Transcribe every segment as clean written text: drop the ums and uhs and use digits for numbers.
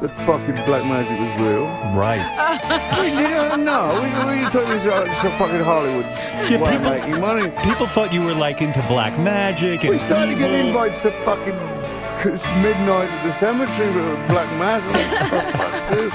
that fucking black magic was real. Right. No, we told this it's fucking Hollywood. Yeah, making money. People thought you were like into black magic. And We started evil. getting invites to fucking midnight at the cemetery with black magic. What the fuck's this?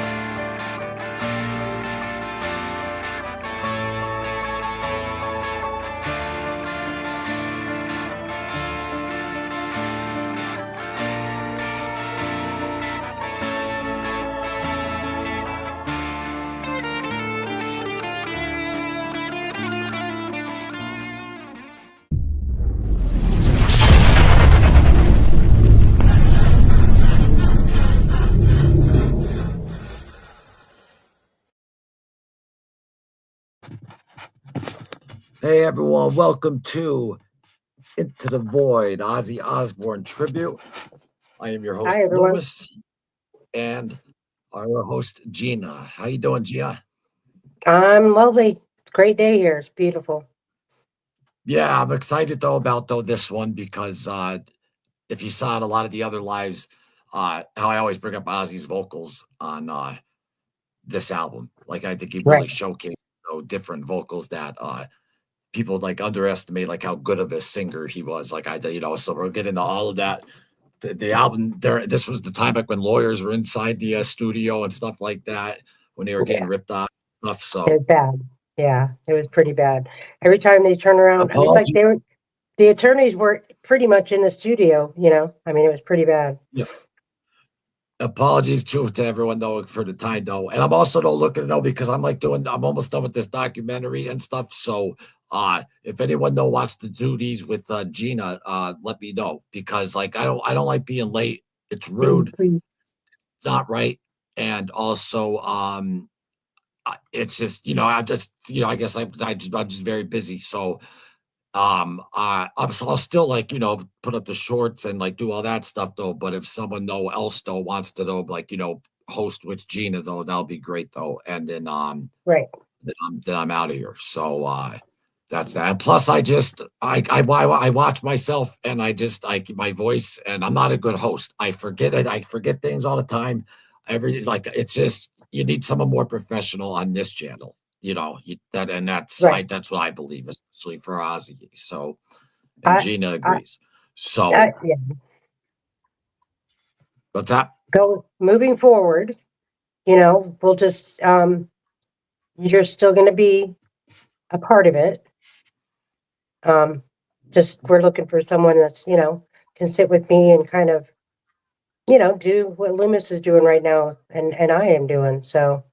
Hey everyone, welcome to Into the Void, Ozzy Osbourne tribute. I am your host, Hi, everyone. Loomis, and our host, Gina. How you doing, Gina? I'm lovely. It's a great day here. It's beautiful. Yeah, I'm excited about this one because if you saw in a lot of the other lives, how I always bring up Ozzy's vocals on this album. Like I think he really Right. showcased different vocals that people like underestimate like how good of a singer he was. Like so we'll get into all of that. The album there, this was the time like when lawyers were inside the studio and stuff like that, when they were getting ripped off and stuff. It was bad. Yeah, it was pretty bad. Every time they turn around, it's like the attorneys were pretty much in the studio, I mean, it was pretty bad. Yeah. Apologies to everyone though for the time though. And I'm also looking because I'm almost done with this documentary and stuff. So if anyone wants to do these with Gina, let me know, because like I don't like being late. It's rude. It's not right. And also it's just I guess I'm just very busy. So I'll still put up the shorts and like do all that stuff though. But if someone else wants to host with Gina though, that'll be great though. And then right. Then I'm out of here. So that's that. And plus I watch myself and my voice, and I'm not a good host. I forget it. I forget things all the time. It's just you need someone more professional on this channel. That's Right. that's what I believe, especially for Ozzy. So, and Gina agrees. Yeah. What's that? Moving forward, we'll just you're still going to be a part of it. Just we're looking for someone that's can sit with me and kind of do what Loomis is doing right now, and I am doing. So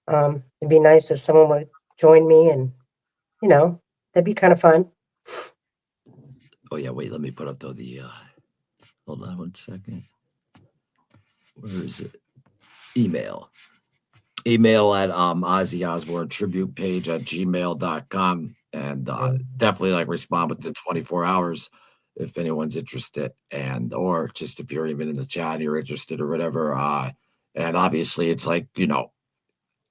it'd be nice if someone would join me, and that'd be kind of fun. Oh yeah, wait, let me put up though the hold on 1 second. Where is it? Email at Ozzy Osbourne tribute page at gmail.com, and definitely respond within 24 hours if anyone's interested, and or just if you're even in the chat and you're interested or whatever. And obviously it's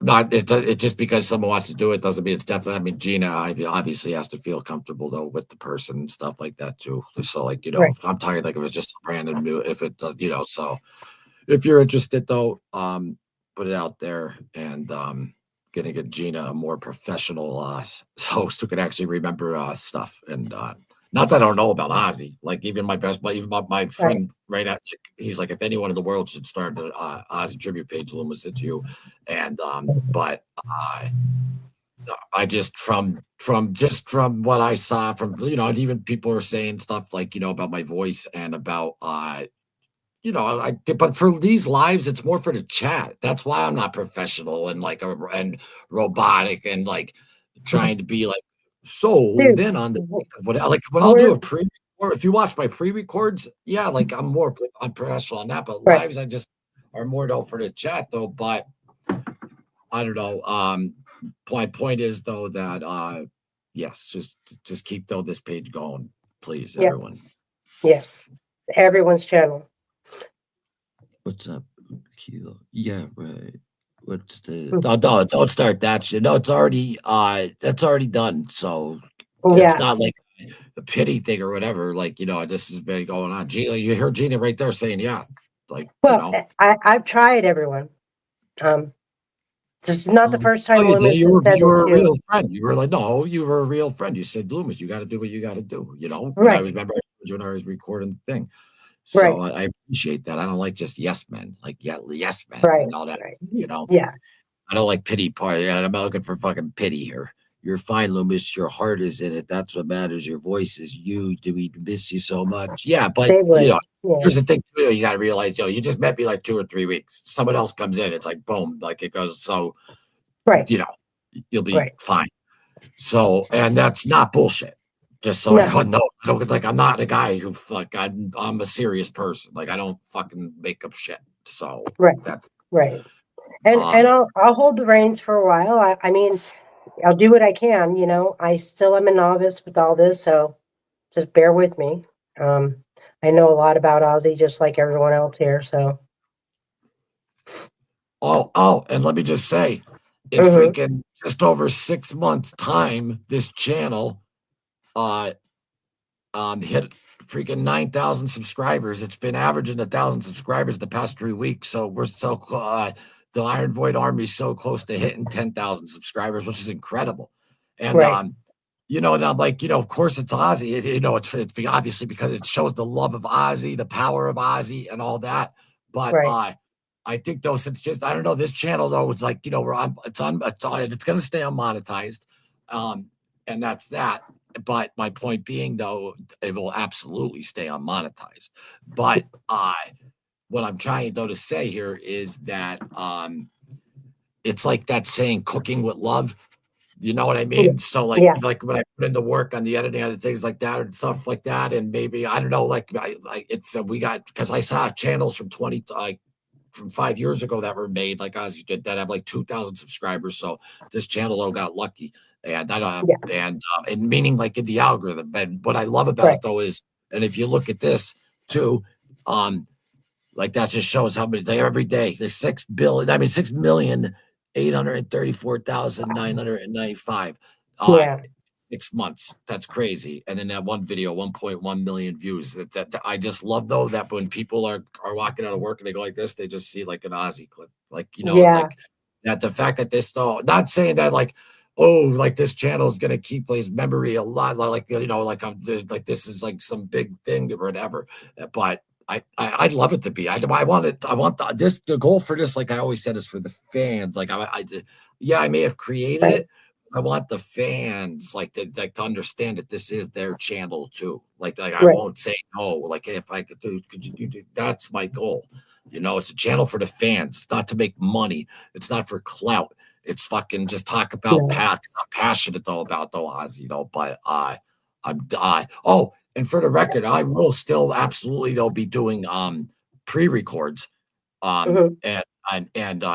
not it just because someone wants to do it doesn't mean it's definitely. I mean, Gina obviously has to feel comfortable though with the person and stuff like that too. So Right. if I'm talking if it was just random new, if it does, so if you're interested though, put it out there, and getting a Gina a more professional host who can actually remember stuff. And not that I don't know about Ozzy, like even my friend right now, he's like, if anyone in the world should start an Ozzy tribute page, Loomis, it's you. And but I just from what I saw from and even people are saying stuff like about my voice and about but for these lives, it's more for the chat. That's why I'm not professional and and robotic and trying to be then on the when I'll do a or if you watch my pre-records, yeah, I'm professional on that. But lives, I just are more for the chat though. But I don't know. My point is though that yes, just keep this page going, please, everyone. Yes, everyone's channel. What's up, Kilo? Yeah, right. What's the? No, don't start that shit. No, it's already that's already done. So it's not like a pity thing or whatever. This has been going on. Gina, you heard Gina right there saying, yeah, Like, Well, I've tried everyone. This is not the first time you did. Loomis has said You this were a too. real friend. You were like, no, you were a real friend. You said, Loomis, you got to do what you got to do. You know, when I Right, was remember when I was recording the thing. right, So I appreciate that. I don't like just yes men, like yes men right, and all that. right. You know, Yeah, I don't like pity party. I'm not looking for fucking pity here. You're fine, Loomis. Your heart is in it. That's what matters. Your voice is you. Do we miss you so much? Yeah, but they would. Yeah, here's the thing too. You got to realize, you just met me like 2 or 3 weeks. Someone else comes in, it's like boom, like it goes. So right, you'll be right. fine. So, and that's not bullshit. Just so No, everyone knows, I don't like I'm not a guy who I'm a serious person. Like I don't fucking make up shit. So right, that's right. And um I'll hold the reins for a while. I mean, I'll do what I can. I still am a novice with all this, so just bear with me. Um, I know a lot about Ozzy, just like everyone else here. So, and let me just say, in hmm freaking just over 6 months time, this channel uh hit freaking 9,000 subscribers. It's been averaging 1,000 subscribers the past 3 weeks. So we're the Iron Void Army is so close to hitting 10,000 subscribers, which is incredible. And right, and I'm like, of course it's Ozzy. Obviously because it shows the love of Ozzy, the power of Ozzy, and all that. But right, I think though, since just I don't know, this channel though, it's like where it's going to stay unmonetized, and that's that. But my point being, though, it will absolutely stay unmonetized. But what I'm trying though to say here is that it's like that saying, "Cooking with love." You know what I yeah, mean? So yeah, like when I put into work on the editing and things like that and stuff like that, and maybe I don't know, it's we got because I saw channels from from 5 years ago that were made like Ozzy did that have like 2,000 subscribers. So this channel though got lucky, and I don't yeah, and meaning like in the algorithm. And what I love about right, it though is, and if you look at this too, like that just shows how many every day there's 6 billion. I mean 6,834,995. Uh, yeah, 6 months. That's crazy. And then that one video, 1.1 million views. That I just love though that when people are walking out of work and they go like this, they just see like an Ozzy clip. Like, it's yeah, like that the fact that this though, not saying that like, oh, like this channel is gonna keep his memory a lot, like I'm like this is like some big thing or whatever. But I'd love it to be. I want it. I want the goal for this, like I always said, is for the fans. Like I may have created right, it. I want the fans to understand that this is their channel too. Like I right, won't say no. Like if I could you do? That's my goal. It's a channel for the fans. It's not to make money. It's not for clout. It's fucking just talk about no, I'm passionate though about Ozzy though. But oh, and for the record, I will still absolutely though be doing pre-records hmm and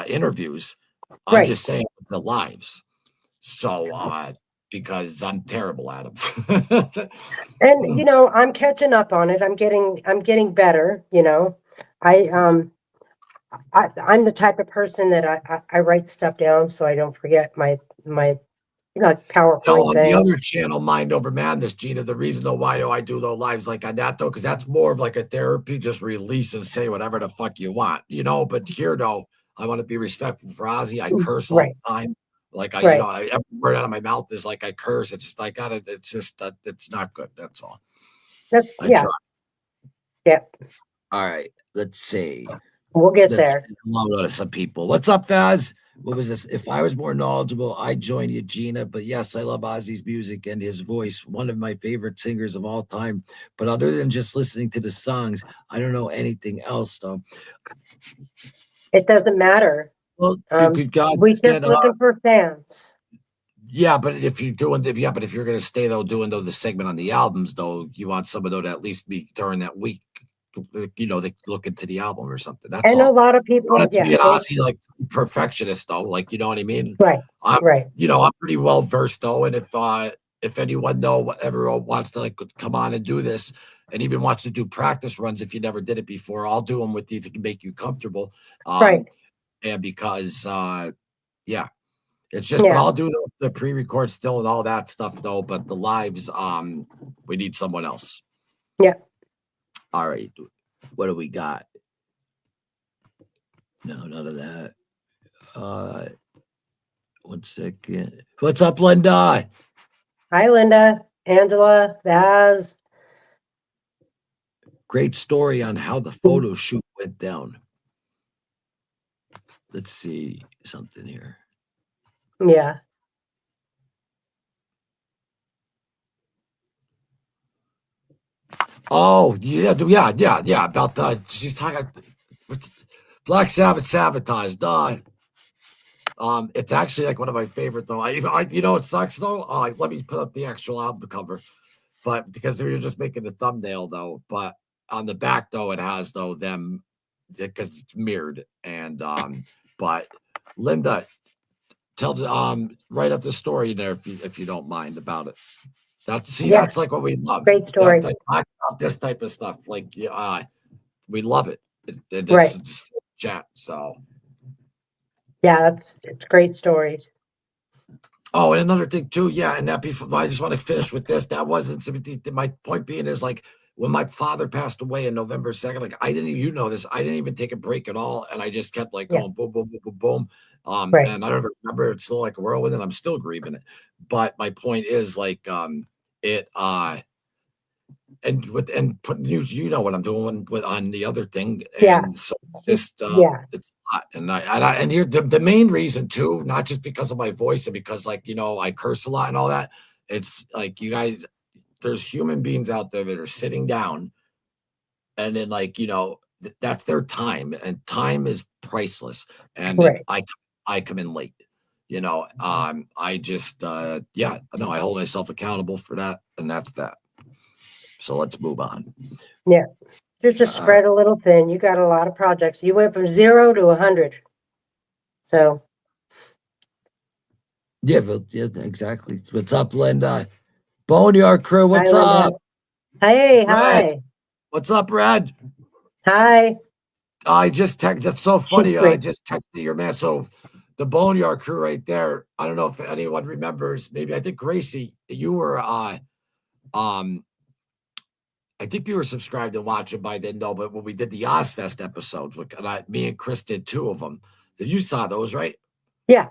interviews. I'm right. just saying the lives. So because I'm terrible at them. And I'm catching up on it. I'm getting better. I I'm the type of person that I write stuff down so I don't forget my PowerPoint On the thing. other channel, Mind Over Madness, Gina, the reason though why do I do those lives like on that though, because that's more of like a therapy, just release and say whatever the fuck you want, But here though, I want to be respectful for Ozzy. I curse all Right, the time. Like right. every word out of my mouth is like I curse. It's just I gotta. It's just that it's not good. That's all. That's I yeah, try. yeah. All right, let's see. We'll get Let's there. say hello to some people. What's up, Faz? What was this? If I was more knowledgeable, I'd join you, Gina. But yes, I love Ozzy's music and his voice, one of my favorite singers of all time. But other than just listening to the songs, I don't know anything else, though. It doesn't matter. Well, you could God We just get looking for fans. yeah, but if you're doing but if you're gonna stay though doing though the segment on the albums though, you want someone though to at least be during that week, they look into the album or something. That's And a all. lot of You don't people, have to yeah, be an they Aussie like perfectionist though, like you know what I mean? right, I'm right, I'm pretty well versed though, and if anyone ever wants to like come on and do this and even wants to do practice runs if you never did it before, I'll do them with you to make you comfortable. right. And because yeah, it's just, but Yeah, I'll do the pre-record still and all that stuff though. But the lives, we need someone else. yeah. All right, what do we got? No, none of that. 1 second. What's up, Linda? Hi, Linda, Angela, Vaz. Great story on how the photo shoot went down. Let's see something here. Yeah. Oh, yeah, about the she's talking Black Sabbath Sabotage. Duh. It's actually like one of my favorite though. You know what sucks though? Let me put up the actual album cover, but because we were just making the thumbnail though. But on the back though, it has though them because it's mirrored and But Linda, write up the story there if you don't mind about it. That's like what we love. Great story. Talk about this type of stuff. Like we love it. It's Right. just chat. So Yeah, it's great stories. oh, and another thing too, yeah, and that before I just want to finish with this. That wasn't my point being is like when my father passed away in November 2nd, like I didn't you know this, I didn't even take a break at all. And I just kept like Yeah. going boom, boom, boom, boom, boom. Right. And I don't remember it's still like a whirlwind and I'm still grieving it. But my point is like it and putting you know what I'm doing with on the other thing. Yeah. And so just Yeah. it's a lot. And here the main reason too, not just because of my voice and because like I curse a lot and all that. It's like you guys, there's human beings out there that are sitting down and then like that's their time and time is priceless. And then Right. I come in late. I just yeah, no, I hold myself accountable for that, and that's that. So let's move on. Yeah. You're just spread a little thin. You got a lot of projects. You went from 0 to 100. So Yeah, exactly. What's up, Linda? Boneyard crew, what's hi, Linda. up? Hey, Red, hi. what's up, Red? Hi. I just text. That's so funny. I Great. just texted your man. So the Boneyard crew right there. I don't know if anyone remembers. Maybe I think Gracie, you were I think you were subscribed and watching by then, though. But when we did the Ozfest episodes, me and Chris did 2 of them. Did you saw those, right? Yeah.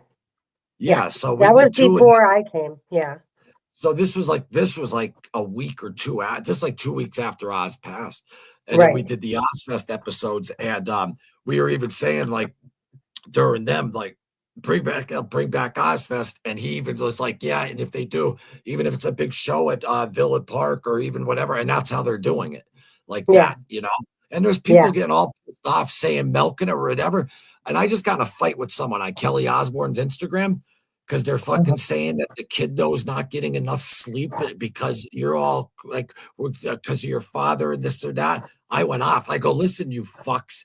Yeah. So we That was did 2. before I came. Yeah. So this was like a week or 2 out, just like 2 weeks after Oz passed. And then we Right. did the Ozfest episodes, and we were even saying like during them, like bring back Ozfest. And he even was like, yeah, and if they do, even if it's a big show at Villa Park or even whatever, and that's how they're doing it, like Yeah. that. And there's people Yeah. getting all pissed off saying milking it or whatever. And I just got in a fight with someone on Kelly Osbourne's Instagram because they're fucking saying that the kiddo's not getting enough sleep because you're all like, because of your father and this or that. I went off. I go, listen, you fucks.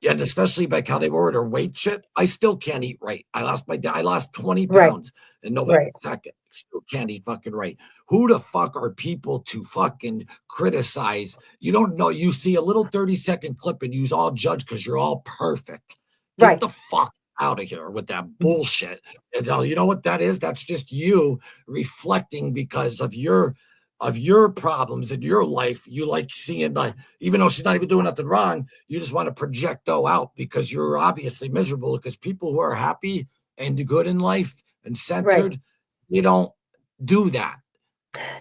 And especially by how they were with her weight shit, I still can't eat right. I lost 20 Right. pounds in November Right. 2nd. Still can't eat fucking right. Who the fuck are people to fucking criticize? You don't know. You see a little 30-second clip and you all judge because you're all perfect. Get Right. the fuck out of here with that bullshit. And you know what that is? That's just you reflecting because of your problems in your life. You like seeing like, even though she's not even doing nothing wrong, you just want to project out because you're obviously miserable. Because people who are happy and good in life and centered, they don't do that.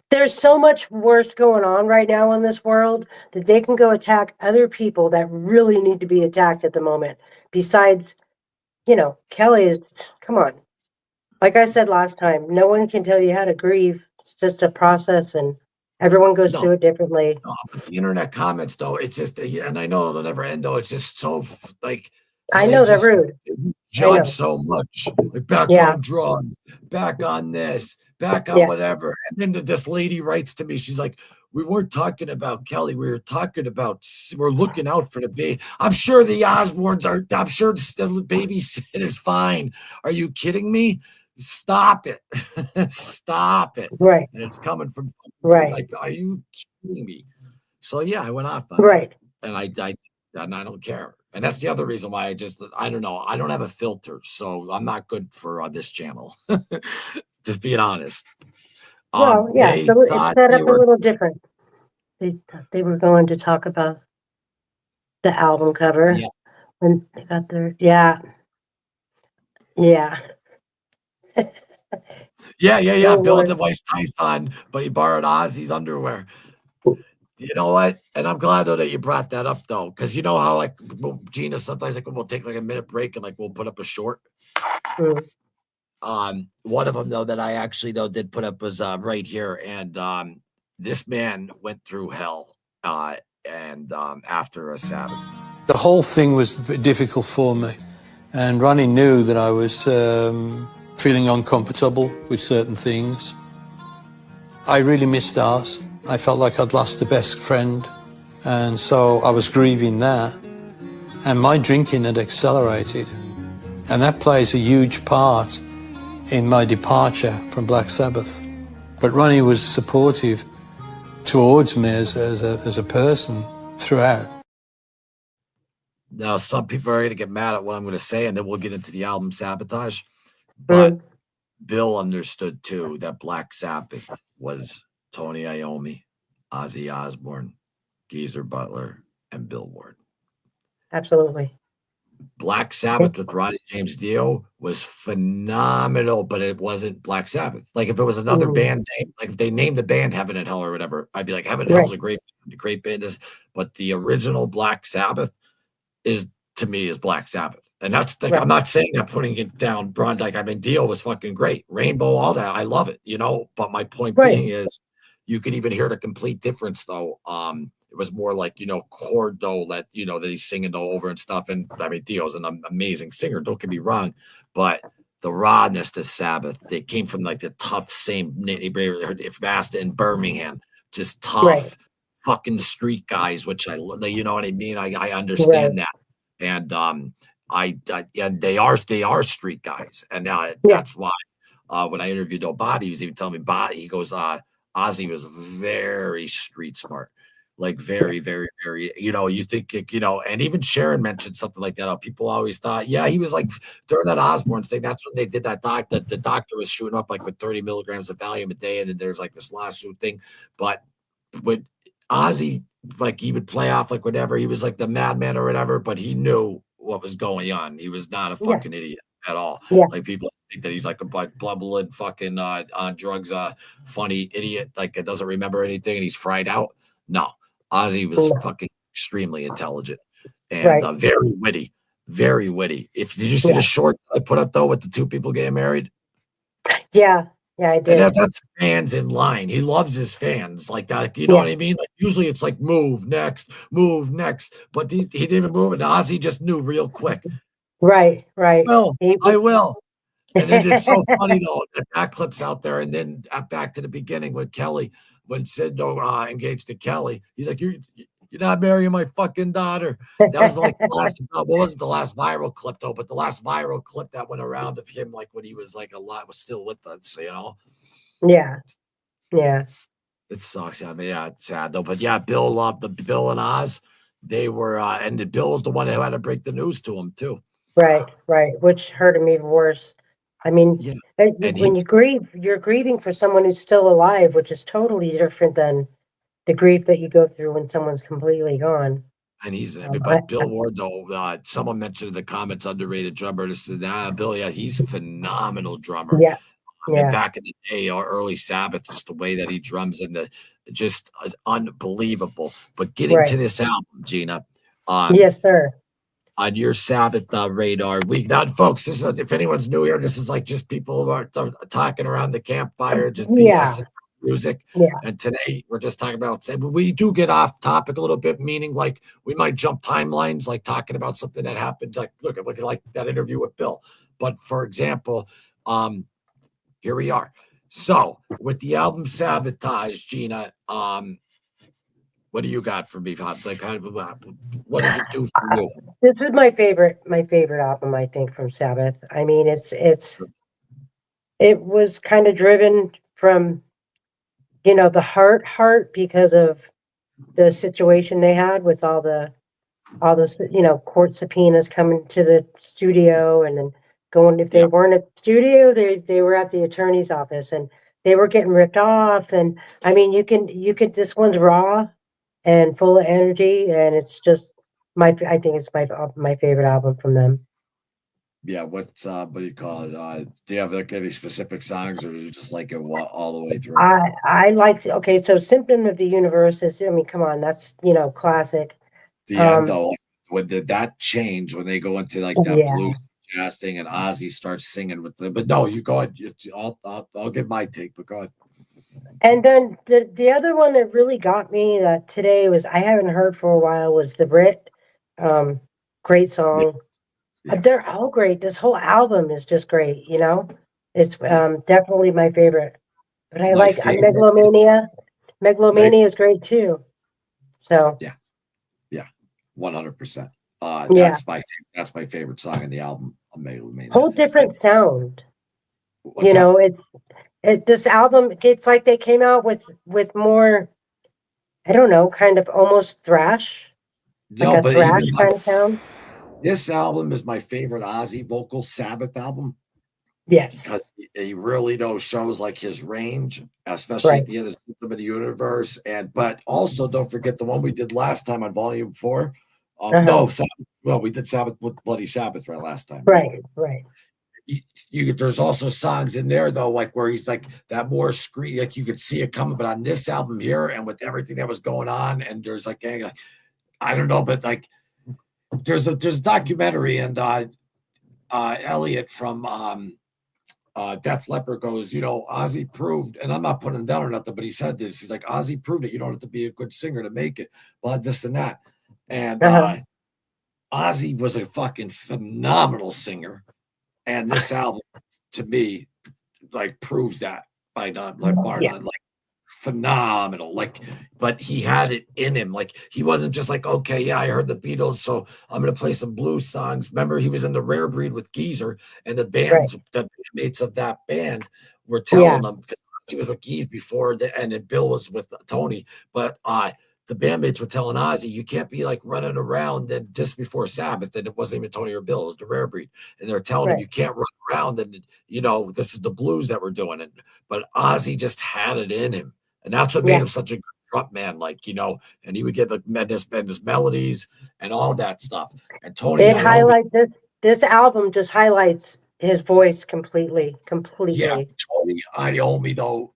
There's so much worse going on right now in this world that they can go attack other people that really need to be attacked at the moment. Besides, Kelly is, come on. Like I said last time, no one can tell you how to grieve. It's just a process and everyone goes No. through it differently. But the internet comments, though, it's just, and I know it'll never end, though. It's just so like, I know they're rude. judge so much. Like back Yeah. on drugs, back on this, back on Yeah. whatever. And then this lady writes to me. She's like, we weren't talking about Kelly. We were talking about, we're looking out for the baby. I'm sure the Osbournes are, I'm sure the baby is fine. Are you kidding me? Stop it. Stop it. Right. And it's coming from, Right. like, are you kidding me? So yeah, I went off on Right. that. And I don't care. And that's the other reason why I don't know. I don't have a filter, so I'm not good for this channel. Just being honest. Well, yeah, They so it's thought set they up a were, little different. They thought they were going to talk about the album cover. yeah. And they got their yeah. Yeah. Yeah. Bill Bill Ward. DeVice Tyson, but he borrowed Ozzy's underwear. You know what? And I'm glad though that you brought that up though, because you know how like Gina sometimes like we'll take like a minute break and like we'll put up a short. Mm. One of them though that I actually though did put up was right here, and this man went through hell, and after a Sabbath. The whole thing was difficult for me, and Ronnie knew that I was feeling uncomfortable with certain things. I really missed Oz. I felt like I'd lost the best friend, and so I was grieving that. And my drinking had accelerated, and that plays a huge part in my departure from Black Sabbath. But Ronnie was supportive towards me as a person throughout. Now, some people are going to get mad at what I'm going to say, and then we'll get into the album Sabotage. But Bill understood too that Black Sabbath was Tony Iommi, Ozzy Osbourne, Geezer Butler, and Bill Ward. Absolutely. Black Sabbath with Roddy James Dio was phenomenal, but it wasn't Black Sabbath. Like if it was another band name, like if they named the band Heaven and Hell or whatever, I'd be like, Heaven and Hell's a great band. But the original Black Sabbath is to me is Black Sabbath. And that's like I'm not saying I'm putting it down broad. Like I mean, Dio was fucking great. Rainbow, all that. I love it, you know. But my point being is you could even hear the complete difference though. It was more like, you know, chord though that, you know, that he's singing though over and stuff. And I mean, Dio's an amazing singer, don't get me wrong, but the rawness to Sabbath, they came from like the tough same Vasta in Birmingham, just tough fucking street guys, which I, you know what I mean? I understand that. And and they are street guys. And that's why when I interviewed Bobby, he was even telling me, Bobby, he goes, Ozzy was very street smart. Like very, very, very, you know, you think, you know, and even Sharon mentioned something like that. People always thought, yeah, he was like during that Osbourne thing. That's when they did that that the doctor was shooting up like with 30 milligrams of Valium a day. And then there's like this lawsuit thing. But with Ozzy, like he would play off like whatever. He was like the madman or whatever, but he knew what was going on. He was not a fucking idiot at all. Like people think that he's like a blood fucking on drugs, funny idiot, like it doesn't remember anything and he's fried out. No. Ozzy was fucking extremely intelligent and very witty, very witty. Did you see the short I put up though with the two people getting married? Yeah, I did. And that's fans in line. He loves his fans like that. You know what I mean? Like usually it's like move next, but he didn't even move, and Ozzy just knew real quick. Right. Well, I will. And then it's so funny though that clip's out there, and then back to the beginning with Kelly. When Sid engaged to Kelly, he's like, "You're not marrying my fucking daughter." That was like the last. What wasn't the last viral clip though? But the last viral clip that went around of him, like when he was like alive, was still with us. You know. Yeah. It sucks. I mean, yeah, it's sad though. But yeah, Bill loved Bill and Oz. They were, and Bill was the one who had to break the news to him too. Right. Which hurt him even worse. I mean, when you grieve, you're grieving for someone who's still alive, which is totally different than the grief that you go through when someone's completely gone. And but Bill Ward though, someone mentioned in the comments underrated drummer. This is Bill. Yeah, he's a phenomenal drummer. Yeah. And back in the day, or early Sabbath, just the way that he drums and just unbelievable. But getting to this album, Gina. Yes, sir. On your Sabbath radar. Folks, this is, if anyone's new here, this is like just people who are talking around the campfire, just BS music. And today we're just talking about, we do get off topic a little bit, meaning like we might jump timelines, like talking about something that happened, like look at like that interview with Bill. But for example, here we are. So with the album Sabotage, Gina, what do you got for me? Like, what does it do for you? This is my favorite album, I think, from Sabbath. I mean, it was kind of driven from, you know, the heart because of the situation they had with all the you know, court subpoenas coming to the studio and then going, if they weren't at the studio, they were at the attorney's office and they were getting ripped off. And I mean, you could, this one's raw and full of energy, and it's just, I think it's my favorite album from them. Yeah, what do you call it? Do you have like any specific songs, or do you just like it all the way through? I like okay, so Symptom of the Universe is, I mean, come on, that's classic. The end though, when did that change when they go into like that Yeah. blues jazz thing and Ozzy starts singing with them? But no, you go ahead. I'll give my take, but go ahead. And then the other one that really got me that today was I haven't heard for a while was The Brit. Um, Great Yeah, song. yeah, They're all great. This whole album is just great, you know? It's yeah. definitely my favorite. But I My like favorite is Megalomania. my Megalomania is great too. So yeah, yeah, 100%. yeah, That's my favorite song in the album, Megalomania. whole I different sound. What's You that? know, this album, it's like they came out with more, I don't know, kind of almost thrash, like No, a but thrash even kind of sound. this album is my favorite Ozzy vocal Sabbath album because Yes. he really shows like his range, especially Right. at the end of System of the Universe. And but also don't forget the one we did last time on Volume 4. Uh-huh. No, Sabbath, well, we did Sabbath with Bloody Sabbath right last time. Yeah. Right. Right. There's also songs in there though, like where he's like that more screen, like you could see it coming. But on this album here, and with everything that was going on, and there's like I don't know, but like there's a documentary, and Elliot from Def Leppard goes, Ozzy proved, and I'm not putting him down or nothing, but he said this. He's like, Ozzy proved it. You don't have to be a good singer to make it. Well, this and that. And Uh-huh. Ozzy was a fucking phenomenal singer. And this album, to me, like proves that by not like bar Yeah. none, like phenomenal. Like, but he had it in him. Like he wasn't just like, okay, yeah, I heard the Beatles, so I'm gonna play some blues songs. Remember, he was in the Rare Breed with Geezer, and Right. the mates of that band were Yeah. telling him because he was with Geese before, and then Bill was with Tony, but the bandmates were telling Ozzy, you can't be like running around and just before Sabbath, and it wasn't even Tony or Bill, it was the Rare Breed. And they're telling him Right. you can't run around and this is the blues that we're doing. But Ozzy just had it in him. And that's what made Yeah. him such a good front man, and he would get like his melodies and all that stuff. And Tony It Iommi, highlights this album just highlights his voice completely. yeah, Completely. Tony Iommi though,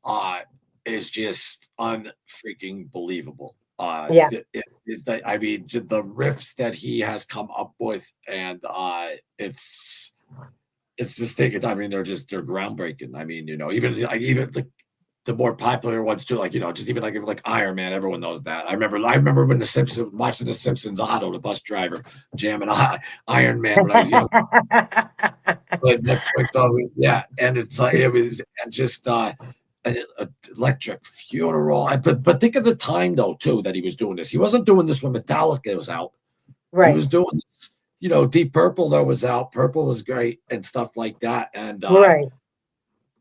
is just unfreaking believable. Yeah. I mean, the riffs that he has come up with, and it's just thinking. I mean, they're groundbreaking. I mean, even the more popular ones too, just even like Iron Man. Everyone knows that. I remember when the Simpsons, watching the Simpsons, Otto, the bus driver, jamming Iron Man when I was young. Yeah, and it's it was and just an electric funeral. But think of the time though too that he was doing this. He wasn't doing this when Metallica was out. He Right. was doing this. Deep Purple though was out. Purple was great and stuff like that. And Right.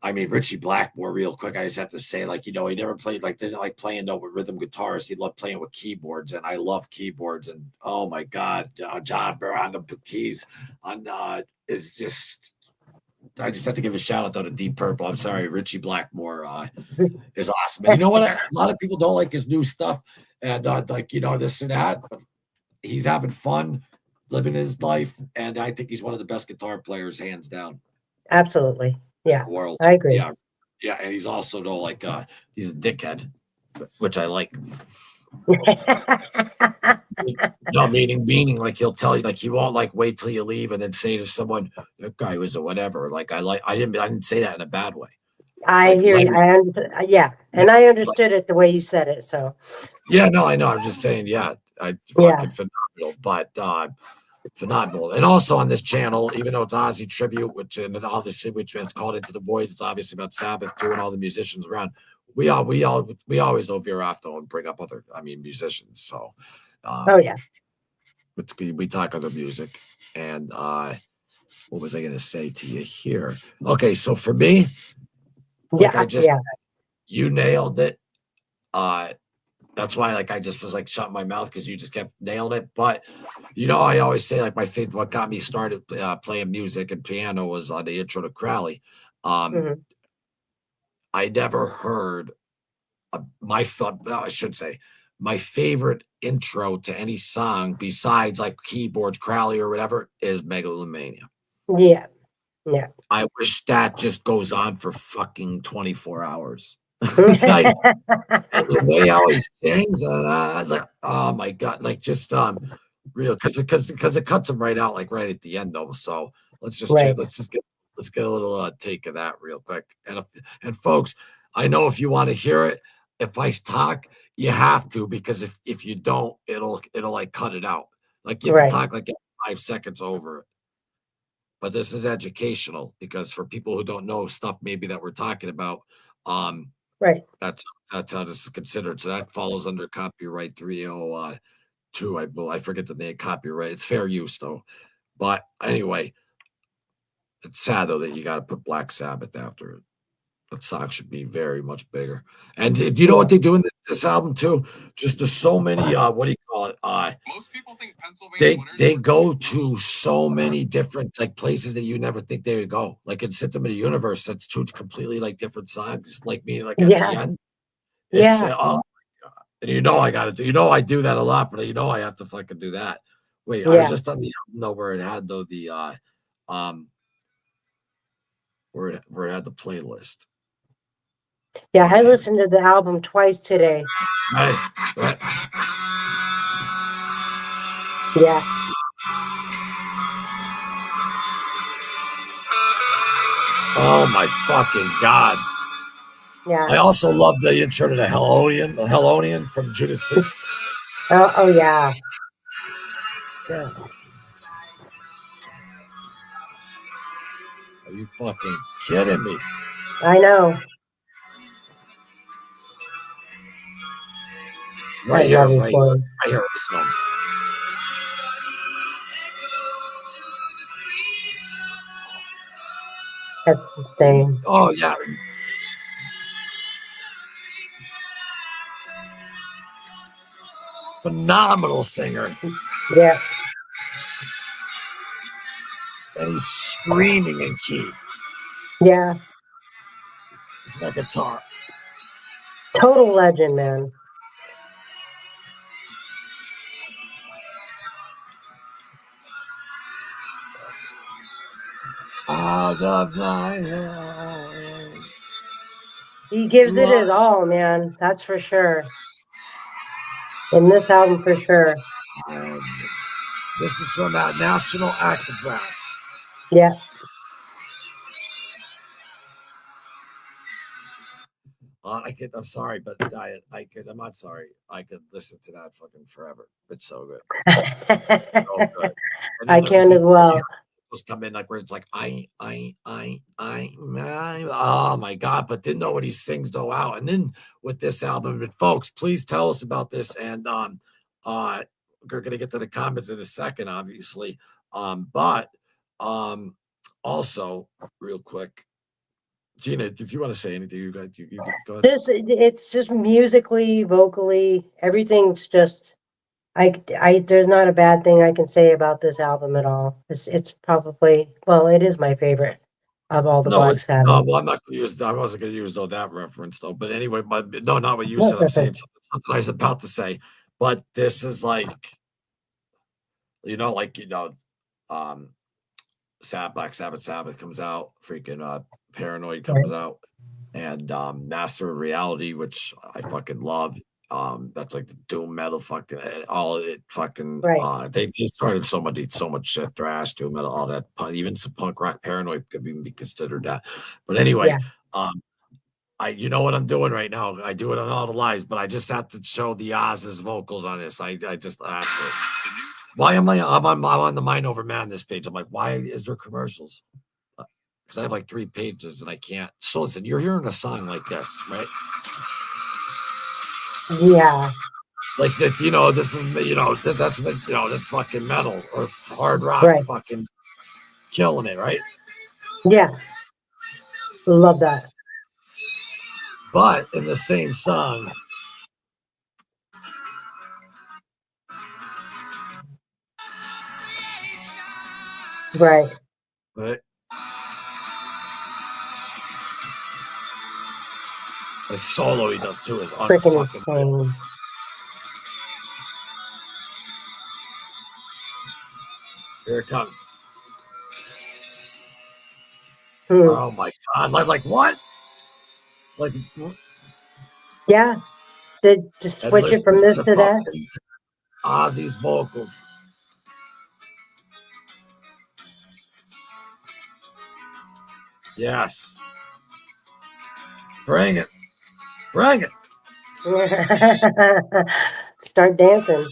I mean, Richie Blackmore, real quick. I just have to say, he never played didn't like playing though with rhythm guitars. He loved playing with keyboards, and I love keyboards. And oh my God, John Burr on the keys on is just. I just have to give a shout out though to Deep Purple. I'm sorry, Richie Blackmore is awesome. And you know what? A lot of people don't like his new stuff, and this and that. But he's having fun, living his life, and I think he's one of the best guitar players, hands down, Absolutely. Yeah. in the world. I agree. Yeah, yeah, and he's also though he's a dickhead, which I like. No, meaning like he'll tell you like he won't wait till you leave and then say to someone that guy was a whatever. I didn't say that in a bad way. I hear you. Yeah. Yeah, And I understood it the way you said it. So yeah, no, I know. I'm just saying, yeah, I yeah. fucking phenomenal, but phenomenal. And also on this channel, even though it's Ozzy tribute, which it's called Into the Void, it's obviously about Sabbath, doing all the musicians around. We always know veer off though and bring up other musicians. So Oh yeah. we talk other music. And what was I gonna say to you here? Okay, so for me, Yeah. Yeah. you nailed it. That's why I just was shutting my mouth because you just kept nailing it. But I always say my faith, what got me started playing music and piano was on the intro to Crowley. Mhm. I never heard I should say my favorite intro to any song besides like keyboards, Crowley or whatever is Megalomania. Yeah. Yeah. I wish that just goes on for fucking 24 hours. Like, and the way how he sings, and like, oh my god, like just real because it cuts him right out, like right at the end though. So let's just Right. let's get a little take of that real quick. And folks, I know if you want to hear it, if I talk, you have to, because if you don't, it'll like cut it out. Like you have Right. to talk like 5 seconds over it. But this is educational because for people who don't know stuff maybe that we're talking about, Right. that's how this is considered. So that falls under copyright 302. I forget the name. Copyright. It's fair use though. But anyway, it's sad though that you got to put Black Sabbath after it. That song should be very much bigger. And do you know what they do in this album too? Just there's so many. What do you call it? Most people think Pennsylvania They go to so many different like places that you never think they would go. Like in Symptom of the Universe, that's two completely like different songs. Like me, like at the Yeah. end, it's Yeah. oh my god. And I gotta do. I do that a lot, but I have to fucking do that. Wait, I was Yeah. just on the album though where it had though the where it had the playlist. Yeah. I listened to the album twice today. Right. Yeah. Oh my fucking god. Yeah. I also love the intro to the Hellonian from Judas Priest. Oh yeah. Yeah. Are you fucking kidding me? I know. Right I here, love it right for here, him. right here. Listen to him. That's insane. Oh yeah. Phenomenal singer. Yeah. And he's screaming in key. Yeah. It's like a guitar. Total legend, man. Out of my head. He gives it his all, man. That's for sure. In this album, for sure. This is from that National Active Brand. Yeah. I'm sorry, but I'm not sorry. I could listen to that fucking forever. It's so good. So good. I can as well. Just come in like where it's like I. Oh my god! But didn't know what he sings though out. And then with this album, but folks, please tell us about this. And we're gonna get to the comments in a second, obviously. But also real quick. Gina, if you want to say anything, you go ahead. It's just musically, vocally, everything's just. There's not a bad thing I can say about this album at all. It's probably, well, it is my favorite of all the Black Sabbath. No, well, I'm not going to use. I wasn't going to use that reference though. But anyway, but no, not what you said. I'm saying something I was about to say. But this is like, Black Sabbath comes out, freaking Paranoid comes out, and Master of Reality, which I fucking love. That's like the doom metal fucking all it fucking they started so much shit, thrash, doom metal, all that, even some punk rock. Paranoid could even be considered that. But anyway, you know what I'm doing right now. I do it on all the lives, but I just have to show the Oz's vocals on this. I just have to. Why am I'm on the Mind Over Man this page? I'm like, why is there commercials? Because I have like 3 pages and I can't. So listen, you're hearing a song like this, right? Yeah. Like that, this is, that's fucking metal or hard rock, fucking killing it, right? Yeah. Love that. But in the same song, right? The solo he does too is Freaking unfucking. insane. Here it comes. Hmm. Oh my God! Like what? Like Yeah. To and switch it from listen this to to that. fucking Ozzy's vocals. Yes. Bring it. Bring it. Start dancing.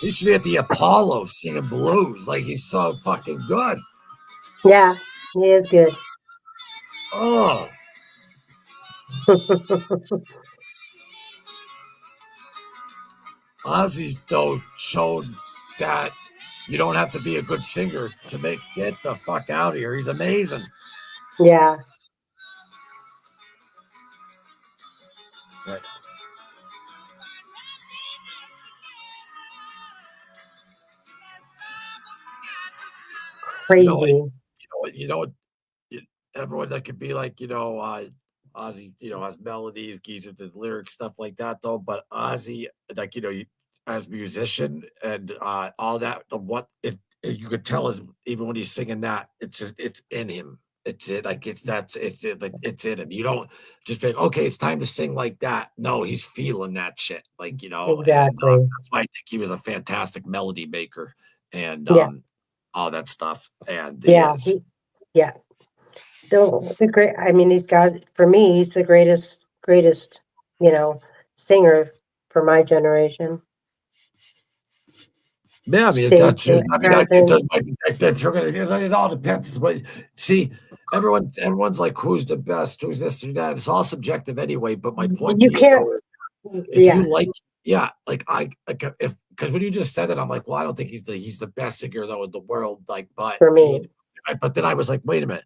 He should be at the Apollo singing blues. Like he's so fucking good. Yeah, he is good. Oh, Ozzy though showed that you don't have to be a good singer to get the fuck out of here. He's amazing. Yeah. Right. Crazy. You know what? Everyone that could be like, Ozzy, has melodies, Geezer did lyrics, stuff like that, though. But Ozzy, like, as a musician and all that, you could tell is even when he's singing that, it's in him. It's it, like it's in him. You don't just be like, okay, it's time to sing like that. No, he's feeling that shit, like and Exactly. that's why I think he was a fantastic melody maker and Yeah. all that stuff. And Yeah. is. Yeah. The great. I mean, for me, he's the greatest, singer for my generation. Yeah, I mean, Stage it presence. does. It all depends. See, everyone's like, who's the best? Who's this or that? It's all subjective anyway. But my point You being, can't. though, is if Yeah. you like, yeah, like if because when you just said it, I'm like, well, I don't think he's the best singer though in the world. Like, For me. but then I was like, wait a minute.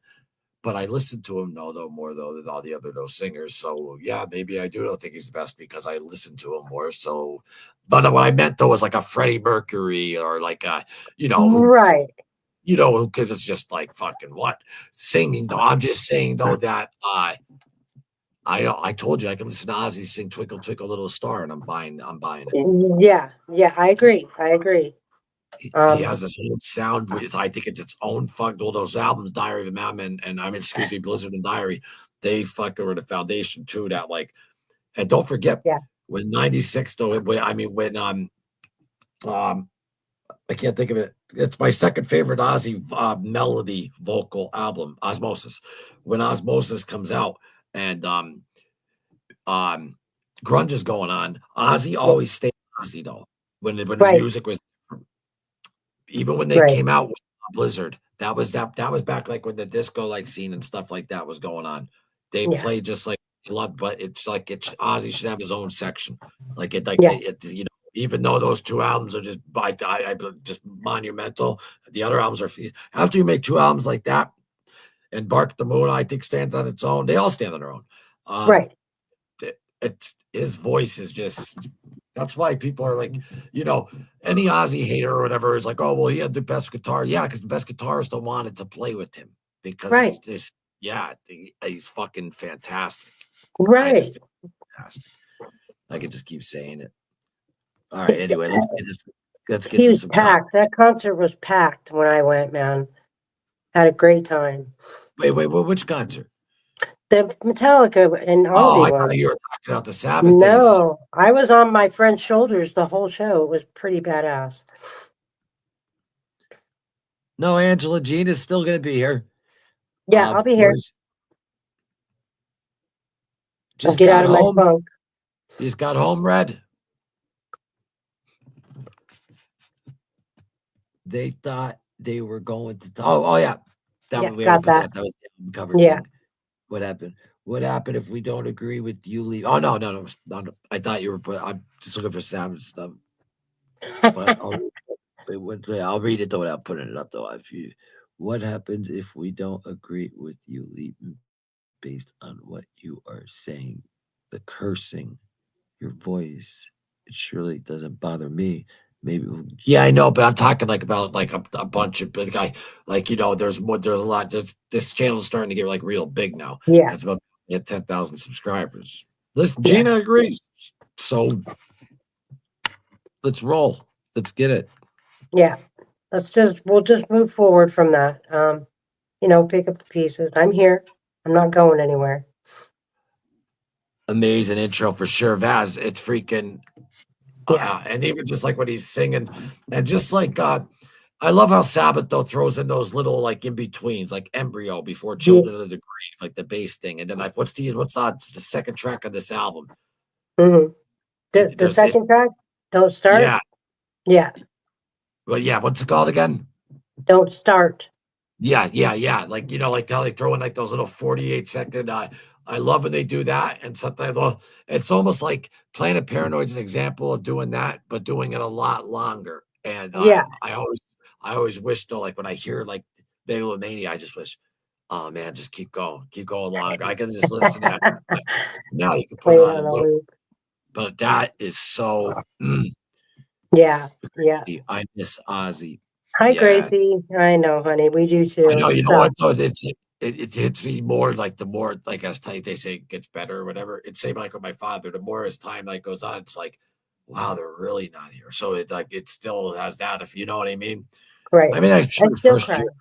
But I listened to him more though than all the other those singers. So yeah, maybe I don't think he's the best because I listened to him more. So, but what I meant though was like a Freddie Mercury or like a, Right. who could just like fucking what singing though. I'm just saying though that I told you I can listen to Ozzy sing Twinkle Twinkle Little Star and I'm buying it. Yeah. Yeah. I agree. He has this own sound, which I think it's its own all those albums, Diary of a Madman and excuse me, Blizzard and Diary, they fucking were the foundation too. That like, and don't forget Yeah. when '96 though, when I can't think of it. It's my second favorite Ozzy melody vocal album, Osmosis. When Osmosis comes out and grunge is going on, Ozzy always stayed Ozzy though. When the Right. music was even when they Right. came out with Blizzard, that was back like when the disco like scene and stuff like that was going on. They Yeah. played just like they loved, but it's like Ozzy should have his own section. Like Yeah. even though those two albums are just just monumental, the other albums are after you make two albums like that, and Bark at the Moon, I think stands on its own. They all stand on their own. Right. It's his voice is just that's why people are like, any Ozzy hater or whatever is like, oh, well, he had the best guitar. Yeah, because the best guitarist don't wanted to play with him because Right. he's just, he's fucking fantastic. Right. Fantastic. I could just keep saying it. All right. Anyway, let's get He to was some packed. That concert was packed when I went, man. Had a great time. Wait, which concert? The Metallica and Oh, Ozzy I one. thought you were talking about the Sabbath days. No, I was on my friend's shoulders the whole show. It was pretty badass. No, Angela Jean is still going to be here. Yeah, I'll be here. Just get got out of home. my funk. Just got home, Red. They thought they were going to. Oh yeah, we got that. That was the cover thing. What happened? What happened if we don't agree with you? Leave. Oh no. I thought you were. I'm just looking for Sabbath stuff. But I'll read it though without putting it up though. What happens if we don't agree with you? Leave based on what you are saying. The cursing, your voice. It surely doesn't bother me. Maybe, yeah, I know, but I'm talking like about like a bunch of big guy, like there's a lot. This channel is starting to get like real big now. Yeah, it's about 10,000 subscribers. Listen, Gina agrees, so let's roll. Let's get it. Yeah. We'll just move forward from that. Pick up the pieces. I'm here. I'm not going anywhere. Amazing intro for sure, Vaz. It's freaking, Yeah. and even just like when he's singing, and just like I love how Sabbath though throws in those little like in betweens, like embryo before children of the grave, like the bass thing, and then like what's the second track of this album? Mm-hmm. The second track, Don't Start? Yeah. Yeah. Well, yeah, what's it called again? Don't Start. Yeah. Like, like how they throw in like those little 48-second. I love when they do that. And sometimes, well, it's almost like Planet Paranoid's an example of doing that, but doing it a lot longer. And Yeah. I always wish though, like when I hear like Megalomania, I just wish, oh man, just keep going longer. I can just listen to that. Now you can put Play it it on a on a loop, loop. but that is so. Yeah. I miss Ozzy. Hi, Yeah. Gracie. I know, honey. We do too. I know, you know what though? It hits me more like the more like as tight they say it gets better or whatever. It's same like with my father. The more as time like goes on, it's like, wow, they're really not here. So it still has that, if you know what I mean. Right. I mean, I'm sure the still first cry. year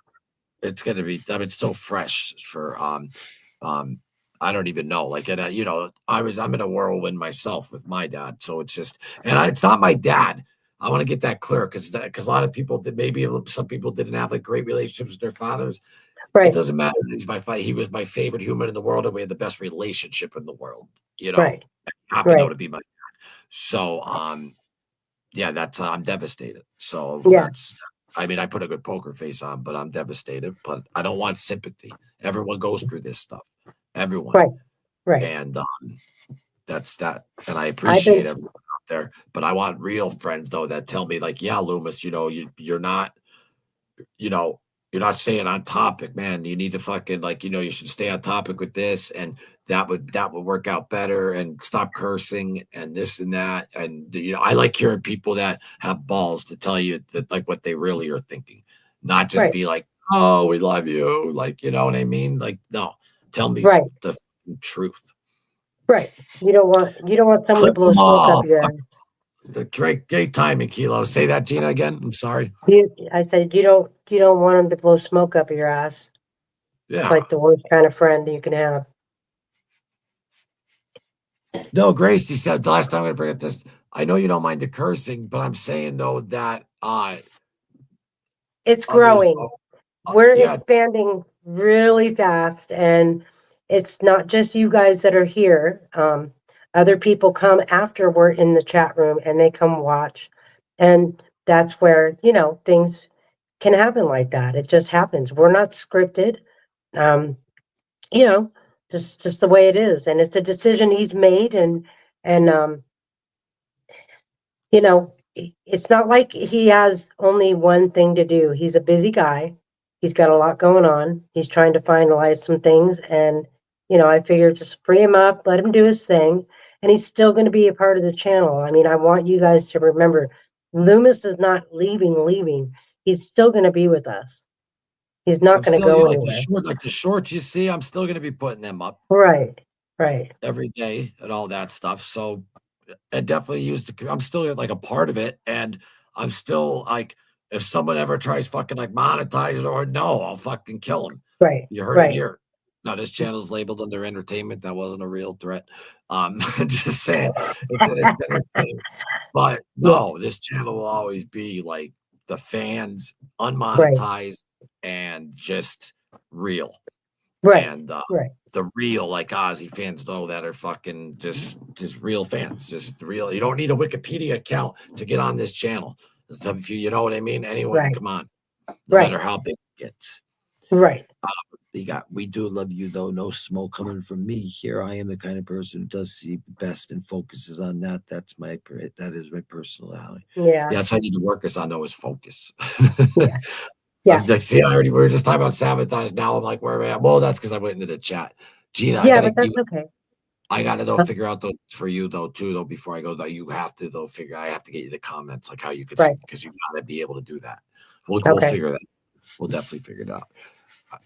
it's gonna be. I mean, it's so fresh for I don't even know. Like, and I'm in a whirlwind myself with my dad, so it's just, and it's not my dad. I want to get that clear because a lot of people did, maybe some people didn't have like great relationships with their fathers. It Right. doesn't matter. He was my favorite human in the world, and we had the best relationship in the world. Right. Happened Right. to be my dad. So yeah, that's I'm devastated. So Yeah. that's. I mean, I put a good poker face on, but I'm devastated. But I don't want sympathy. Everyone goes through this stuff. Everyone. Right. And that's that. And I appreciate everyone out there. But I want real friends though that tell me like, yeah, Loomis, you're not, you're not staying on topic, man. You need to fucking like, you should stay on topic with this, and that would work out better, and stop cursing and this and that. And I like hearing people that have balls to tell you that like what they really are thinking, not just Right. be like, oh, we love you, like you know what I mean? Like, no, tell me Right. the truth. Right. You don't want someone to Clip blow them smoke all. up your ass. Great timing, Kilo. Say that, Gina, again. I'm sorry. I said you don't want them to blow smoke up your ass. Yeah. It's like the worst kind of friend you can have. No, Grace, he said the last time I'm going to bring up this. I know you don't mind the cursing, but I'm saying though that it's others, growing. We're yeah, expanding really fast, and it's not just you guys that are here. Other people come after we're in the chat room, and they come watch, and that's where things can happen like that. It just happens. We're not scripted. Just the way it is, and it's a decision he's made, and it's not like he has only one thing to do. He's a busy guy. He's got a lot going on. He's trying to finalize some things, and I figured just free him up, let him do his thing, and he's still going to be a part of the channel. I mean, I want you guys to remember, Loomis is not leaving. He's still going to be with us. He's not going to go anywhere. Like the shorts you see, I'm still going to be putting them up. Right. Every day and all that stuff. So I definitely I'm still like a part of it. And I'm still like, if someone ever tries fucking like monetize it or no, I'll fucking kill them. Right. You heard it here. Now this channel's labeled under entertainment. That wasn't a real threat. Just saying it's entertainment. But no, this channel will always be like the fans, unmonetized, and just real. Right. And the real like Ozzy fans know that are fucking just real fans, just real. You don't need a Wikipedia account to get on this channel. You know what I mean? Anyone can come on, no matter how big it gets. Right. We do love you though. No smoke coming from me here. I am the kind of person who does see best and focuses on that. That is my personality. Yeah. That's what I need to work us on though, is focus. Yeah. Like, see, we were just talking about Sabotage. Now I'm like, where am I at? Well, that's because I went into the chat. Gina, but that's okay. I gotta though figure out though for you though too though before I go though you have to though I have to get you the comments like how you could see, because you gotta be able to do that. We'll figure that. We'll definitely figure it out.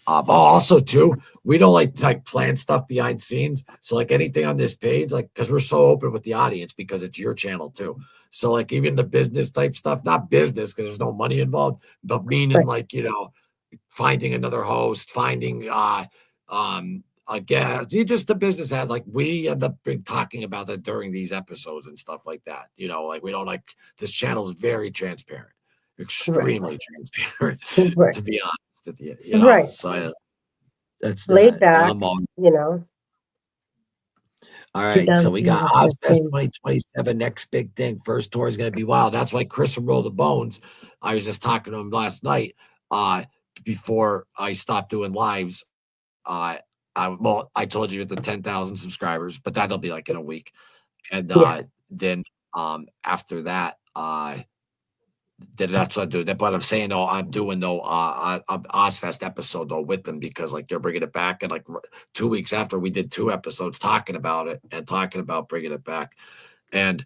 Also too, we don't like plan stuff behind scenes. So like anything on this page, like because we're so open with the audience because it's your channel too. So like even the business type stuff, not business because there's no money involved, but meaning Right. like, finding another host, finding again, just the business ad. Like we end up talking about that during these episodes and stuff like that. Like we don't like this channel is very transparent, extremely transparent, Right. to be honest with you. Right. So that's Laid that. back, I'm on. All right, so we got Ozfest 2027, next big thing. First tour is going to be wild. That's why Chris from Roll the Bones, I was just talking to him last night before I stopped doing lives. I told you at the 10,000 subscribers, but that'll be like in a week. And then after that, then that's what I do. But I'm saying though, I'm doing though Ozfest episode though with them because like they're bringing it back, and like 2 weeks after we did 2 episodes talking about it and talking about bringing it back, and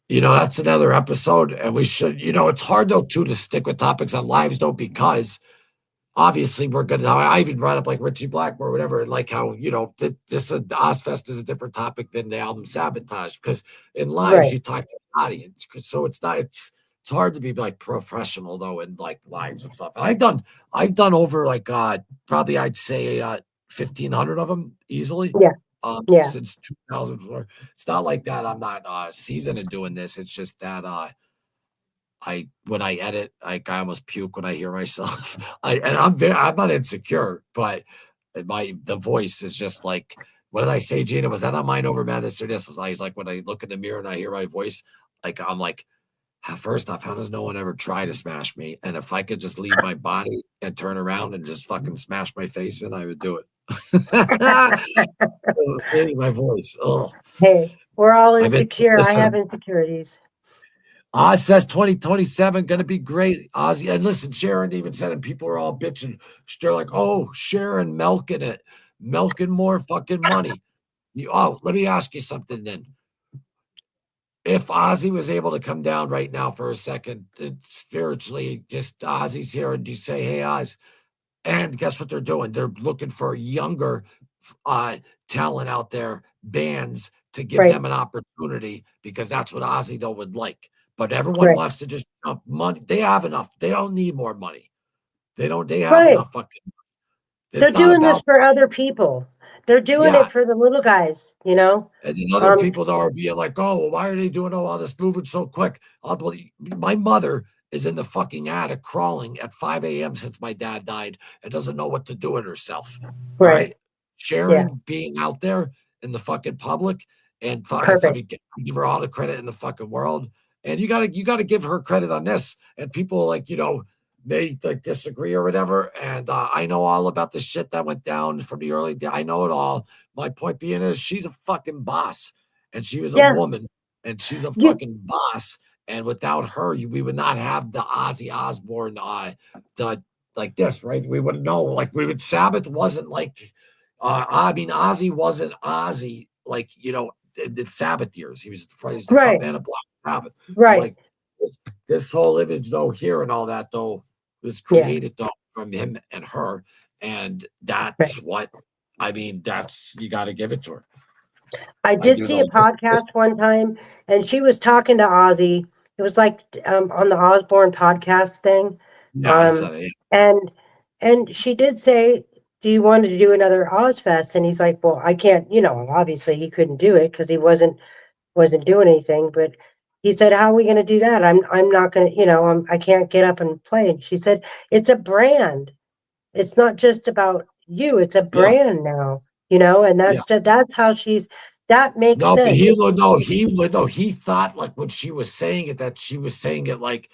that's another episode, and we should. It's hard though too to stick with topics on lives though because obviously we're gonna. I even brought up like Richie Blackmore or whatever, and like how the Ozfest is a different topic than the album Sabotage because in lives you talk to the audience, so it's not it's hard to be like professional though in like lives and stuff. And I've done over like probably I'd say 1,500 of them easily. Since 2004. It's not like that. I'm not seasoned in doing this. It's just that when I edit, like I almost puke when I hear myself. I'm not insecure, but the voice is just like, what did I say, Gina? Was that on Mind Over Madness or this? I was like, when I look in the mirror and I hear my voice, like I'm like, first off, how does no one ever try to smash me? And if I could just leave my body and turn around and just fucking smash my face in, I would do it. My voice. Oh, hey, we're all insecure. I have insecurities. Ozfest 2027 going to be great. Ozzy, and listen, Sharon even said, and people are all bitching. They're like, "Oh, Sharon milking it, milking more fucking money." Let me ask you something then. If Ozzy was able to come down right now for a second, spiritually, just Ozzy's here, and you say, "Hey, Oz," and guess what they're doing? They're looking for younger talent out there, bands, to give them an opportunity because that's what Ozzy though would like. But everyone wants to just dump money. They have enough. They don't need more money. They have enough fucking money. They're doing this for other people. They're doing it for the little guys, And then other people though are being like, "Oh, well, why are they doing all this moving so quick?" My mother is in the fucking attic crawling at 5 a.m. since my dad died and doesn't know what to do with herself. Right? Sharon being out there in the fucking public and probably give her all the credit in the fucking world. And you gotta give her credit on this. And people like, they like disagree or whatever. And I know all about the shit that went down from the early day. I know it all. My point being is she's a fucking boss. And she was a woman and she's a fucking boss. And without her, we would not have the Ozzy Osbourne like this, right? We wouldn't know. Like Sabbath wasn't like Ozzy wasn't Ozzy like, the Sabbath years. He was the front man of Black Sabbath. Right. Like this whole image though here and all that though was created though from him and her. And that's what that's you gotta give it to her. I did see a podcast one time and she was talking to Ozzy. It was like on the Osbourne podcast thing. And she did say, "Do you want to do another Ozfest?" And he's like, "Well, I can't, obviously he couldn't do it because he wasn't doing anything, but he said, "How are we going to do that? I'm not going to, I can't get up and play." And she said, "It's a brand. It's not just about you. It's a brand now, and that's how that makes sense." But he thought like when she was saying it, that she was saying it like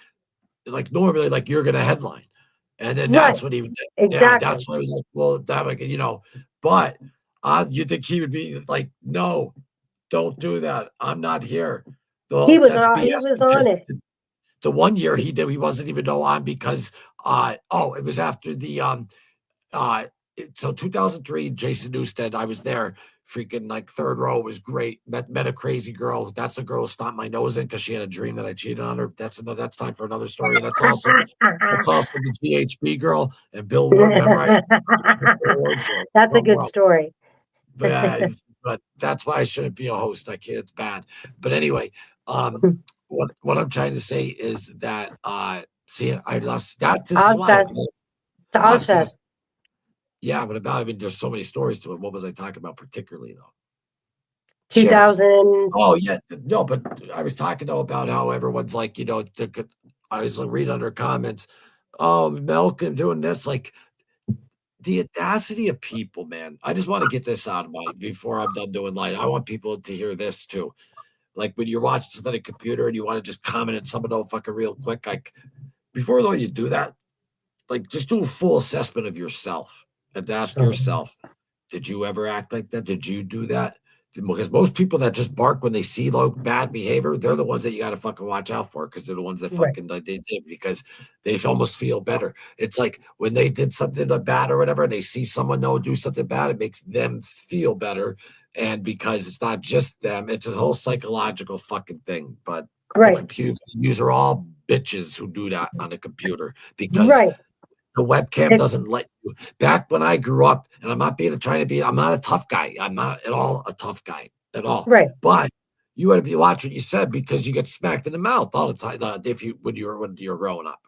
normally, like you're going to headline. And then that's what he would do. Exactly. Yeah, that's why I was like, well, that like, but you think he would be like, "No, don't do that. I'm not here." Well, he was on it. The one year he wasn't even on because it was after the so 2003, Jason Newsted, I was there, freaking like third row, was great. Met a crazy girl. That's the girl who stomped my nose in because she had a dream that I cheated on her. That's time for another story. And that's also the GHB girl and Bill Ward memorized. That's a good story. But that's why I shouldn't be a host. I can't. It's bad. But anyway, what I'm trying to say is that see, I lost that. This is why Ozfest. The Ozfest. Yeah, but I mean, there's so many stories to it. What was I talking about particularly though? 2000. Oh yeah, no, but I was talking though about how everyone's like, I was reading under comments, oh, Malcolm doing this, like the audacity of people, man. I just want to get this out of my before I'm done doing live. I want people to hear this too. Like when you're watching something on a computer and you want to just comment at someone oh fucking real quick, like before though you do that, like just do a full assessment of yourself and ask yourself, did you ever act like that? Did you do that? Because most people that just bark when they see like bad behavior, they're the ones that you got to fucking watch out for because they're the ones that Right. fucking they did because they almost feel better. It's like when they did something bad or whatever, and they see someone do something bad, it makes them feel better. And because it's not just them, it's a whole psychological fucking thing. But the Right. computer users are all bitches who do that on a computer because Right. the webcam doesn't let you. Back when I grew up, and I'm not I'm not a tough guy. I'm not at all a tough guy at all. Right. But you had to watch what you said because you get smacked in the mouth all the time. When you're growing up.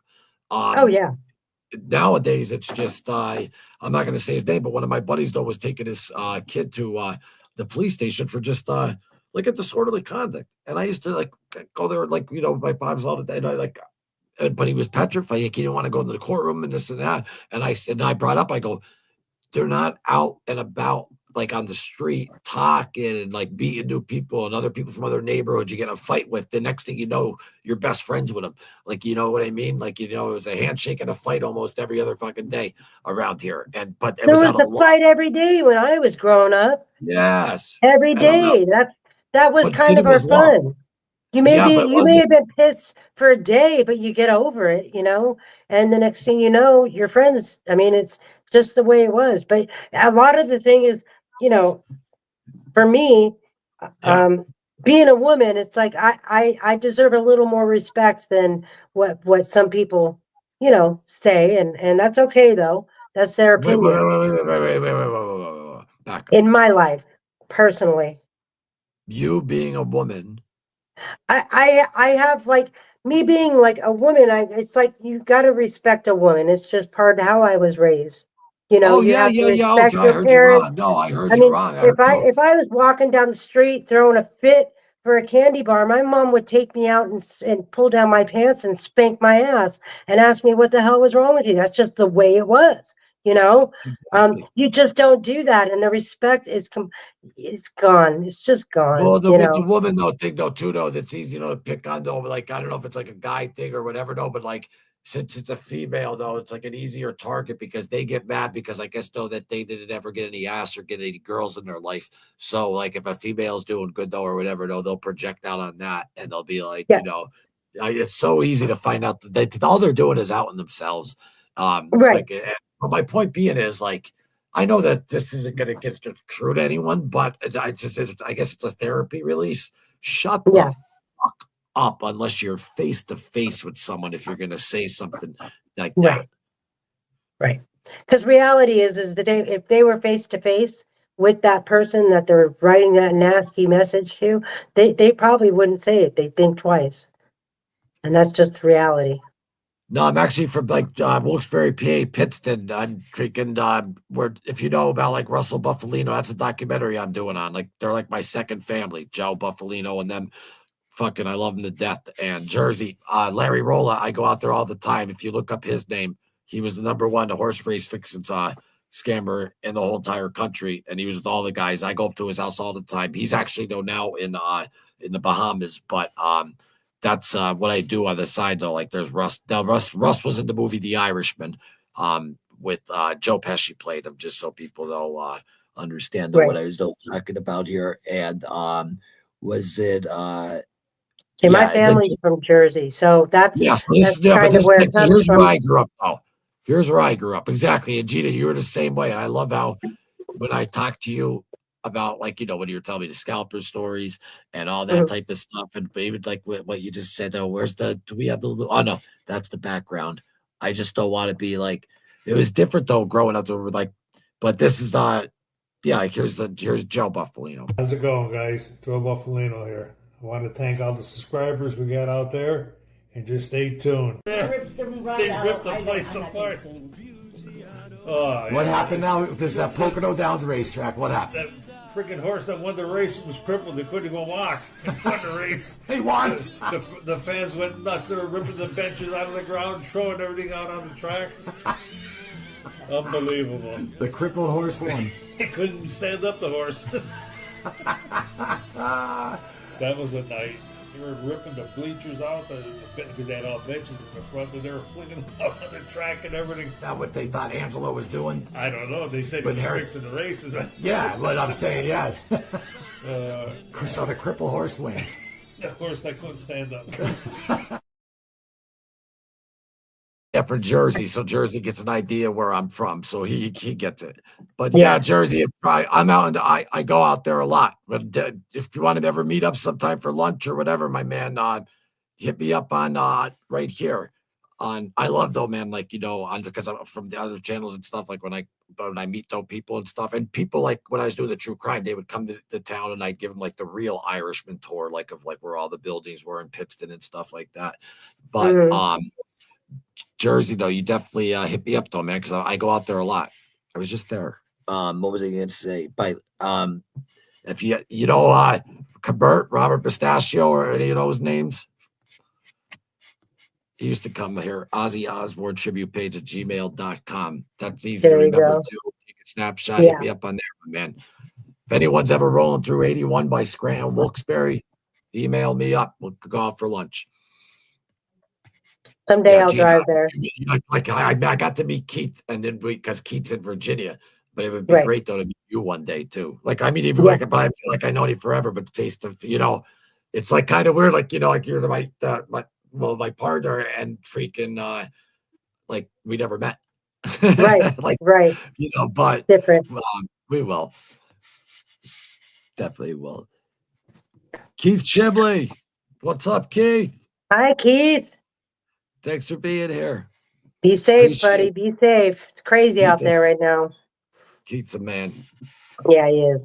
Oh yeah. Nowadays it's just I'm not going to say his name, but one of my buddies though was taking his kid to the police station for just like a disorderly conduct, and I used to like go there like my mom's all the day, and I like. But he was petrified. Like he didn't want to go into the courtroom and this and that. And I brought up, I go, they're not out and about like on the street talking and like meeting new people and other people from other neighborhoods you get in a fight with. The next thing you know, you're best friends with them. Like, you know what I mean? Like, it was a handshake and a fight almost every other fucking day around here. But it There was was out of a fight every day when I was growing up. Yes. Every And I'm not, day. That was but kind of didn't our was long. fun. You may Yeah, but have been pissed for a day, but you get over it, and the next thing you know, you're friends. I mean, it's just the way it was. But a lot of the thing is, for me, being a woman, it's like I deserve a little more respect than what some people, say, and that's okay though. That's their wait, wait, opinion. wait. Back up. In my life, personally. You being a woman. I have like me being like a woman. It's like you got to respect a woman. It's just part of how I was raised. Oh You yeah, have to yeah, yeah. Okay, respect I your heard you parents. wrong. No, I heard I you mean, wrong. if I was walking down the street throwing a fit for a candy bar, my mom would take me out and pull down my pants and spank my ass and ask me what the hell was wrong with you. That's just the way it was. Exactly. You just don't do that, and the respect it's gone. It's just Well, gone. with the woman though thing though too though that's easy to pick on though. But like I don't know if it's like a guy thing or whatever though. But like since it's a female though, it's like an easier target because they get mad because I guess though that they didn't ever get any ass or get any girls in their life. So like if a female's doing good though or whatever though, they'll project out on that and they'll be like Yeah. it's so easy to find out that all they're doing is outing themselves. Right. But my point being is like. I know that this isn't going to get true to anyone, but I guess it's a therapy release. Shut the Yeah. fuck up unless you're face to face with someone if you're going to say something like Right. that. Right. Because reality is that if they were face to face with that person that they're writing that nasty message to, they probably wouldn't say it. They'd think twice. And that's just reality. No, I'm actually from like Wilkes-Barre, PA, Pittston. I'm freaking where if you know about like Russell Buffalino, that's a documentary I'm doing on. Like they're like my second family, Joe Buffalino and them. Fucking, I love him to death. And Jersey, Larry Rolla, I go out there all the time. If you look up his name, he was the #1 horse race fixins scammer in the whole entire country, and he was with all the guys. I go up to his house all the time. He's actually though now in the Bahamas, but that's what I do on the side though. Like there's Russ. Now Russ was in the movie The Irishman, with Joe Pesci played him, just so people know understand what I was talking about here. And was it My family's from Jersey, so that's kind of where it comes here's from. where I grew up. Oh, here's where I grew up. Exactly. And Gina, you were the same way. And I love how when I talk to you about like, when you're telling me the scalper stories and all that type of stuff. And even like what you just said, do we have oh no, that's the background. I just don't want to be like, it was different though, growing up but this is not, like here's Joe Buffalino. How's it going, guys? Joe Buffalino here. I want to thank all the subscribers we got out there, and just stay tuned. They ripped the place apart. What happened now? This is at Pocono Downs racetrack. What happened? That freaking horse that won the race was crippled. They couldn't even walk. He won the race. He won. The fans went nuts. They were ripping the benches out of the ground, throwing everything out on the track. Unbelievable. The crippled horse won. He couldn't stand up, the horse. That was a night. They were ripping the bleachers out because they had all benches in the front, and they were flinging them out on the track and everything. Is that what they thought Angelo was doing? I don't know. They said he was fixing the races. Yeah, what I'm saying, yeah. So the crippled horse wins. The horse that couldn't stand up. Yeah, for Jersey, so Jersey gets an idea where I'm from, so he gets it. But yeah, Jersey, I'm out and I go out there a lot. But if you want to ever meet up sometime for lunch or whatever, my man, hit me up on right here. I love though, man, like because I'm from the other channels and stuff. Like when I meet though people and stuff, and people like when I was doing the true crime, they would come to the town and I'd give them like the real Irishman tour, like of like where all the buildings were in Pittston and stuff like that. But Jersey though, you definitely hit me up though, man, because I go out there a lot. I was just there. What was I going to say? But if you know Cabert, Robert Pistachio, or any of those names, he used to come here. Ozzy Osbourne tribute page at gmail.com. That's easy to remember too. Take a snapshot, hit me up on there, my man. If anyone's ever rolling through 81 by Scranton, Wilkes-Barre, email me up. We'll go out for lunch. Someday I'll drive there. Like I got to meet Keith, and then because Keith's in Virginia, but it would be great though to meet you one day too. Like I mean, even but I feel like I know you forever, but face to it's like kind of weird. Like like you're my partner, and freaking like we never met. Right. Like right. But different. We will definitely will. Keith Shibley, what's up, Keith? Hi, Keith. Thanks for being here. Be safe, buddy. Be safe. It's crazy out there right now. Keith's a man. Yeah, he is.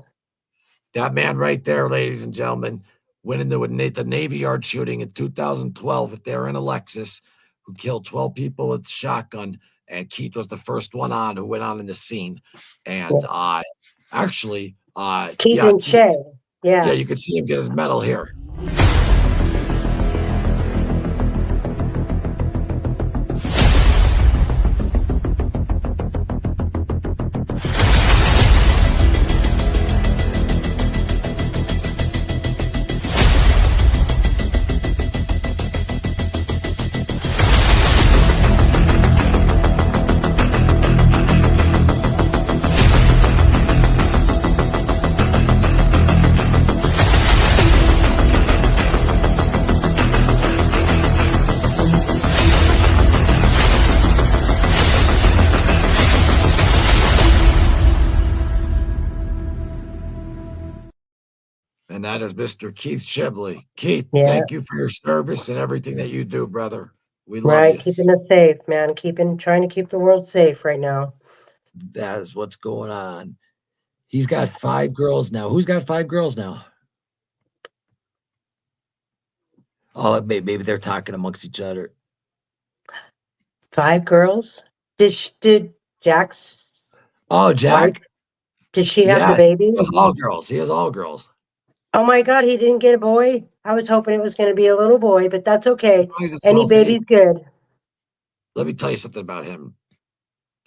That man right there, ladies and gentlemen, went into the Navy Yard shooting in 2012 there in a Lexus, who killed 12 people with a shotgun. And Keith was the first one who went on in the scene. And actually, Keith and Shay. Yeah, you could see him get his medal here. And that is Mr. Keith Shibley. Keith, thank you for your service and everything that you do, brother. We love you. Keeping us safe, man. Trying to keep the world safe right now. That is what's going on. He's got 5 girls now. Who's got 5 girls now? Oh, maybe they're talking amongst each other. 5 girls? Did Jack's? Oh, Jack. Wife, did she have the baby? He has all girls. He has all girls. Oh my God, he didn't get a boy? I was hoping it was going to be a little boy, but that's okay. Any baby's good. Let me tell you something about him.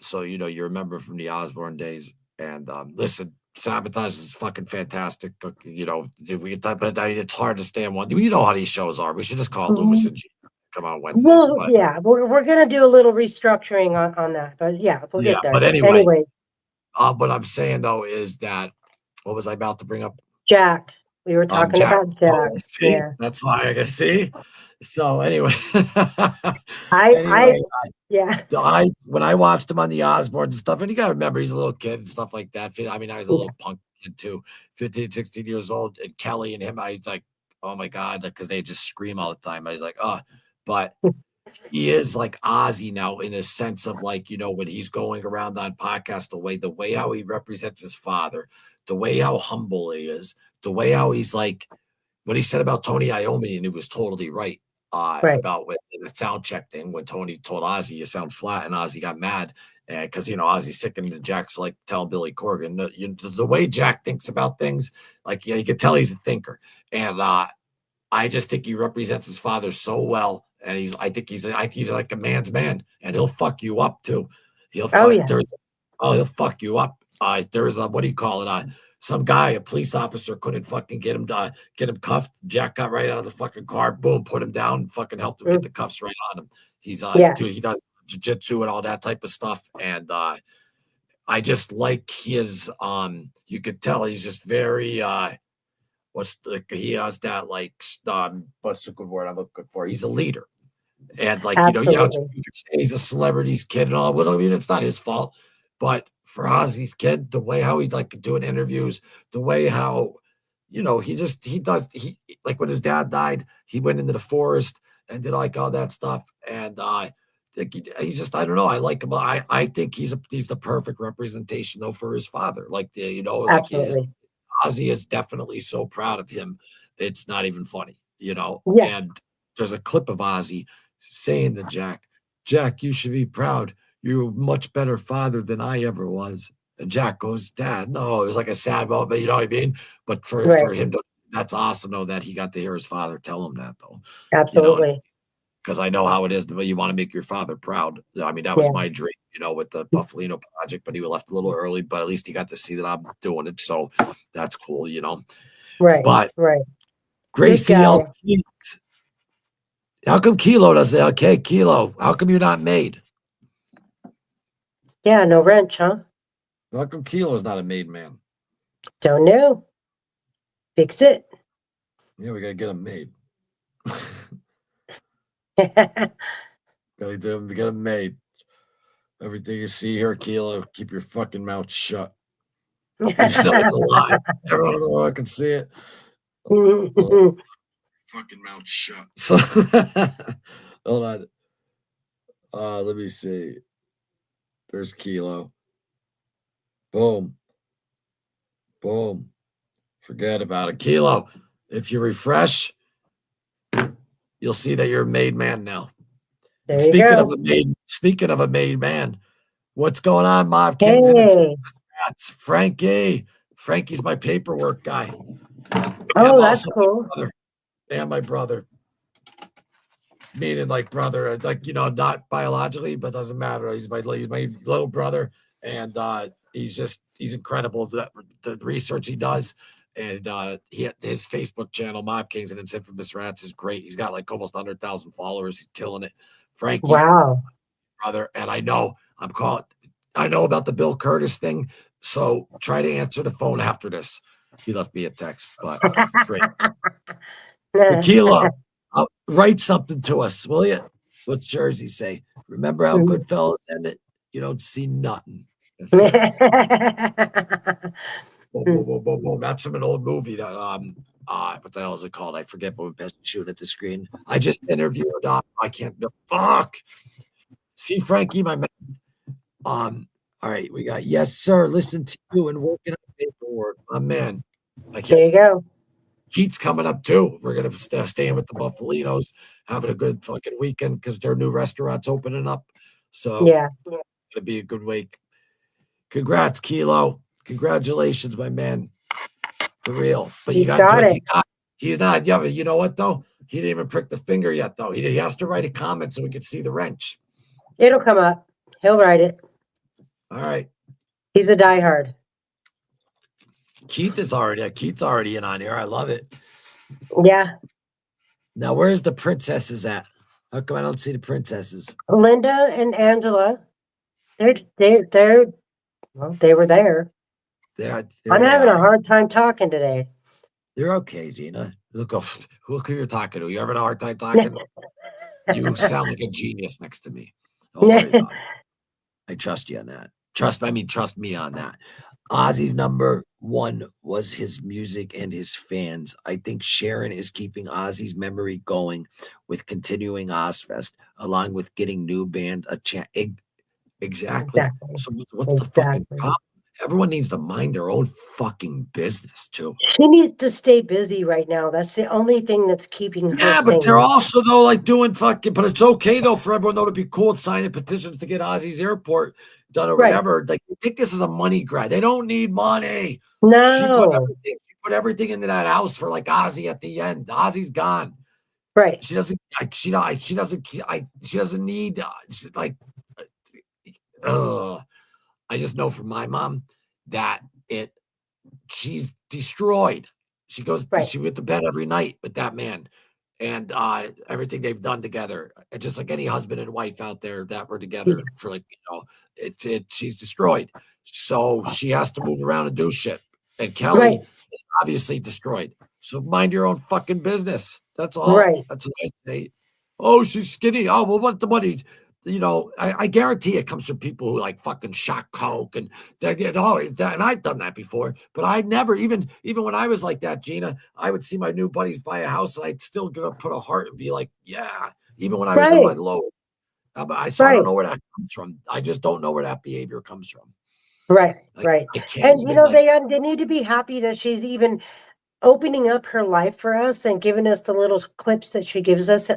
So, you remember from the Osbourne days. And listen, Sabotage is fucking fantastic. We can talk about that. It's hard to stand one. You know how these shows are. We should just call it Loomis and Gina. Come on Wednesdays. Well, yeah, we're going to do a little restructuring on that. But yeah, we'll get there. But anyway. What I'm saying, though, is that, what was I about to bring up? Jack. We were talking about Jack. Yeah. That's why I guess see. So anyway, when I watched him on the Osbourne and stuff, and you gotta remember he's a little kid and stuff like that. I mean, I was a little punk kid too, 15, 16 years old, and Kelly and him, I was like, oh my God, because they just scream all the time. I was like, but he is like Ozzy now in a sense of like, when he's going around on podcast, the way how he represents his father, the way how humble he is, the way how he's like, what he said about Tony Iommi, and he was totally right. Right. About the sound check thing when Tony told Ozzy you sound flat, and Ozzy got mad because Ozzy's sick, and Jack's like telling Billy Corgan the way Jack thinks about things, like you can tell he's a thinker, and I just think he represents his father so well, and I think he's like a man's man, and he'll fuck you up too. He'll he'll fuck you up. There's a what do you call it? Some guy, a police officer, couldn't fucking get him cuffed. Jack got right out of the fucking car, boom, put him down, fucking helped him get the cuffs right on him. He's dude, he does jiu-jitsu and all that type of stuff. And I just like his you could tell he's just very he has that like what's the good word I'm looking for? He's a leader. And like, you could say he's a celebrity's kid and all. Well, I mean, it's not his fault, but for Ozzy's kid, the way how he's like doing interviews, the way how, he like when his dad died, he went into the forest and did like all that stuff. And he's just, I don't know. I like him. I think he's the perfect representation though for his father. Like Absolutely. Ozzy is definitely so proud of him. It's not even funny, Yeah. and there's a clip of Ozzy saying to Jack, you should be proud. You're a much better father than I ever was. And Jack goes, Dad, no, it was like a sad moment, you know what I mean? But for him, that's awesome, though, that he got to hear his father tell him that, though. Absolutely. Because I know how it is, but you want to make your father proud. I mean, that was my dream, with the Buffalino project, but he left a little early, but at least he got to see that I'm doing it. So that's cool, Right. But right. Gracie yells, how come Kilo does it? Okay, Kilo, how come you're not made? Yeah, no wrench, huh? How come Kilo's not a made man? Don't know. Fix it. Yeah, we gotta get him made. Gotta do him. We get him made. Everything you see here, Kilo, keep your fucking mouth shut. It's a lie. Everyone in the world can see it. Fucking mouth shut. So, hold on. Let me see. There's Kilo. Boom. Boom. Forget about it. Kilo, if you refresh, you'll see that you're a made man now. There you go. Speaking of a made man, what's going on, Mob Hey. Kings? And that's Frankie. Frankie's my paperwork guy. Oh, that's cool. And my brother. Meaning like brother, like, not biologically, but doesn't matter. He's my little brother. And he's incredible. The research he does. And his Facebook channel, Mob Kings and Its Infamous Rats, is great. He's got like almost 100,000 followers. He's killing it. Frankie, wow, brother. And I know about the Bill Curtis thing. So try to answer the phone after this. He left me a text, but great. Tequila, write something to us, will you? What's Jersey say? Remember how Goodfellas ended? You don't see nothing. Boom, boom, boom, boom, boom. That's from an old movie that what the hell is it called? I forget, but we're best shooting at the screen. I just interviewed I can't fuck. See, Frankie, my man. All right, we got yes, sir. Listen to you and working on paperwork. My man. There you go. Heat's coming up too. We're gonna staying with the Buffalinos, having a good fucking weekend because their new restaurant's opening up. So it's gonna be a good week. Congrats, Kilo. Congratulations, my man. For real. But you got it. He's not. Yeah, but you know what though? He didn't even prick the finger yet though. He has to write a comment so we can see the wrench. It'll come up. He'll write it. All right. He's a diehard. Keith's already in on here. I love it. Yeah. Now, where's the princesses at? How come I don't see the princesses? Linda and Angela. They were there. I'm having a hard time talking today. You're okay, Gina. Look who you're talking to. You having a hard time talking? You sound like a genius next to me. Don't worry about it. I trust you on that. Trust me on that. Ozzy's number one was his music and his fans. I think Sharon is keeping Ozzy's memory going with continuing Ozfest, along with getting new band a chance. Exactly. So what's the fucking problem? everyone needs to mind their own fucking business too. She needs to stay busy right now. That's the only thing that's keeping her Yeah, but sane. they're also though like doing fucking. But it's okay though for everyone though to be cool and signing petitions to get Ozzy's airport done or Right. whatever. Like they think this is a money grab. They don't need money. No. She put everything into that house for like Ozzy at the end. Ozzy's gone. Right. She doesn't. She doesn't need. Like. I just know from my mom that she's destroyed. She goes, Right. she went to bed every night with that man and everything they've done together. And just like any husband and wife out there that were together for like, she's destroyed. So she has to move around and do shit. And Kelly Right. is obviously destroyed. So mind your own fucking business. That's all. Right. That's what I say. Oh, she's skinny. Oh, well, what the money? I guarantee it comes from people who like fucking shot coke and and I've done that before, but I never even when I was like that, Gina, I would see my new buddies buy a house and I'd still gonna put a heart and be like, yeah, even when I was in my low. So I don't know where that comes from. I just don't know where that behavior comes from. Right. Like, Right. I can't And even they need to be happy that she's even opening up her life for us and giving us the little clips that she gives us,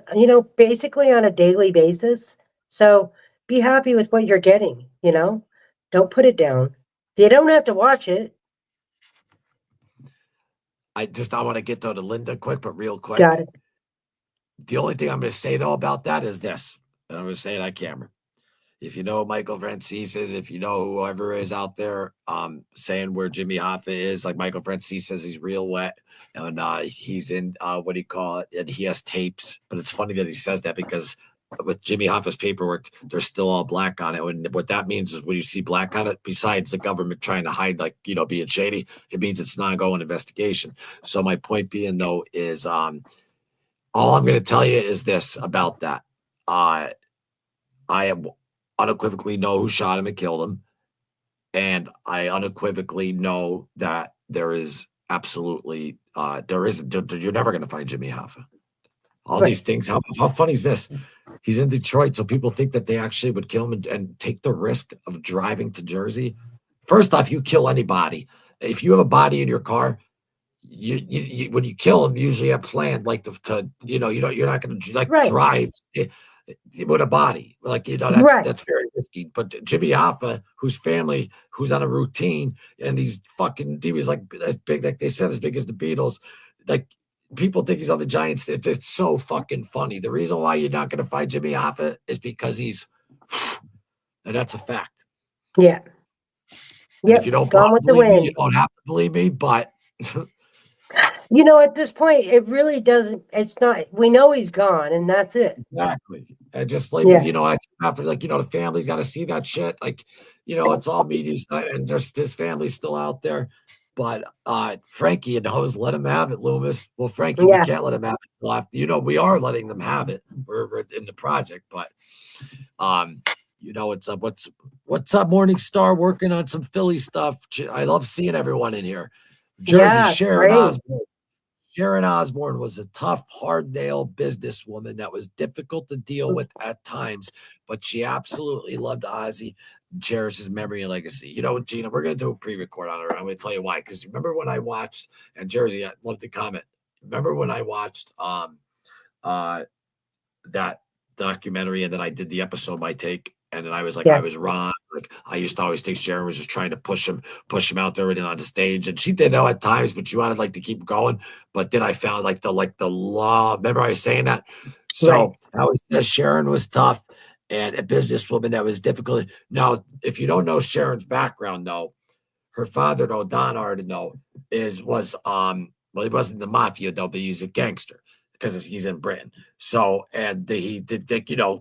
basically on a daily basis. So be happy with what you're getting, Don't put it down. You don't have to watch it. I want to get though to Linda quick, but real quick. Got it. The only thing I'm going to say though about that is this, and I'm going to say it on camera. If you know Michael Francis is, if you know whoever is out there saying where Jimmy Hoffa is, like Michael Francis says he's real wet and he's in what do you call it? And he has tapes. But it's funny that he says that because with Jimmy Hoffa's paperwork, there's still all black on it. And what that means is when you see black on it, besides the government trying to hide, like, being shady, it means it's an ongoing investigation. So my point being though is all I'm going to tell you is this about that. I am unequivocally know who shot him and killed him. And I unequivocally know that there is absolutely, you're never going to find Jimmy Hoffa. All these things. How funny is this? He's in Detroit, so people think that they actually would kill him and take the risk of driving to Jersey. First off, you kill anybody. If you have a body in your car, you when you kill them, you usually have planned like you're not going to drive with a body that's very risky. But Jimmy Hoffa, whose family, who's on a routine, and he was like as big, like they said, as big as the Beatles. Like people think he's on the Giants. It's so fucking funny. The reason why you're not going to find Jimmy Hoffa is because he's, and that's a fact. Yeah. Yeah. If you don't believe me, you don't have to believe me, but. At this point, it really doesn't. It's not. We know he's gone, and that's it. Exactly. And just like I after the family's got to see that shit. Like, it's all media and just his family's still out there. But Frankie knows, let him have it, Loomis. Well, Frankie, we can't let him have it left. We are letting them have it. We're in the project, but it's up. What's up, Morning Star? Working on some Philly stuff. I love seeing everyone in here. Jersey, Sharon Osbourne. Sharon Osbourne was a tough, hard-nailed businesswoman that was difficult to deal with at times, but she absolutely loved Ozzy and cherished his memory and legacy. Gina, we're going to do a pre-record on her. I'm going to tell you why. Because remember when I watched, and Jersey, I'd love to comment. Remember when I watched that documentary and then I did the episode My Take? And then I was like, I was wrong. Like I used to always think Sharon was just trying to push him out there and on the stage. And she did know at times, but she wanted like to keep going. But then I found like the law. Remember I was saying that? So I always said Sharon was tough and a businesswoman that was difficult. Now, if you don't know Sharon's background, though, her father, though, Don already know, was he wasn't the mafia though, but he's a gangster. Because he's in Britain. So, and he did,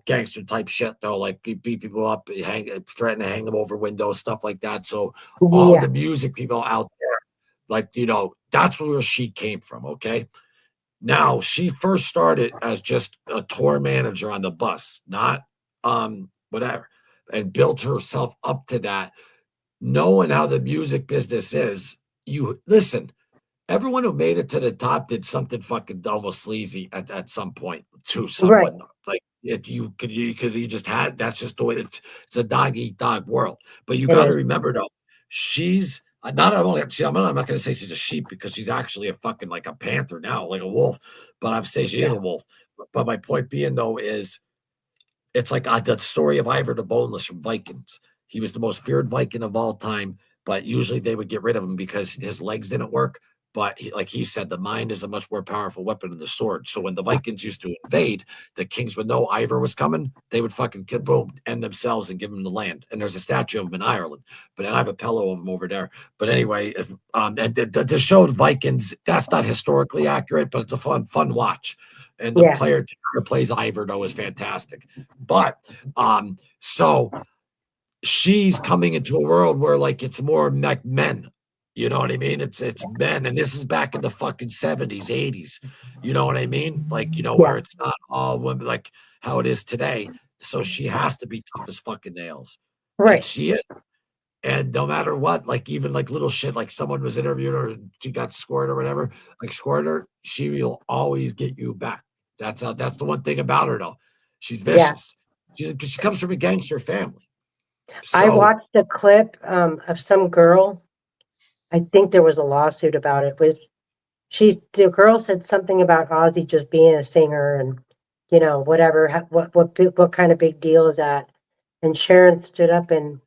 gangster type shit, though, like he beat people up, threatened to hang them over windows, stuff like that. So, all the music people out there, that's where she came from, okay? Now, she first started as just a tour manager on the bus, not whatever, and built herself up to that. Knowing how the music business is, listen. Everyone who made it to the top did something fucking almost sleazy at some point to someone. Like because you just had, that's just the way it's a dog eat dog world. But you got to remember though, she's not only I'm not going to say she's a sheep because she's actually a fucking like a panther now, like a wolf. But I'm saying she is a wolf. But my point being though is it's like the story of Ivar the Boneless from Vikings. He was the most feared Viking of all time, but usually they would get rid of him because his legs didn't work. But like he said, the mind is a much more powerful weapon than the sword. So when the Vikings used to invade, the kings would know Ivar was coming. They would fucking boom, end themselves and give him the land. And there's a statue of him in Ireland, but I have a pillow of him over there. But anyway, if and the show Vikings, that's not historically accurate, but it's a fun watch. And the player who plays Ivar though is fantastic. But so she's coming into a world where like it's more like men. You know what I mean? It's men, and this is back in the fucking 70s, 80s. You know what I mean? Like, where it's not all women like how it is today. So she has to be tough as fucking nails. Right. And she is. And no matter what, like even like little shit, like someone was interviewing her, she got scored or whatever, like scored her, she will always get you back. That's the one thing about her though. She's vicious. She comes from a gangster family. So, I watched a clip of some girl. I think there was a lawsuit about it. The girl said something about Ozzy just being a singer and whatever. What kind of big deal is that? And Sharon stood up and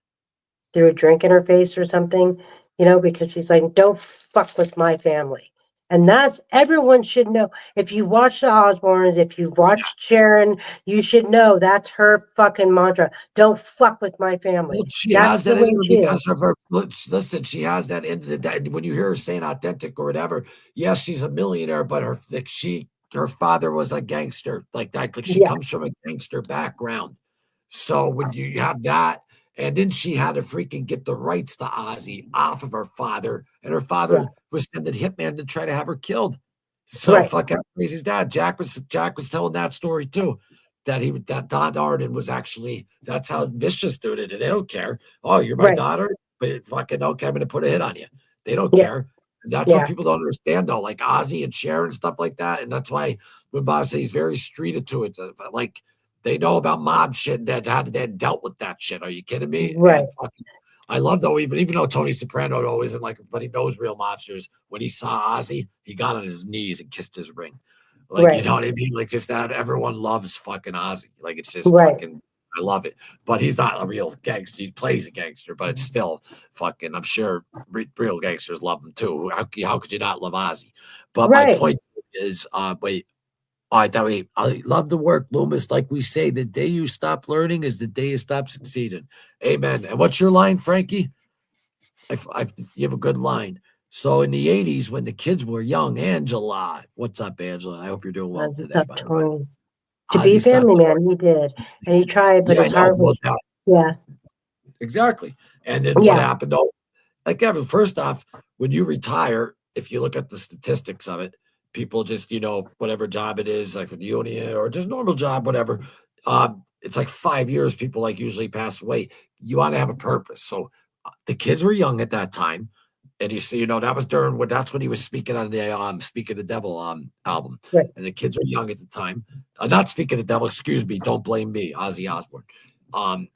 threw a drink in her face or something, because she's like, "Don't fuck with my family." And that's everyone should know. If you watch the Osbournes, if you've watched Sharon, you should know that's her fucking mantra. Don't fuck with my family. Well, she That's has the that way in her she is. because of her. Listen, she has that in the. When you hear her saying authentic or whatever, yes, she's a millionaire, but her father was a gangster like that. Like she comes from a gangster background. So when you have that, and then she had to freaking get the rights to Ozzy off of her father, and her father was sending hitman to try to have her killed. So fuck how crazy is that? Jack was telling that story too. That Don Arden was actually that's how vicious dude it. And they don't care. Oh, you're my daughter, but fucking okay, I'm gonna put a hit on you. They don't care. And that's what people don't understand though, like Ozzy and Sharon and stuff like that. And that's why when Bob says he's very streeted to it, like they know about mob shit that how they dealt with that shit. Are you kidding me? Right. And fucking, I love though, even though Tony Soprano though isn't like, but he knows real mobsters. When he saw Ozzy, he got on his knees and kissed his ring. Like, you know what I mean? Like, just that everyone loves fucking Ozzy. Like, it's just fucking, I love it. But he's not a real gangster. He plays a gangster, but it's still fucking, I'm sure real gangsters love him too. How could you not love Ozzy? But my point is, wait, all right, that way, I love the work, Loomis. Like we say, the day you stop learning is the day you stop succeeding. Amen. And what's your line, Frankie? You have a good line. So in the 80s, when the kids were young, Angela, what's up, Angela? I hope you're doing well today, by the way. To be family man, he did. And he tried, but his heart was, Exactly. And then what happened? Oh, like, Evan, first off, when you retire, if you look at the statistics of it, people just, whatever job it is, like for the union or just normal job, whatever, it's like 5 years people like usually pass away. You want to have a purpose. So the kids were young at that time. And you see, that was that's when he was speaking on the Speak of the Devil album. Right. And the kids were young at the time. Not Speak of the Devil, excuse me, Don't Blame Me, Ozzy Osbourne. And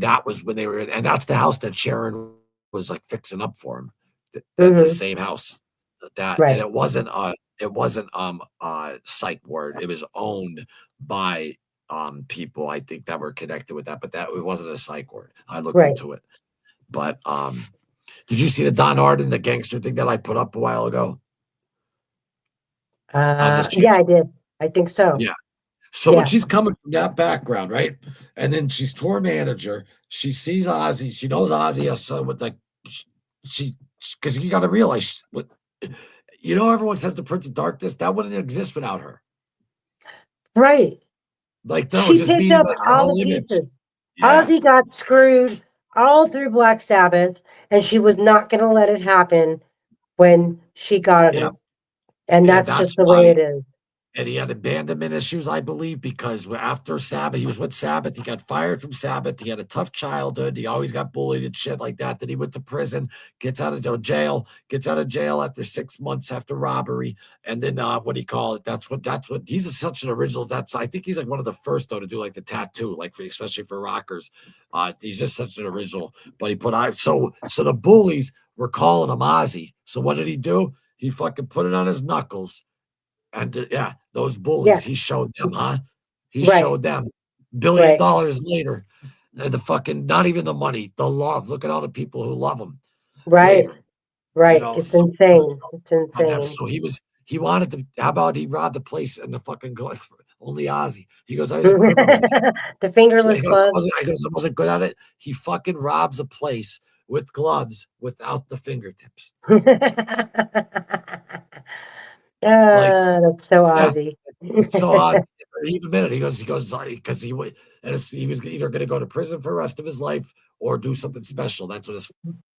that was when they were and that's the house that Sharon was like fixing up for him. The same house. And it wasn't a psych ward. It was owned by people I think that were connected with that, but that it wasn't a psych ward. I looked into it. But did you see the Don Arden, the gangster thing that I put up a while ago? I did. I think so. Yeah. So when she's coming from that background, right? And then she's tour manager. She sees Ozzy. She knows Ozzy has with like she because you got to realize what everyone says the Prince of Darkness that wouldn't exist without her. Right. Like no, she just picked being up like all the pieces. Yeah. Ozzy got screwed all through Black Sabbath, and she was not going to let it happen when she got it. And that's just the way it is. and he had abandonment issues, I believe, because after Sabbath, he was with Sabbath. He got fired from Sabbath. He had a tough childhood. He always got bullied and shit like that. Then he went to prison, gets out of jail after 6 months after robbery. And then what do you call it? That's what he's such an original. I think he's like one of the first though to do like the tattoo, like especially for rockers. He's just such an original. But so the bullies were calling him Ozzy. So what did he do? He fucking put it on his knuckles. And those bullies, he showed them, huh? He Right. showed them $1 billion later. The fucking, not even the money, the love. Look at all the people who love him Right. later. Right. You know, It's insane. It's on them. insane. So he wanted to, how about he robbed the place and the fucking only Ozzy. He goes, I was a criminal. The fingerless He gloves. I wasn't good at it. He fucking robs a place with gloves without the fingertips. Like, That's so yeah. Ozzy. So Ozzy, he admitted, he goes, because he was either going to go to prison for the rest of his life or do something special. That's what his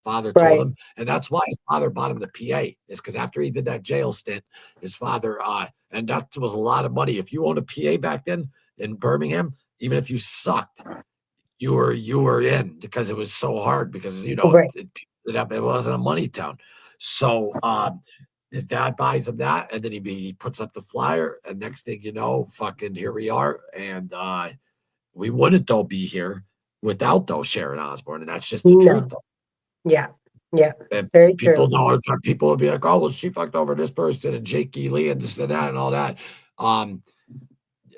father told Right. him, and that's why his father bought him the PA. Is because after he did that jail stint, his father, and that was a lot of money. If you owned a PA back then in Birmingham, even if you sucked, you were in because it was so hard because Right. it wasn't a money town. So his dad buys him that, and then he puts up the flyer, and next thing you know, fucking here we are, and we wouldn't though be here without though Sharon Osbourne, and that's just the truth. No. Though. Yeah. Yeah. And Very people true. know, people will be like, "Oh, well, she fucked over this person and Jake E. Lee and this and that and all that."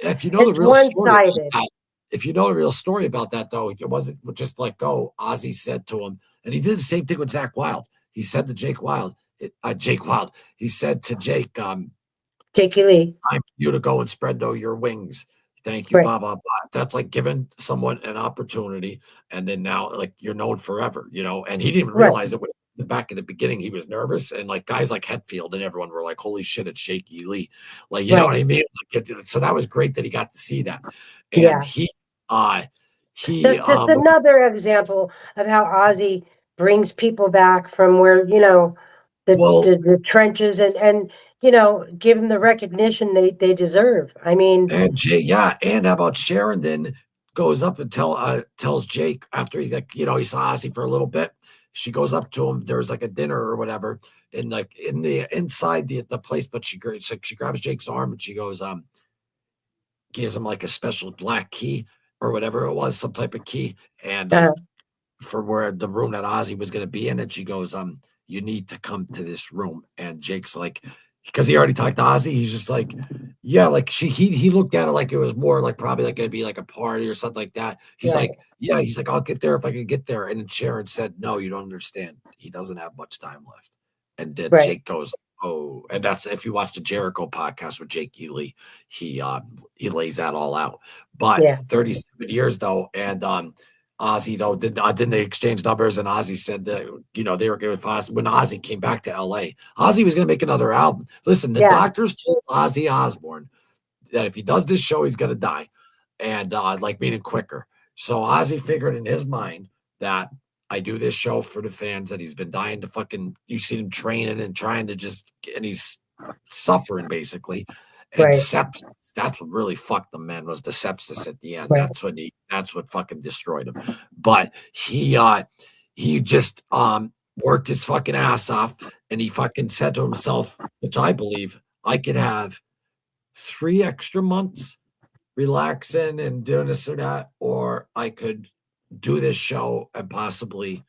If you know the It's real story about one-sided. that, if you know the real story about that, though, it wasn't just like, "Oh, Ozzy said to him," and he did the same thing with Zach Wilde. He said to Jake Wilde, he said to Jake, Jakey Lee. time for you to go and spread your wings. Thank you, Right. blah, blah, blah. That's like giving someone an opportunity, and then now, like, you're known forever, and he didn't even Right. realize it when back in the beginning, he was nervous, and like guys like Hetfield and everyone were like, "Holy shit, it's Shaky Lee!" Like, you know Right. what I mean? Like, so that was great that he got to see that, and Yeah. he Just another example of how Ozzy brings people back from where, well, the trenches and give them the recognition they deserve. I mean, and and how about Sharon then goes up and tells Jake after he he saw Ozzy for a little bit. She goes up to him. There was like a dinner or whatever, and like inside the place, but she grabs Jake's arm and she goes, gives him like a special black key or whatever it was, some type of key, and for where the room that Ozzy was going to be in, and she goes, you need to come to this room. And Jake's like, because he already talked to Ozzy, he's just like, yeah, like he looked at it like it was more like probably like going to be like a party or something like that. He's Right. like, yeah, he's like, I'll get there if I can get there. And then Sharon said, no, you don't understand. He doesn't have much time left. And then Right. Jake goes, oh, and that's if you watch the Jericho podcast with Jake Ely, he lays that all out. But Yeah. 37 years though, and Ozzy though didn't they exchange numbers, and Ozzy said that they were going to when Ozzy came back to LA, Ozzy was going to make another album. Listen, the doctors told Ozzy Osbourne that if he does this show, he's going to die, and like meaning quicker. So Ozzy figured in his mind that I do this show for the fans that he's been dying to fucking. You see him training and trying to and he's suffering basically. And Right. sepsis, that's what really fucked the man was the sepsis at the end. Right. That's what fucking destroyed him. But he just worked his fucking ass off, and he fucking said to himself, which I believe I could have 3 extra months relaxing and doing this or that, or I could do this show and possibly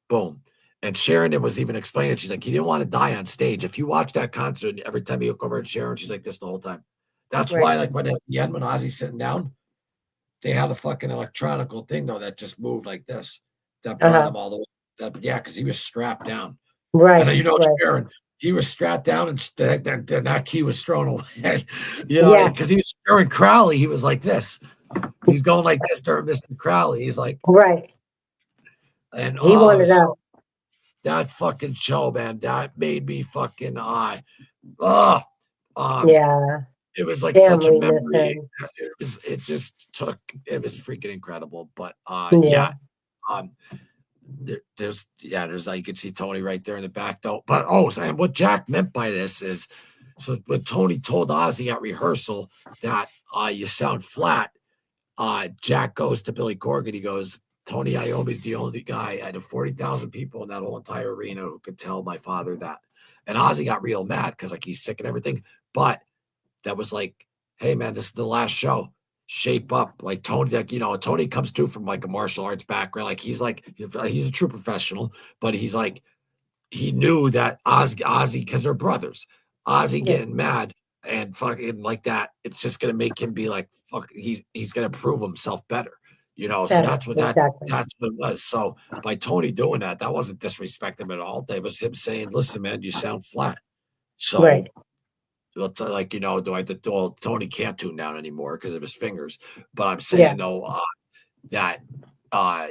boom. And Sharon was even explaining, she's like, he didn't want to die on stage. If you watch that concert, every time you look over at Sharon, she's like this the whole time. That's Right. why, like, when at the end, when Ozzy's sitting down, they had a fucking electronical thing, though, that just moved like this. That brought him all the way. Because he was strapped down. Right. And Right. Sharon, he was strapped down, and that key was thrown away. Yeah. Because he was during Crowley, he was like this. He's going like this during Mr. Crowley. He's like, Right. and He wanted out. that fucking show, man, that made me fucking Yeah. it was like Damn, such a we miss memory. him. It was freaking incredible. But Yeah. there's you could see Tony right there in the back though. But and what Jack meant by this is So when Tony told Ozzy at rehearsal that you sound flat, Jack goes to Billy Corgan. He goes, Tony Iommi's the only guy out of 40,000 people in that whole entire arena who could tell my father that. And Ozzy got real mad because like he's sick and everything. But that was like, hey man, this is the last show. Shape up. Like Tony, like, you know, Tony comes too from like a martial arts background. Like he's a true professional, but he's like, he knew that Ozzy, because they're brothers, Ozzy getting mad and fucking like that, it's just gonna make him be like, fuck, he's gonna prove himself better, you know. So that's what that's what it was. So by Tony doing that, that wasn't disrespect him at all. That was him saying, listen, man, you sound flat. So Right. like, you know, Tony can't tune down anymore because of his fingers. But I'm saying though, that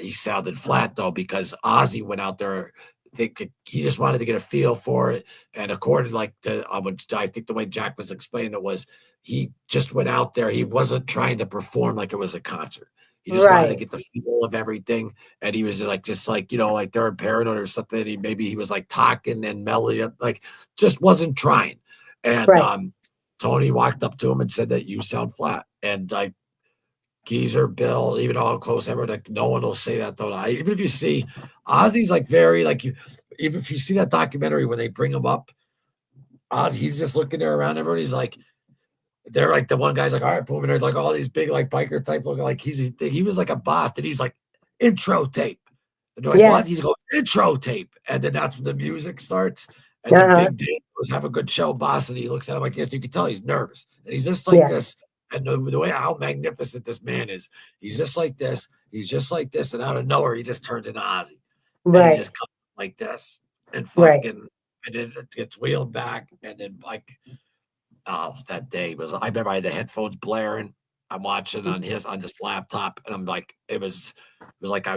he sounded flat though, because Ozzy went out there. He just wanted to get a feel for it, and according like to I think the way Jack was explaining it was, he just went out there. He wasn't trying to perform like it was a concert. He just wanted to get the feel of everything, and he was like, just like, you know, like they're in Paranoid or something. He was like talking and melody, like just wasn't trying. And Tony walked up to him and said that you sound flat, and like Geezer, Bill, even all close, everyone, like no one will say that though. Even if you see Ozzy's like very like you, even if you see that documentary when they bring him up, Ozzy, he's just looking there around everyone. He's like, they're like the one guy's like, all right, boom, and they're like all these big like biker type looking like he was like a boss, and he's like intro tape. And they're like, what? He's going intro tape, and then that's when the music starts. And then Big Dave goes, have a good show, boss. And he looks at him like, yes, you can tell he's nervous. And he's just like this. And the way how magnificent this man is, he's just like this. He's just like this. And out of nowhere, he just turns into Ozzy. And he just comes like this and fucking, and then it gets wheeled back. And then like, oh, that day was, I remember I had the headphones blaring. I'm watching on this laptop, and I'm like, it was like it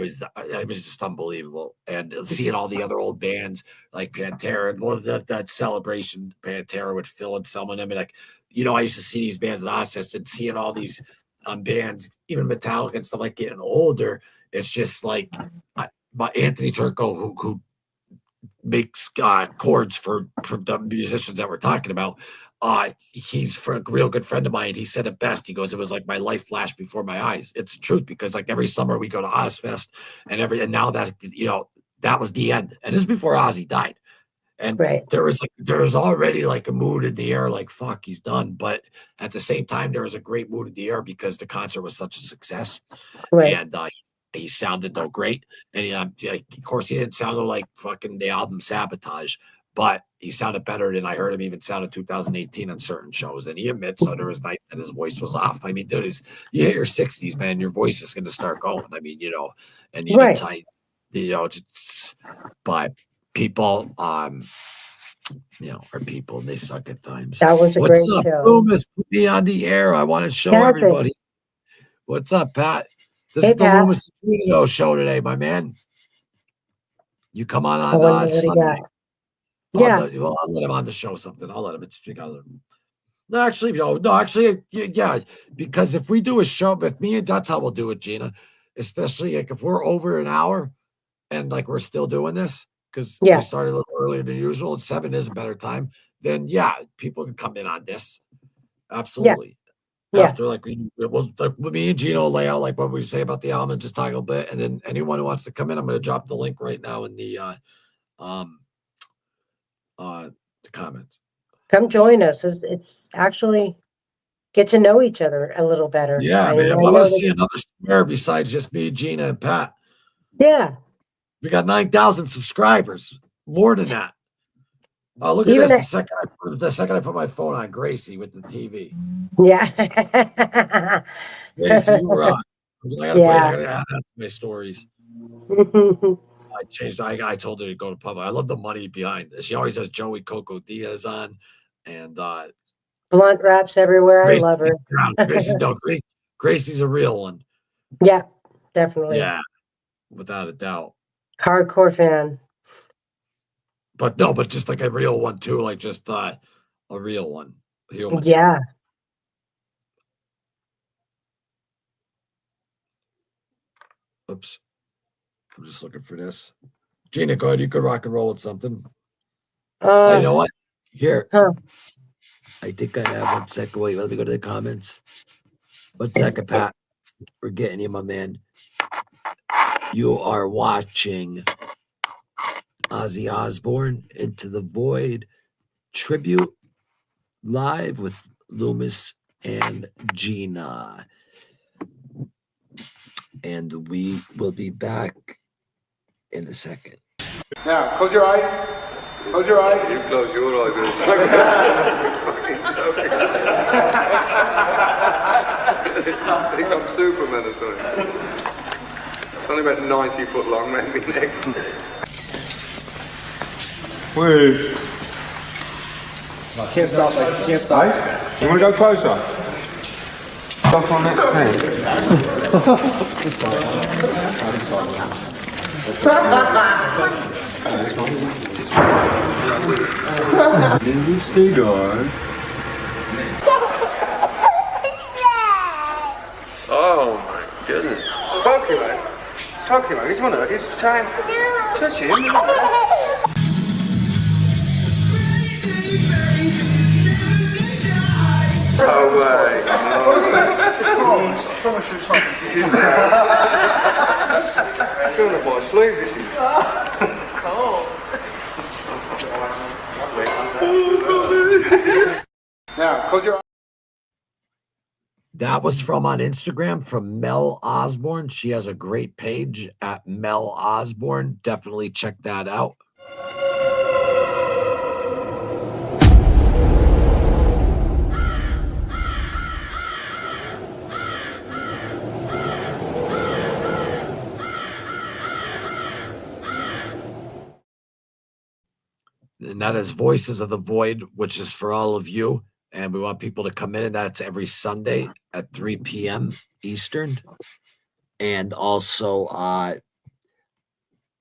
was just unbelievable. And seeing all the other old bands like Pantera, well, that celebration Pantera with Phil and some of them, and like, you know, I used to see these bands at Ozfest, and seeing all these bands, even Metallica and stuff, like getting older. It's just like, but Anthony Turco, who makes chords for the musicians that we're talking about. He's a real good friend of mine. He said it best. He goes, it was like my life flashed before my eyes. It's the truth, because like every summer we go to Ozfest and now that, you know, that was the end. And this is before Ozzy died. And there was already like a mood in the air, like, fuck, he's done. But at the same time, there was a great mood in the air because the concert was such a success. And he sounded though great. And of course, he didn't sound like fucking the album Sabotage, but he sounded better than I heard him even sound in 2018 on certain shows. And he admits that there was nights that his voice was off. I mean, dude, you hit your 60s, man, your voice is going to start going. I mean, you know, and you need tight, you know, but people, you know, are people and they suck at times. That was a What's great up, show. Loomis? Put me on the air. I want to show everybody. What's up, Pat? This is the Loomis and Gina show today, my man. You come on Sunday. I'll let him on the show something. I'll let him speak. No, actually, yeah. Because if we do a show with me, that's how we'll do it, Gina. Especially like if we're over an hour and like we're still doing this because we started a little earlier than usual. And 7 is a better time. Then people can come in on this. Absolutely. After like me and Gino lay out like what we say about the album and just talk a little bit, and then anyone who wants to come in, I'm going to drop the link right now in the comments. Come join us. It's actually get to know each other a little better. Yeah, man. I want to see another square besides just me, Gina, and Pat. Yeah. We got 9,000 subscribers. More than that. Oh, look at this. The second I put my phone on, Gracie with the TV. Yeah. Gracie, you were on. I gotta add my stories. I changed. I told her to go to public. I love the money behind it. She always has Joey Coco Diaz on, and blunt wraps everywhere. I love her. Gracie's a real one. Yeah, definitely. Yeah, without a doubt. Hardcore fan. But just like a real one too, like just a real one. Human. Yeah. Oops. I'm just looking for this. Gina, go ahead. You could rock and roll with something. You know what? Here. I think I have 1 second. Wait, let me go to the comments. 1 second, Pat. We're getting you, my man. You are watching Ozzy Osbourne Into the Void tribute live with Loomis and Gina. And we will be back in a second. Now, close your eyes. Close your eyes. You close your eyes in a second. I think I'm Superman or something. It's only about 90 foot long round my neck. Wait. Can't stop, like, can't stop. You want to go closer? Stop on that pen. Stay on. Oh my goodness. Talk to him. Talk to him. He's one of those. He's trying to touch him. No way. He's going to my sleeve, this is. Now, close your eyes. That was from on Instagram from Mel Osborne. She has a great page at Mel Osborne. Definitely check that out. And that is Voices of the Void, which is for all of you. And we want people to come in, and that's every Sunday at 3 p.m. Eastern. And also, I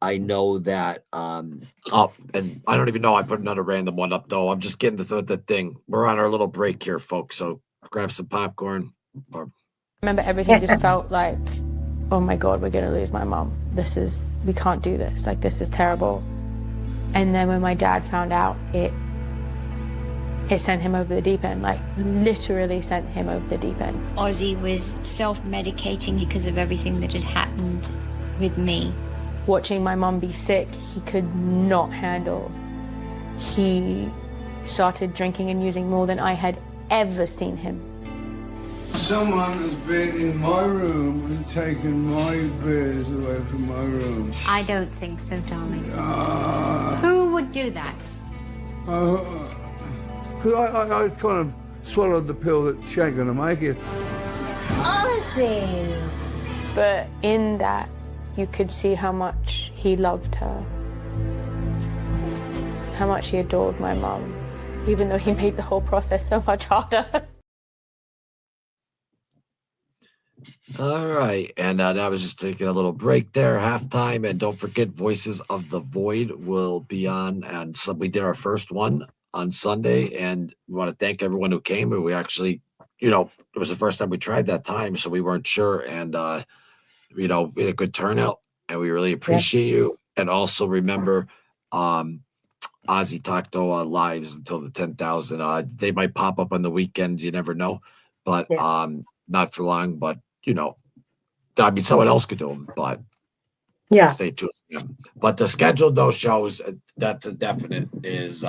know that, and I don't even know, I put another random one up, though. I'm just getting to the thing. We're on our little break here, folks, so grab some popcorn. Or Remember, everything just felt like, oh my God, we're going to lose my mom. We can't do this. Like, this is terrible. And then when my dad found out, it sent him over the deep end, like literally sent him over the deep end. Ozzy was self-medicating because of everything that had happened with me. Watching my mom be sick, he could not handle. He started drinking and using more than I had ever seen him. Someone has been in my room and taken my beers away from my room. I don't think so, darling. Who would do that? Because I kind of swallowed the pill that she ain't going to make it. Ozzy! But in that, you could see how much he loved her, how much he adored my mom, even though he made the whole process so much harder. All right, and that was just taking a little break there, halftime, and don't forget, Voices of the Void will be on, and so we did our first one on Sunday, and we want to thank everyone who came. We actually, it was the first time we tried that time, so we weren't sure, and we had a good turnout, and we really appreciate you. And also remember, Ozzy Talked lives until the 10,000. They might pop up on the weekends, you never know, but not for long. But I mean, someone else could do them, but stay tuned. But the scheduled those shows, that's a definite, is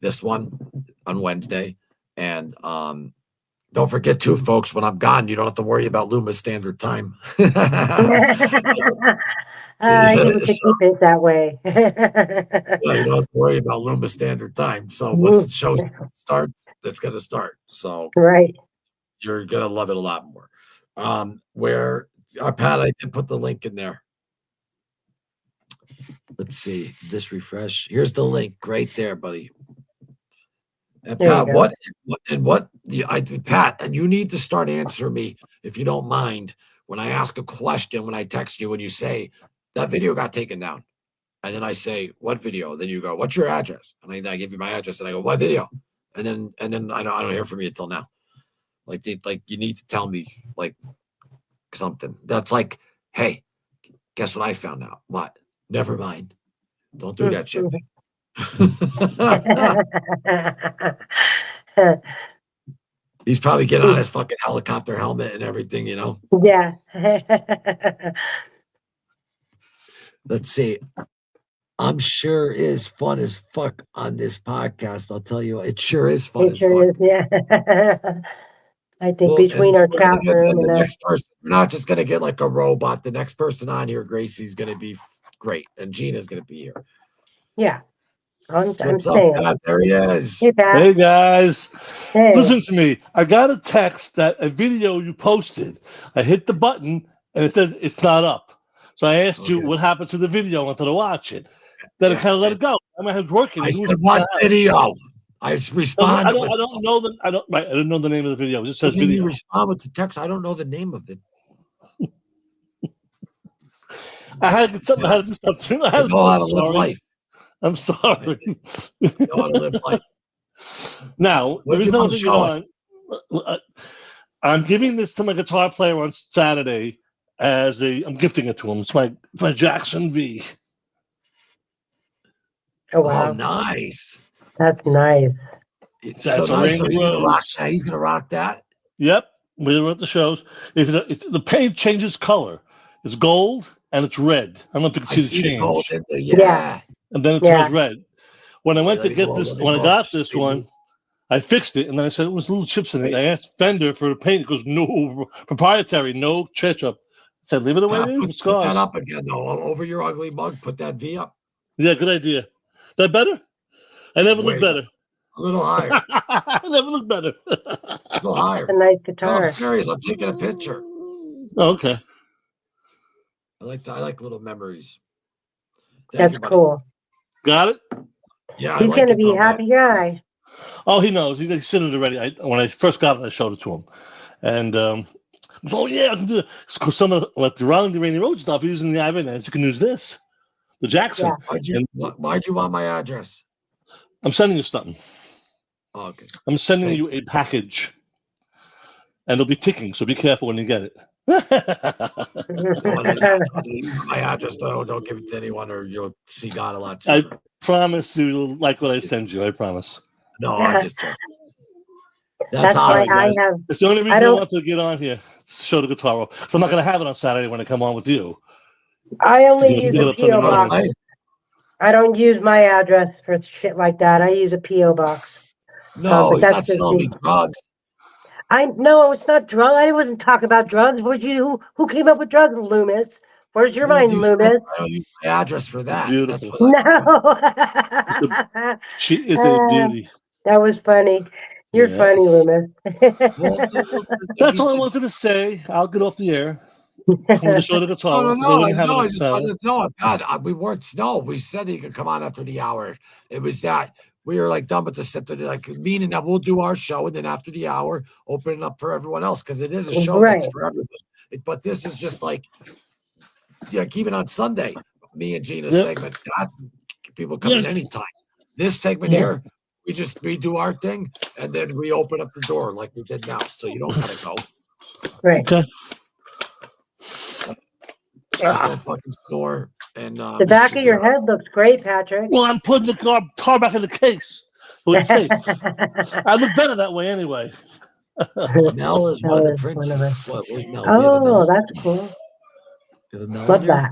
this one on Wednesday, and don't forget too, folks, when I'm gone, you don't have to worry about Loomis Standard Time. I think we could keep it that way. You don't have to worry about Loomis Standard Time. So once the show starts, it's going to start. So right, you're going to love it a lot more. Where Pat, I did put the link in there. Let's see. This refresh. Here's the link right there, buddy. And Pat, Pat, and you need to start answering me if you don't mind when I ask a question, when I text you, when you say that video got taken down, and then I say, what video? Then you go, what's your address? And I give you my address, and I go, what video? And then I don't hear from you until now. Like you need to tell me like something. That's like, hey, guess what I found out? What? Never mind. Don't do that shit. He's probably getting on his fucking helicopter helmet and everything, you know? Yeah. Let's see. I'm sure is fun as fuck on this podcast. I'll tell you, it sure is fun It as sure fuck. is, yeah. I think Well, between and our we're gonna chat get room the and next person. We're not just gonna get like a robot. The next person on here, Gracie's gonna be great, and Gina's gonna be here. yeah, I'm What's up, staying. Pat? There he is. Hey, Pat. Hey guys, Hey. listen to me. I got a text that a video you posted. I hit the button and it says it's not up. So I asked you what happened to the video. I wanted to watch it. Then I kind of let it go. My head's working. I said, "What video?" I responded. I don't know the. I didn't know the name of the video. It just says Didn't video. you respond with the text? I don't know the name of it. I had to get something. I had to do something. I know how to live life. I'm sorry. I know how to live life. Now, the reason I was thinking on, I'm giving this to my guitar player on Saturday I'm gifting it to him. It's my Jackson V. Oh, wow. Oh, nice. That's nice. It's so nice. So he's gonna rock that. Yep, we were at the shows. The paint changes color. It's gold and it's red. I don't know if you can see the change. Gold in there, yeah. And then it turns red. When I went to get this, when I got this one, I fixed it, and then I said it was little chips in it. I asked Fender for the paint. It goes, no, proprietary, no ketchup. I said, leave it the way it is. Put that up again, though, over your ugly mug. Put that V up. Yeah, good idea. That better? I never look better. A little higher. I never look better. A little higher. It's a nice No, guitar. I'm serious. I'm taking a picture. Okay. I like little memories. That's cool. Got it? Yeah, he's gonna be a happy guy. Oh, he knows. He's seen it already. When I first got it, I showed it to him, and oh yeah, I can do it. Because some of the Rolling the Rainy Road stuff using the Ibanez, you can use this, the Jackson. Yeah. Why'd you want my address? I'm sending you something. Oh, okay. I'm sending you a package, and it'll be ticking. So be careful when you get it. My address, though, don't give it to anyone, or you'll see God a lot sooner. I promise you'll like what I send you. I promise. No, I'm just joking. That's why I have. It's the only reason I want to get on here to show the guitar roll. So I'm not going to have it on Saturday when I come on with you. I only use a PO box. I don't use my address for shit like that. I use a PO box. No, he's not selling me drugs. No, it's not drug. I wasn't talking about drugs. Who came up with drugs, Loomis? Where's your mind, Loomis? I use my address for that. Beautiful. No. She is a beauty. That was funny. You're funny, Loomis. That's all I wanted to say. I'll get off the air. I'm going to show the guitar. No, I just wanted to know. God, we weren't snow. We said he could come on after the hour. It was that. We were like done with the sip, like meaning that we'll do our show and then after the hour, open it up for everyone else because it is a show that's for everyone. But this is just like, keep it on Sunday. Me and Gina's segment. People come in anytime. This segment here, we do our thing and then we open up the door like we did now. So you don't gotta go. Right. Okay. Just don't fucking snore. And the back of your head looks great, Patrick. Well, I'm putting the car back in the case. So it's safe. I look better that way anyway. Mel is one of the princes. What was Mel? Oh, that's cool. Love that.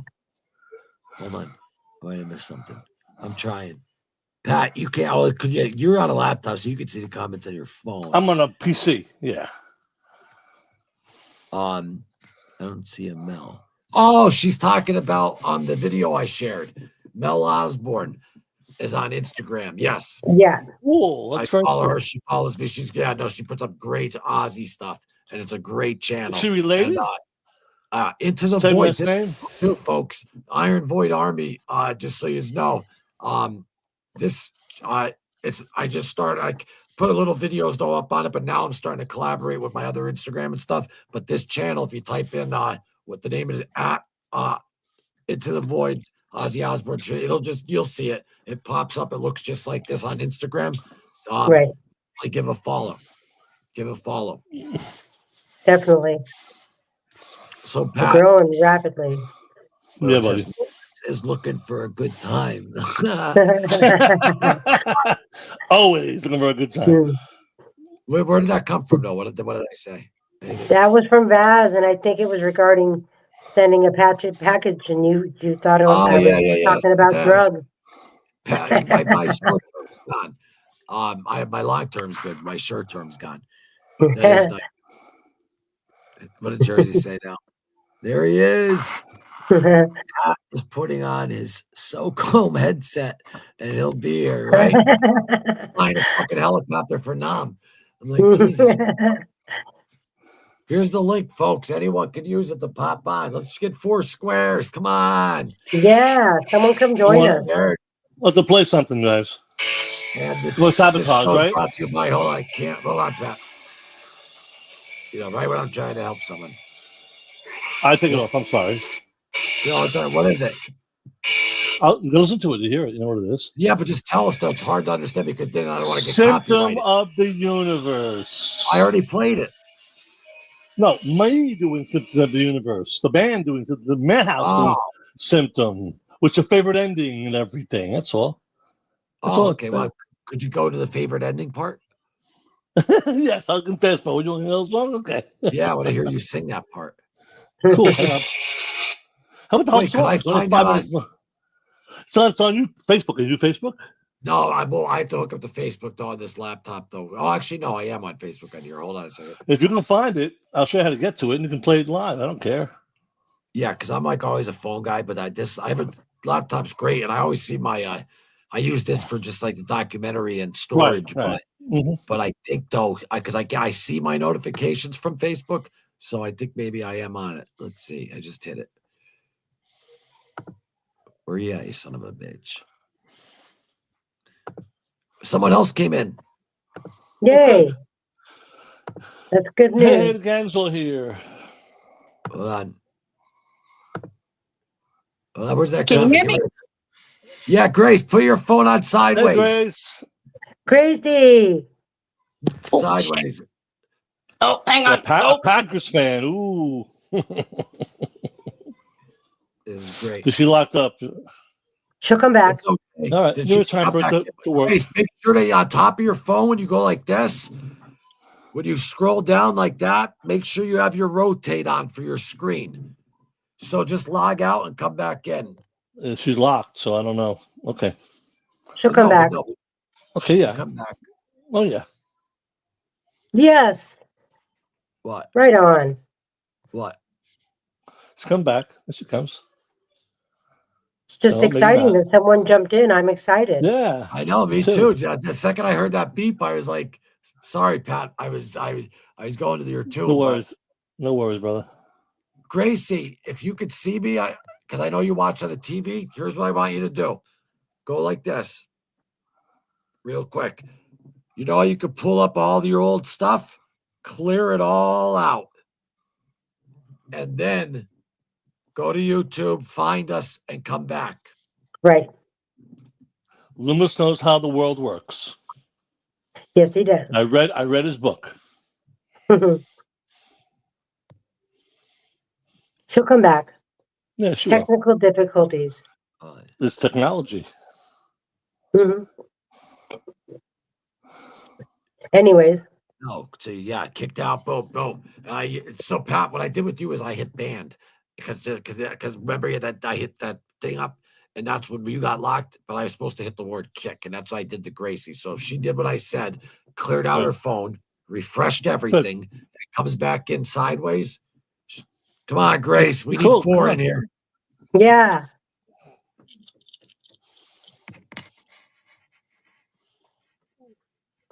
Hold on. Oh, I missed something. I'm trying. Pat, you can't. You're on a laptop, so you can see the comments on your phone. I'm on a PC. Yeah. I don't see a Mel. Oh, she's talking about the video I shared. Mel Osbourne is on Instagram. Yes. Yeah. Cool. I follow her. She follows me. She puts up great Ozzy stuff, and it's a great channel. Is she related? And, Into the Void too, folks. Iron Void Army. Just so you know, I just started. I put a little videos though up on it, but now I'm starting to collaborate with my other Instagram and stuff. But this channel, if you type in what the name is at Into the Void, Ozzy Osbourne, you'll see it. It pops up. It looks just like this on Instagram. Right. Give a follow. Definitely. So Pat, we're growing rapidly. Yeah, buddy. Is looking for a good time. Always looking for a good time. Where did that come from, though? What did I say? That was from Vaz, and I think it was regarding sending a package, and you thought Oh, I was yeah. talking about drugs. My short term's gone. I have my long term's good. My short term's gone. That is nice. What did Jersey say now? There he is. Pat is putting on his SoCom headset, and he'll be here, right? Flying a fucking helicopter for Nam. I'm like, Jesus. Here's the link, folks. Anyone can use it to pop on. Let's get 4 squares. Come on. Yeah, someone come join us. Let's play something, guys. And this Sabotage, right? Brought to you by, hold on, I can't. Hold on, Pat. Right when I'm trying to help someone. I take it off. I'm sorry. What is it? I'll listen to it to hear it. You know what it is? Yeah, but just tell us, though. It's hard to understand because then I don't want to get Symptom copyrighted. of the Universe. I already played it. No, me doing Symptom of the Universe. The band doing the Madhouse doing Symptom, with your favorite ending and everything. That's all. That's all. Okay. Well, could you go to the favorite ending part? Yes, I'll confess. But we're doing a song. Okay. Yeah, I want to hear you sing that part. Cool. How about the whole song? Could I find that on? So it's on you Facebook. Are you Facebook? No, I have to hook up to Facebook though on this laptop though. Oh, actually, no, I am on Facebook on here. Hold on a second. If you can find it, I'll show you how to get to it, and you can play it live. I don't care. Yeah, because I'm like always a phone guy, but I have a laptop's great, and I always see my I use this for just like the documentary and storage. Right. But I think though, because I see my notifications from Facebook, so I think maybe I am on it. Let's see. I just hit it. Where you at, you son of a bitch? Someone else came in. Yay. That's good news. Hey, the gang's all here. Hold on. Where's that? Can you hear me? Yeah, Grace, put your phone on sideways. Hey, Grace. Gracie. Sideways. Oh, hang on. A Packers fan. Ooh. This is great. Is she locked up? She'll come back. Okay. All right. Your time for it to work. Grace, make sure that on top of your phone, when you go like this, when you scroll down like that, make sure you have your rotate on for your screen. So just log out and come back in. She's locked, so I don't know. Okay. She'll come back. Okay, yeah. Come back. Oh, yeah. Yes. What? Right on. What? She's come back. There she comes. It's just exciting that someone jumped in. I'm excited. Yeah. I know, me too. The second I heard that beep, I was like, sorry, Pat. I was going to your tune. No worries. No worries, brother. Gracie, if you could see me, because I know you watch on the TV, here's what I want you to do. Go like this. Real quick. You know how you could pull up all your old stuff? Clear it all out. And then go to YouTube, find us, and come back. Right. Loomis knows how the world works. Yes, he does. I read his book. She'll come back. Yeah, she Technical difficulties. It's technology. Mm-hmm. Anyways. No, so yeah, kicked out, boom. So Pat, what I did with you is I hit banned because remember that I hit that thing up, and that's when you got locked. But I was supposed to hit the word kick, and that's what I did to Gracie. So she did what I said, cleared out her phone, refreshed everything, and comes back in sideways. Come on, Grace, we need 4 in here. Yeah.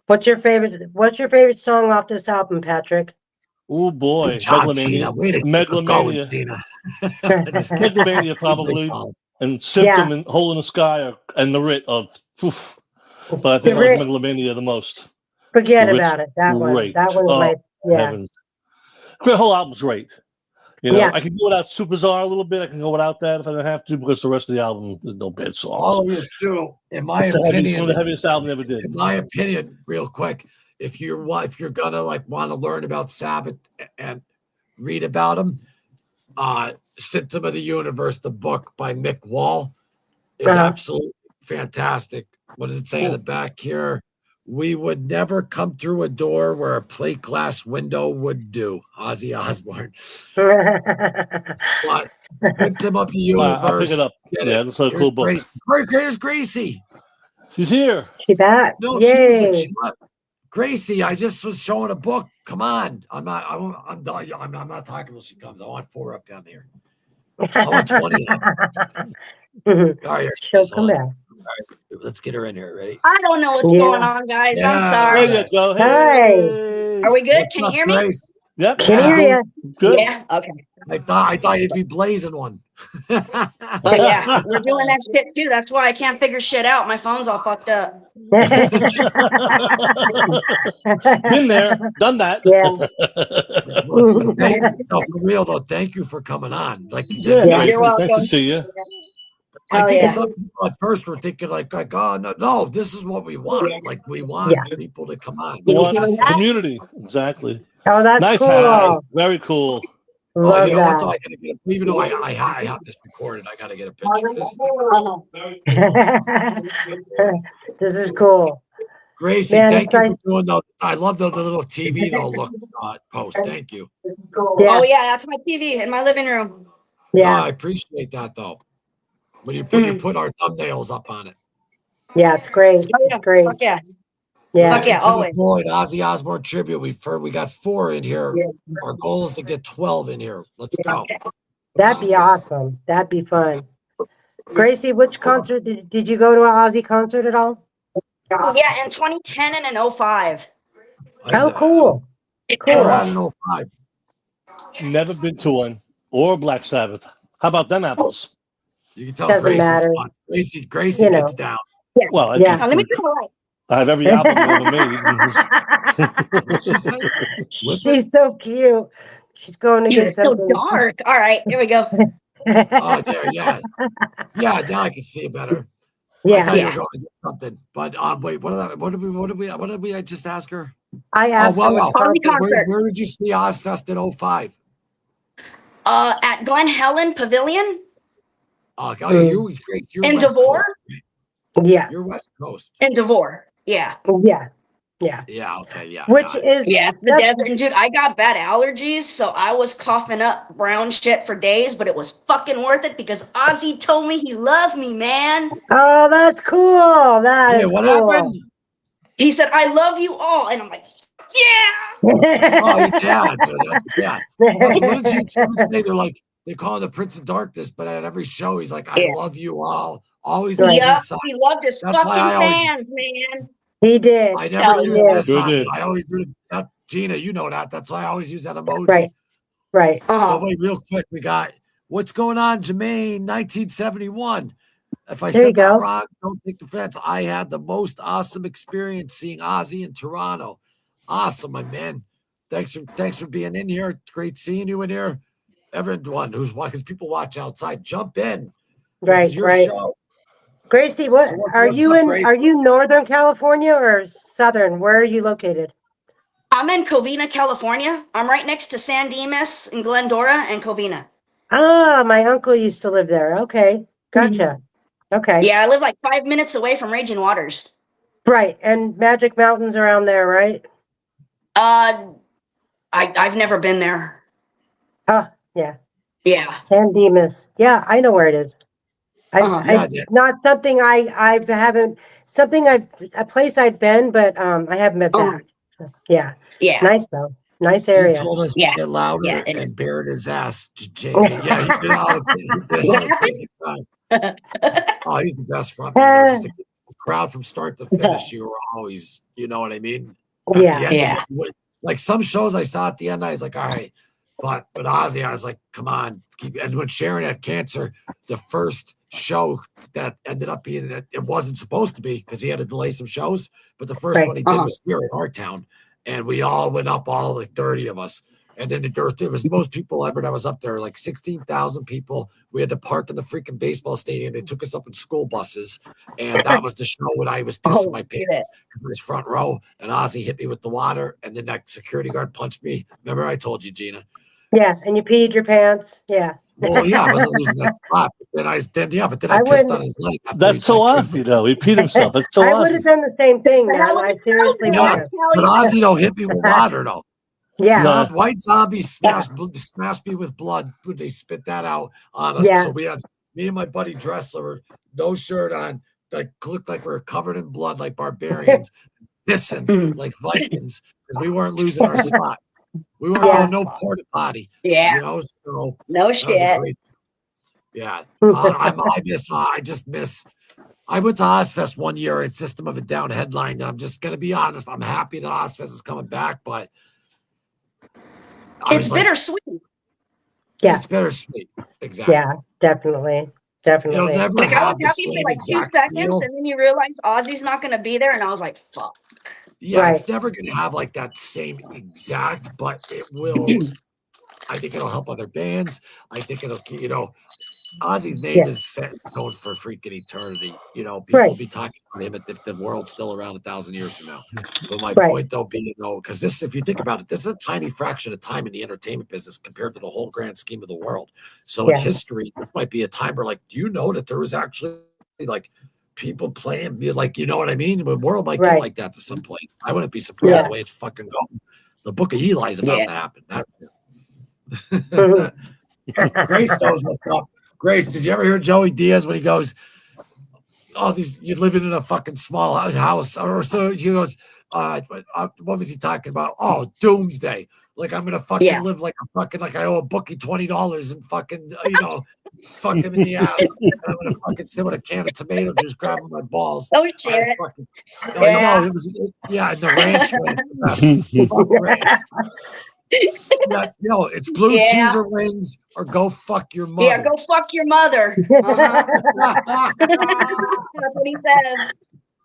What's your favorite song off this album, Patrick? Oh boy, Megalomania. Megalomania probably, and Symptom and Hole in the Sky and the Writ of. Oof. But I think I like Megalomania the most. Forget about it. That one. That one was my heavens. The whole album's great. You know, I can go without Super Czar a little bit. I can go without that if I don't have to, because the rest of the album is no bad songs. All of this too, in my opinion, one of the heaviest album ever did. In my opinion, real quick, if you're gonna want to learn about Sabbath and read about them, Symptom of the Universe, the book by Mick Wall, is absolutely fantastic. What does it say in the back here? We would never come through a door where a plate glass window would do. Ozzy Osbourne. What? Victim of the Universe. I'll pick it up. Yeah, that's a cool book. Here's Gracie. She's here. She back. No, Yay. she left. Gracie, I just was showing a book. Come on. I'm not talking till she comes. I want 4 up down here. I want 20. All right, she'll come back. All right, let's get her in here. Ready? I don't know what's going on, guys. Yeah. I'm sorry. There you go. Hey. Are we good? What's Can you up, hear me? Grace? Yep. Can hear you. Good. Yeah. Okay. I thought you'd be blazing one. Yeah, we're doing that shit too. That's why I can't figure shit out. My phone's all fucked up. Been there, done that. Yeah. No, for real though, thank you for coming on. Like, Yeah, You're welcome. nice to see you. I think yeah. some people at first were thinking like, oh no, this is what we want. Like we want people to come on. We want community. Exactly. Oh, that's Nice cool. hat. Very cool. Love you know that. what? I gotta get even though I have this recorded, I gotta get a picture of this. This is cool. Gracie, Man, thank it's you like- for doing the. I love the little TV though look post. Thank you. Yeah. Oh yeah, that's my TV in my living room. Yeah. I appreciate that though. When you put our thumbnails up on it. Yeah, it's great. Oh, yeah. It's great. Fuck yeah. Yeah. Fuck yeah, Into the always. Void, Ozzy Osbourne tribute. We got 4 in here. Our goal is to get 12 in here. Let's go. That'd be awesome. That'd be fun. Gracie, which concert did you go to an Ozzy concert at all? Yeah, in 2010 and in 05. Oh, cool. We're Cool. at an 05. Never been to one. Or Black Sabbath. How about them apples? You can tell Doesn't Gracie's matter. fun. Gracie You know. gets down. Well, Yeah. Now, let me do it. I have every album ever made. What's she say? She's so cute. She's going to Dude, get it's so something. dark. All right, here we go. Oh, there, yeah. Yeah, now I can see it better. I Yeah. thought you were going to get something. But wait, what did we just ask her? I asked well, her. Ozzy concert. where did you see Ozfest in 05? At Glen Helen Pavilion You're in West Devore. Coast. Yeah. You're West Coast. In Devore. Yeah. Yeah. Yeah. Yeah, okay, yeah. Which is Yeah, the desert. And dude, I got bad allergies, so I was coughing up brown shit for days, but it was fucking worth it because Ozzy told me he loved me, man. Oh, that's cool. That is what cool. happened? He said, I love you all. And I'm like, yeah. Oh, yeah, dude, yeah. Well, they're like, they call him the Prince of Darkness, but at every show, he's like, I love you all. Always on Yeah, his side. he loved his That's why I fucking always- fans, man. He did. I never use did. this Sure on. did. I always do that. Gina, you know that. That's why I always use that emoji. Right. Right. But wait, real quick, we got what's going on, Jermaine, 1971. If I There you said that go. wrong, don't take offense. I had the most awesome experience seeing Ozzy in Toronto. Awesome, my man. Thanks for being in here. It's great seeing you in here. Everyone who's watching, people watch outside, jump in. This Right. is your Right. show. Gracie, what So what's are up, you in? Gracie? Are you Northern California or Southern? Where are you located? I'm in Covina, California. I'm right next to San Dimas and Glendora and Covina. Ah, my uncle used to live there. Okay, gotcha. Okay, Yeah, I live like 5 minutes away from Raging Waters. right. And Magic Mountain's around there, right? I've never been there. Oh, yeah. Yeah. San Dimas. Yeah, I know where it is. Yeah, Not something I haven't a place I've been, but I haven't been back. Yeah. Yeah. Nice though. Nice He area. told us Yeah. to get louder Yeah, it and bared his ass, Jamie. Yeah, he did all the Oh, he's the best front man. Just the crowd from start to finish. You were always, you know what I mean? At Yeah. the end, Yeah. like some shows I saw at the end, I was like, all right. But Ozzy, I was like, come on, keep. And when Sharon had cancer, the first show that ended up being it wasn't supposed to be because he had to delay some shows. But the first Right. one he did was here in our town, and we all went up, all like 30 of us. And then it was the most people ever that was up there, like 16,000 people. We had to park in the freaking baseball stadium. They took us up in school buses, and that was the show when I was pissing my pants. It was front row, and Ozzy hit me with the water, and then that security guard punched me. Remember I told you, Gina? Yeah, and you peed your pants. Yeah. Well, yeah, I wasn't losing that spot. But then I pissed wouldn't- on his leg. That's so Ozzy, though. He peed himself. That's so I would have Ozzy. done the same thing, man. I seriously Yeah, would have. but Ozzy though hit me with water though. Yeah. White zombies smashed me with blood. They spit that out on us. Yeah. So we had me and my buddy Dressler, no shirt on, like looked like we were covered in blood, like barbarians, pissing like Vikings, because we weren't losing our spot. We weren't going no porta potty. Yeah. You know, so No that was a shit. great. Yeah, I just miss. I went to Ozfest one year at System of a Down headline, and I'm just gonna be honest. I'm happy that Ozfest is coming back, but It's bittersweet. Yeah. It's bittersweet. Exactly. Yeah, definitely. Definitely. Never Like I was have the happy for same like 2 exact seconds, feel. and then you realize Ozzy's not going to be there, and I was like, "Fuck." Yeah, it's never going to have like that same exact, but it will. I think it'll help other bands. I think it'll, Ozzy's name is set in stone for freaking eternity. People will be talking about him if the world's still around 1,000 years from now. But my point, though, being, because this, if you think about it, this is a tiny fraction of time in the entertainment business compared to the whole grand scheme of the world. So in history, this might be a time where, like, do you know that there was actually like people playing, like, you know what I mean? The world might get like that to some place. I wouldn't be surprised the way it's fucking going. The Book of Eli is about to happen. Grace knows what's up. Grace, did you ever hear Joey Diaz when he goes, "Oh, you're living in a fucking small house," or so he goes, what was he talking about? Oh, doomsday. Like I'm gonna fucking live like I owe a bookie $20 and fucking fuck him in the ass. And I'm gonna fucking sit with a can of tomato juice grabbing my balls. Oh shit. It was and the ranch wings. Fuck ranch. Yeah, it's blue cheese or wings, or go fuck your mother. Yeah, go fuck your mother. That's what he says.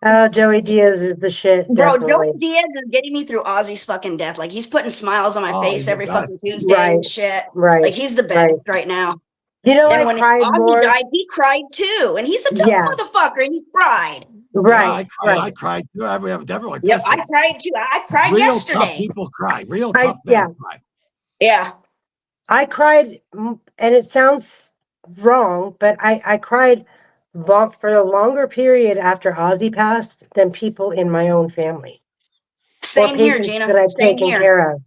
Oh, Joey Diaz is the shit. Bro, definitely. Joey Diaz is getting me through Ozzy's fucking death. Like he's putting smiles on my face every fucking Tuesday and shit. Right. Like he's the best right now. You know, and I cried Ozzy more. died, he cried too, and he's a tough motherfucker, and he cried. Right. I cried too. Everyone. Yep, I cried too. I cried real yesterday. Tough people cry. Real tough men cry. Yeah. I cried, and it sounds wrong, but I cried for a longer period after Ozzy passed than people in my own family. Same here, Gina. That I've Same taken here. care of.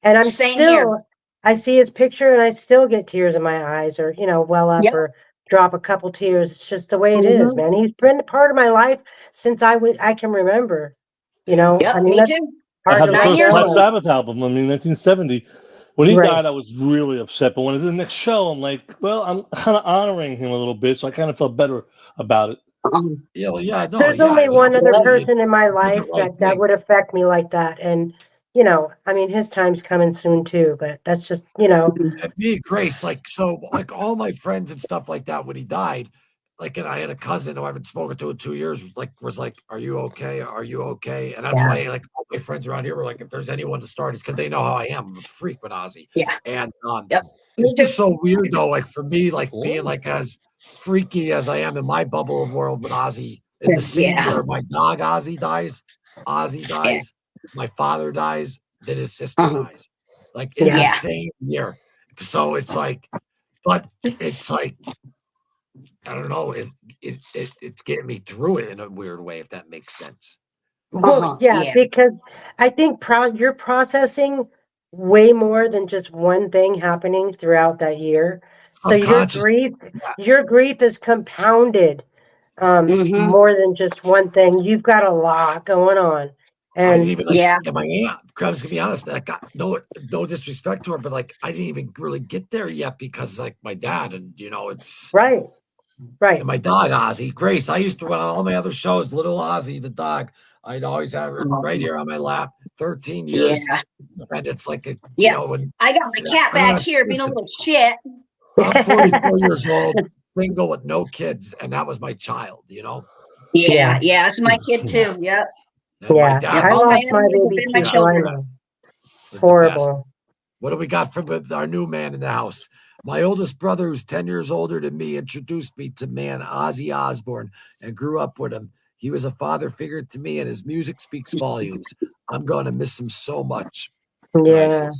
And I'm Same still, here. I see his picture and I still get tears in my eyes or, well up or drop a couple tears. It's just the way it is, man. He's been part of my life since I can remember, Yep, I mean, me that's too. I hard had to the let first go Black of. Sabbath album. I mean, 1970. When he Right. died, I was really upset. But when I did the next show, I'm like, well, I'm kind of honoring him a little bit, so I kind of felt better about it. There's only one other person in my life that would affect me like that. And, I mean, his time's coming soon too, but that's just, Me, Grace, like all my friends and stuff like that when he died, and I had a cousin who I haven't spoken to in 2 years, was like, "Are you okay? Are you okay?" And that's why all my friends around here were like, if there's anyone to start, it's because they know how I am. I'm a freak with Ozzy. Yeah. And it's just so weird though, for me, being as freaky as I am in my bubble of world with Ozzy, in the same year my dog Ozzy dies, my father dies, then his sister dies. In the same year. So it's but it's I don't know. It's getting me through it in a weird way, if that makes sense. well, because I think you're processing way more than just one thing happening throughout that year. So your grief is compounded more than just one thing. You've got a lot going on. I And didn't even my aunt, I was gonna be honest, I got no disrespect to her, but I didn't even really get there yet because my dad and it's right. And my dog Ozzy, Grace. I used to run all my other shows, little Ozzy, the dog. I'd always have her right here on my lap, 13 years. Yeah. And it's I got my cat back here being a little shit. I'm 44 years old, single with no kids, and that was my child, Yeah, it's my kid too. Yep. And my dad I was lost my baby my too. children. I know. was Horrible. What do we got from our new man in the house? My oldest brother, who's 10 years older than me, introduced me to Ozzy Osbourne and grew up with him. He was a father figure to me, and his music speaks volumes. I'm going to miss him so much. Yeah,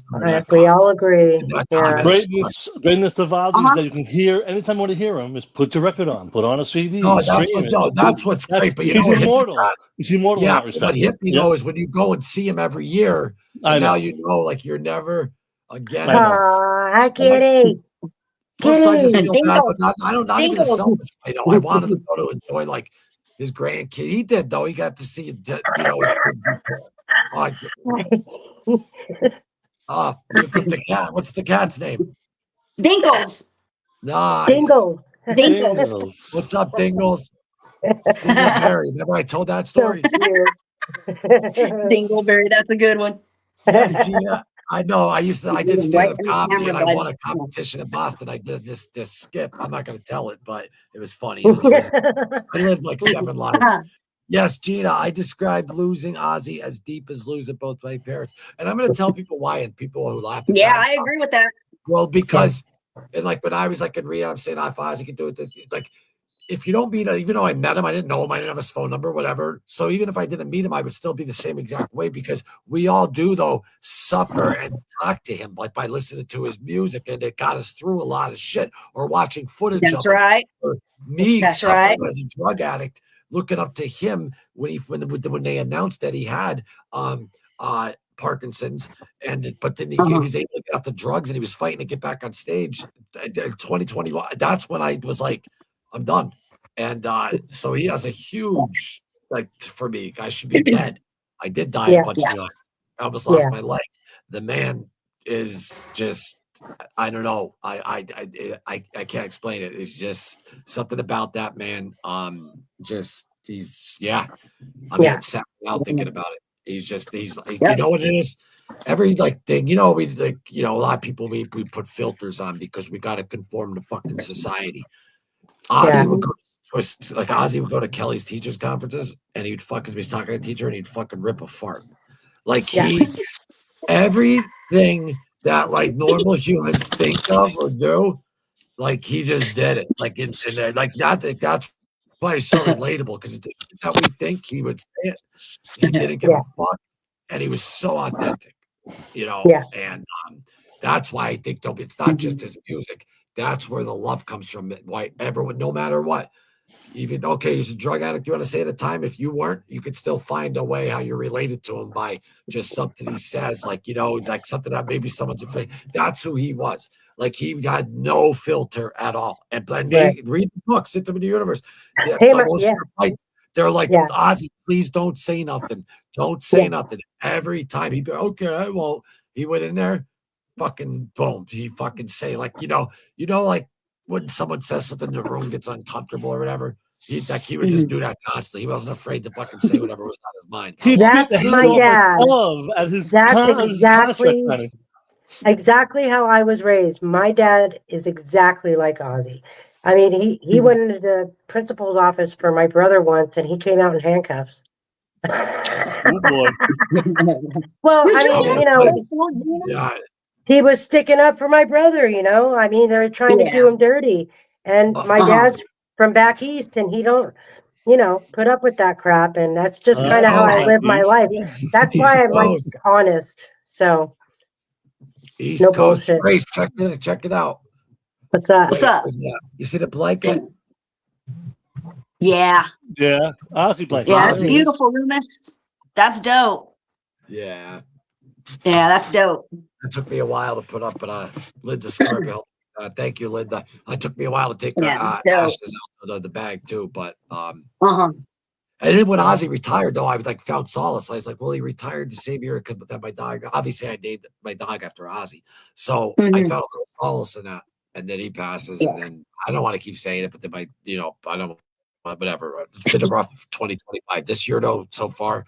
we all agree. Yeah. Greatness of Ozzy is that you can hear anytime you want to hear him. Is put your record on, put on a CD, stream it. That's what's great. But he's immortal. He's immortal in that respect. What hit me though is when you go and see him every year, and now you know, like you're never again. I get it. Plus, I just feel bad, but not even a selfish. I wanted him to enjoy like his grandkid. He did though. He got to see his kids. What's the cat's name? Dingles. Nice. Dingles. What's up, Dingles? Dingleberry. Remember I told that story? Dingleberry, that's a good one. Yes, Gina. I know. I did stand-up comedy, and I won a competition in Boston. I did this skip. I'm not going to tell it, but it was funny. I lived like 7 lives. Yes, Gina, I described losing Ozzy as deep as losing both my parents. And I'm going to tell people why, and people who laugh at that. I agree with that. Well, because, and like when I was like in rehab, I'm saying, if Ozzy could do it, this, like, if you don't meet him, even though I met him, I didn't know him, I didn't have his phone number, whatever. So even if I didn't meet him, I would still be the same exact way, because we all do, though, suffer and talk to him, like by listening to his music, and it got us through a lot of shit, or watching footage of him. Right. Or me That's suffering right. as a drug addict, looking up to him when they announced that he had Parkinson's, but then he was able to get off the drugs, and he was fighting to get back on stage. 2021. That's when I was like, I'm done. And so he has a huge, like, for me, I should be dead. I did die a bunch of times. I almost lost my leg. The man is just, I don't know. I can't explain it. It's just something about that man. I'm upset now thinking about it. He's like, you know what it is? Every like thing, we like, a lot of people we put filters on because we got to conform to fucking society. Ozzy would go Ozzy would go to Kelly's teachers conferences, and he was talking to a teacher, and he'd fucking rip a fart. Like everything that like normal humans think of or do, like he just did it. Like that's why it's so relatable, because that we think he would say it. He didn't give a fuck, and he was so authentic, and that's why I think it's not just his music. That's where the love comes from. Why everyone, no matter what, even he's a drug addict. You want to say at a time, if you weren't, you could still find a way how you're related to him by just something he says, like like something that maybe someone's afraid. That's who he was. Like he had no filter at all. And read the book, Sit Them in the Universe. They're like, Ozzy, please don't say nothing. Don't say nothing. Every time he'd be okay, I won't. He went in there, fucking boom. He fucking say like, like when someone says something, the room gets uncomfortable or whatever. He would just do that constantly. He wasn't afraid to fucking say whatever was on his mind. That's my dad. Exactly how I was raised. My dad is exactly like Ozzy. I mean, he went into the principal's office for my brother once, and he came out in handcuffs. Oh boy. Well, I mean, he was sticking up for my brother, I mean, they're trying to do him dirty. And my dad's from back east, and he don't, put up with that crap. And that's just kind of how I live my life. That's why I'm like honest. So East no Coast bullshit. Grace, check it out. What's that? What's up? You see the blanket? Yeah, Ozzy blanket. Yeah, it's beautiful, Loomis. That's dope. Yeah, that's dope. It took me a while to put up, but Linda Scargill. Thank you, Linda. It took me a while to take ashes out of the bag too, but And then when Ozzy retired, though, I was like found solace. I was like, well, he retired the same year because my dog. Obviously, I named my dog after Ozzy, so I found a little solace in that. And then he passes, and then I don't want to keep saying it, but then I don't. Whatever. It's been a rough 2025 this year, though, so far.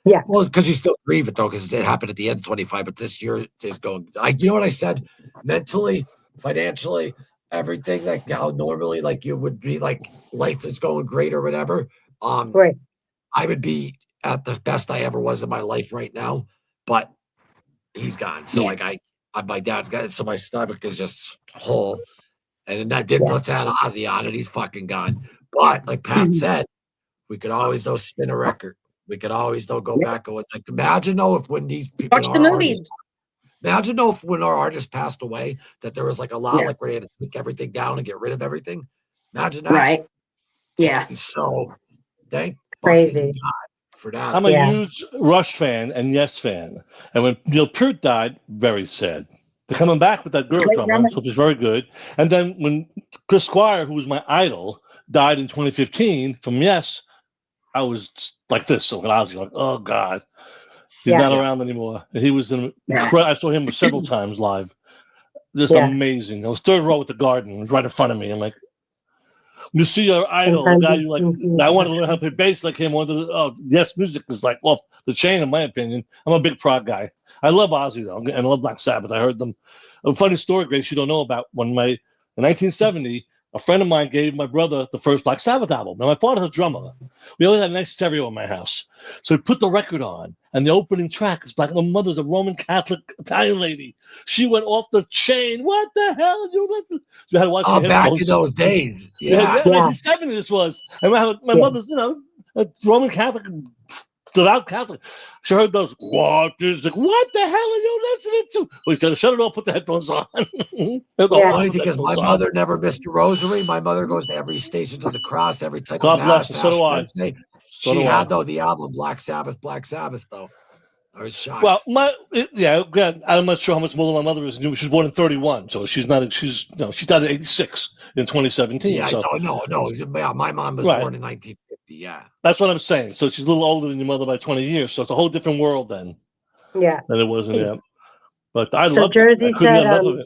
Yeah. Well, because you still grieve it, though, because it did happen at the end of 25, but this year is going. You know what I said? Mentally, financially, everything, like how normally, like you would be, like life is going great or whatever. Right. I would be at the best I ever was in my life right now, but he's gone. So like my dad's got it, so my stomach is just whole. And then that didn't let's add Ozzy on it. He's fucking gone. But like Pat said, we could always spin a record. We could always go back and like imagine if when these people watch the movies. Imagine though if when our artist passed away, that there was like a lot like where they had to take everything down and get rid of everything. Imagine that. Right. Yeah. So thank Crazy. fucking God for that. I'm a huge Rush fan and Yes fan. And when Neil Peart died, very sad. They're coming back with that girl drummer, which is very good. And then when Chris Squire, who was my idol, died in 2015 from Yes, I was like this. So I was like, oh God, he's not around anymore. And he was I saw him several times live. Just amazing. I was third row with the Garden. It was right in front of me. I'm like, you see your idol, the guy you like. I want to learn how to play bass like him. Yes, music is like off the chain, in my opinion. I'm a big prog guy. I love Ozzy though, and I love Black Sabbath. I heard them. A funny story, Grace, you don't know about. In 1970, a friend of mine gave my brother the first Black Sabbath album. Now my father's a drummer. We always had a nice stereo in my house, so we put the record on, and the opening track is Black. My mother's a Roman Catholic Italian lady. She went off the chain. What the hell? You listen? You had to watch back in those days. Yeah. 1970 this was. And my mother's, a Roman Catholic, devout Catholic. She heard those waters. Like, what the hell are you listening to? We said, shut it off, put the headphones on. Funny thing is, my mother never missed a rosary. My mother goes to every Stations of the Cross, every type of mass. So do I. Wednesday. She had, though, the album Black Sabbath, though. I was shocked. Well, again, I'm not sure how much older my mother is. She was born in 31, so she died at 86 in 2017. Yeah, so. No. Yeah, my mom was born in 1950, yeah. That's what I'm saying. So she's a little older than your mother by 20 years, so it's a whole different world then. Yeah. Than it was in there. But I love Jersey it. I couldn't get enough of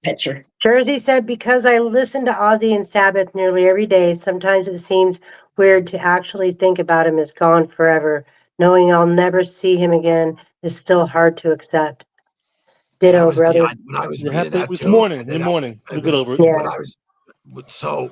it. Jersey said, because I listen to Ozzy and Sabbath nearly every day, sometimes it seems weird to actually think about him as gone forever. Knowing I'll never see him again is still hard to accept. Ditto, brother. When I was reading that it's too, morning. We'll get over it. Yeah.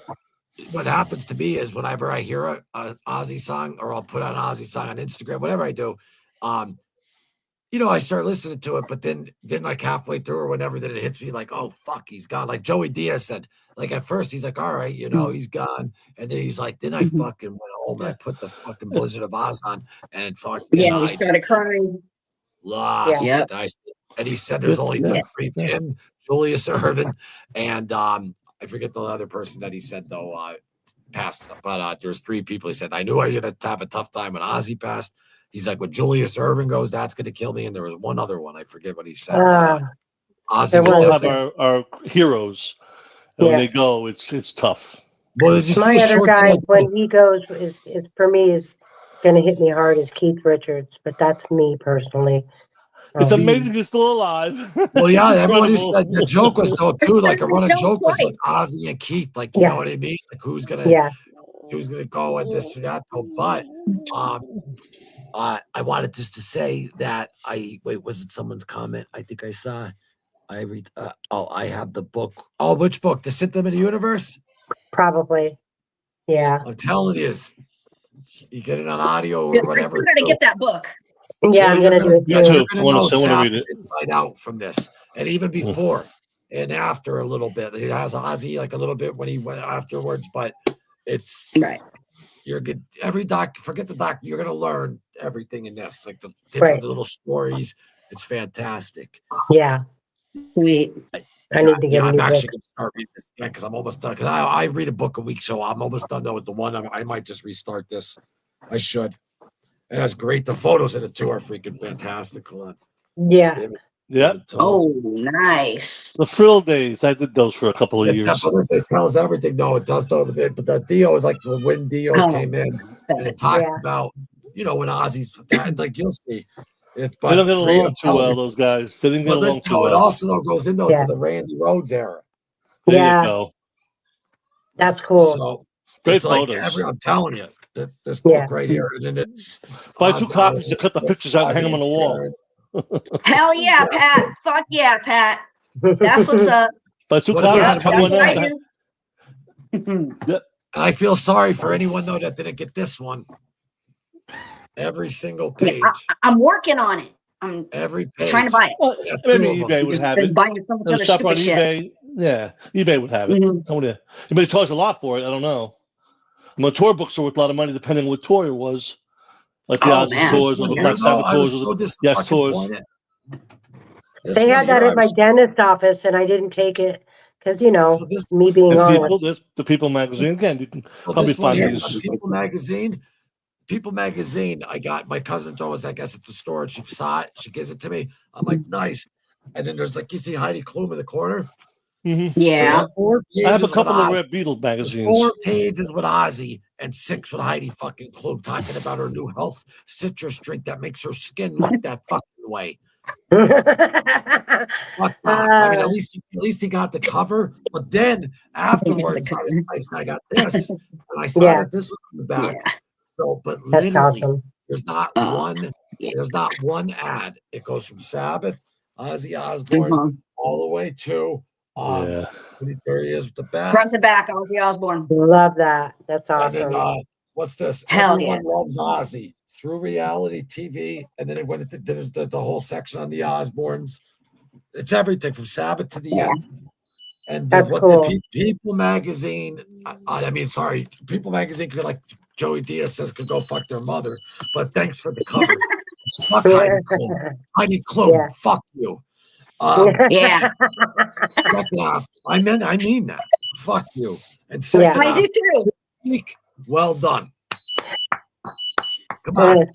What happens to me is whenever I hear a Ozzy song, or I'll put on an Ozzy song on Instagram, whatever I do, I start listening to it, but then like halfway through or whenever, then it hits me like, oh fuck, he's gone. Like Joey Diaz said, like at first he's like, all right, he's gone, and then he's like, then I fucking went home and I put the fucking Blizzard of Oz on and fucking he started crying. Lost it. And he said there's only three: Tim, Julius Erving, and I forget the other person that he said though passed, but there's three people. He said I knew I was gonna have a tough time when Ozzy passed. He's like, when Julius Erving goes, that's gonna kill me. And there was one other one, I forget what he said. Ozzy we all have our heroes. And when they go, it's tough. Well, my other guy, when he goes, is for me is going to hit me hard is Keith Richards, but that's me personally. It's amazing he's still alive. Well, yeah, everybody said the joke was though too. Like a running joke was like Ozzy and Keith, like you know what I mean? Like who's gonna go and this and that. But I wanted just to say that was it someone's comment? I think I saw. I read. I have the book. Oh, which book? The Symptom of the Universe. Probably. Yeah. I'm telling you, you get it on audio or whatever. You're gonna get that book. Yeah, I'm gonna do it too. I want to read it. Inside out from this, and even before and after a little bit. It has Ozzy like a little bit when he went afterwards, but it's you're good. Every forget the doc. You're gonna learn everything in this, like the different little stories. It's fantastic. Yeah. I need to get. I'm actually gonna start reading this again because I'm almost done. Because I read a book a week, so I'm almost done though with the one. I might just restart this. I should. And that's great. The photos in it too are freaking fantastic. Yeah. Yeah. Oh, nice. The Frill days. I did those for a couple of years. It tells everything. No, it does though. But the Dio is like when Dio came in, and it talks about when Ozzy's like you'll see. They don't get along too well, those guys. They didn't get along too well. It also goes into to the Randy Rhoads era. There you go. That's cool. So great photos. I'm telling you, this book right here, and it's buy 2 copies to cut the pictures out and hang them on the wall. Hell yeah, Pat! Fuck yeah, Pat! That's what's up. Buy 2 copies. I feel sorry for anyone though that didn't get this one. Every single page. I'm working on it. I'm every page. Trying to buy it. Well, maybe eBay would have it. Buying some other shop on stupid eBay. shit. Yeah, eBay would have it. Somebody charge a lot for it. I don't know. Tour books are worth a lot of money depending on what tour it was. Like the Ozzy tours or the Black Sabbath tours or the Yes tours. They had that at my dentist office, and I didn't take it because, you know, So this- me being The honest. People, there's the People magazine. Again, you can Well, probably this one find here, these. People magazine. People magazine. I got my cousin was, I guess, at the store, and she saw it. She gives it to me. I'm like, nice. And then there's like, you see Heidi Klum in the corner. Mm-hmm. Yeah. I have a couple of Red Beetle There's magazines. 4 pages with Ozzy and 6 with Heidi fucking Klum talking about her new health citrus drink that makes her skin look that fucking way. Fuck that. I mean, at least he got the cover. But then afterwards, I got this, and I saw Yeah. that this was on the back. So, but That's literally, awesome. there's not one ad. It goes from Sabbath, Ozzy Osbourne, all the way to there he is with the back. Front to back, Ozzy Osbourne. Love that. That's And awesome. then, what's this? Hell Everyone loves Ozzy through reality TV, and then it went into there's the whole section on the Osbournes. It's everything from Sabbath to the end. And That's what cool. the People magazine, People magazine could, like Joey Diaz says, could go fuck their mother. But thanks for the cover. Fuck Heidi Klum. Heidi Klum, fuck you. Yeah. I mean that. Fuck you. And second I do too. Well done. Come on.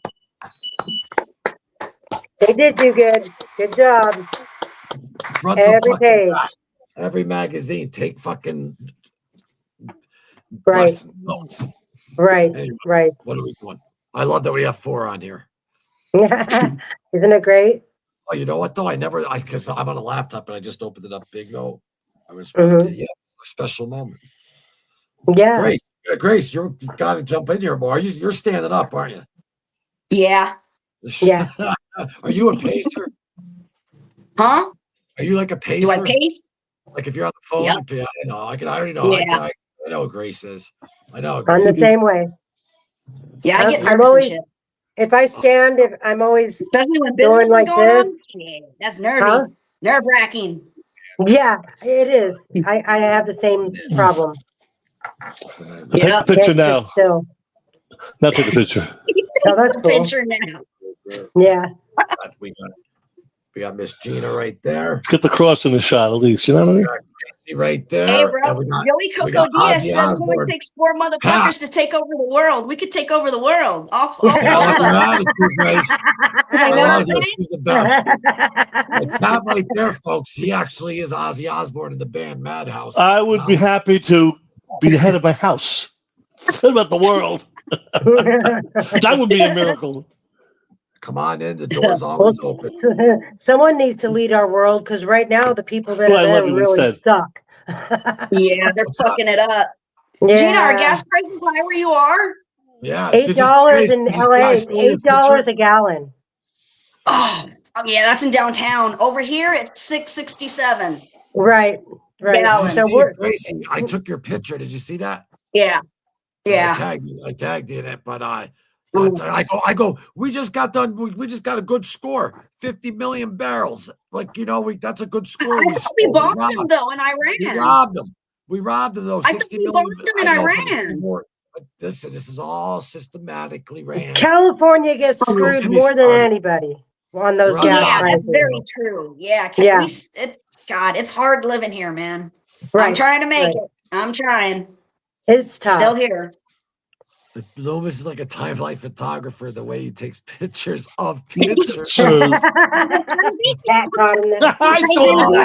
They did do good. Good job. Front Every to page. back. Every magazine, take fucking Right. notes. Right. Anyway, Right. what are we doing? I love that we have 4 on here. Isn't it great? Oh, you know what though? Because I'm on a laptop and I just opened it up big note. I was Mhm. a special moment. Yeah. Grace, you got to jump in here more. You're standing up, aren't you? Yeah. Yeah. Are you a pacer? Huh? Are you like a pacer? Do I pace? Like if you're on the phone? Yep. Yeah, I know. I already know. Yeah. I know what Grace is. I know. I'm the Grace. same way. Yeah, I get I'm nervous always, and shit. if I stand, I'm always Especially when going business is like going this. on. Shit, that's nervy. Huh? Nerve-wracking. Yeah, it is. I have the same problem. Take a picture now. Still. Now take a picture. Oh, that's cool. Picture now. Yeah. We got Miss Gina right there. Let's get the cross in the shot at least. You know what I mean? Right there. Hey, bro. And Joey we Coco got Diaz Ozzy says it only Osbourne. takes 4 motherfuckers to take over the world. We could take over the world. Off I love of your us. attitude, Grace. I know what I'm saying? She's the best. That right there, folks. He actually is Ozzy Osbourne in the band Madhouse. I would be happy to be the head of my house. What about the world? That would be a miracle. Come on in. The door's always open. Someone needs to lead our world because right now the people that Well, I are there love you really instead. suck. Yeah, they're fucking it up. Yeah. Gina, are gas prices high where you are? Yeah. $8 in LA. It's $8 a gallon. Oh, yeah, that's in downtown. Over here, it's $6.67. Right. Right. Gallon. So we're Gracie, I took your picture. Did you see that? Yeah. Yeah. I tagged you in it, but I go. We just got done. We just got a good score. 50 million barrels. Like that's a good score. I thought we bombed them though in Iran. We robbed them though. I thought we bombed them in Iran. But this is all systematically ran. California gets screwed more than anybody on those gas Yeah, prices. that's very true. Yeah. It's hard living here, man. Right, I'm trying to make right. it. I'm trying. It's tough. Still here. Loomis is like a time-life photographer. The way he takes pictures of pictures. Cat caught him there. I told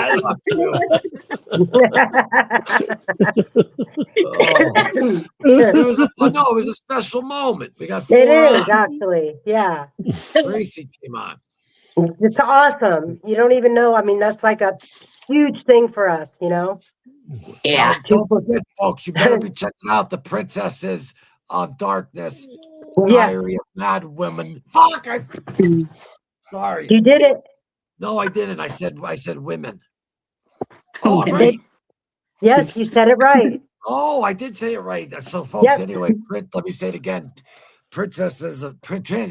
It was a special moment. We got 4 It is on. actually, yeah. Gracie came on. It's awesome. You don't even know. I mean, that's like a huge thing for us, Yeah. Well, don't forget, folks, you better be checking out the Princesses of Darkness, Diary of Mad Women. Fuck! Sorry. You did it. No, I didn't. I said women. Oh, I'm You right. did. Yes, you said it right. Oh, I did say it right. So, folks, anyway, let me say it again. Princesses of Darkness.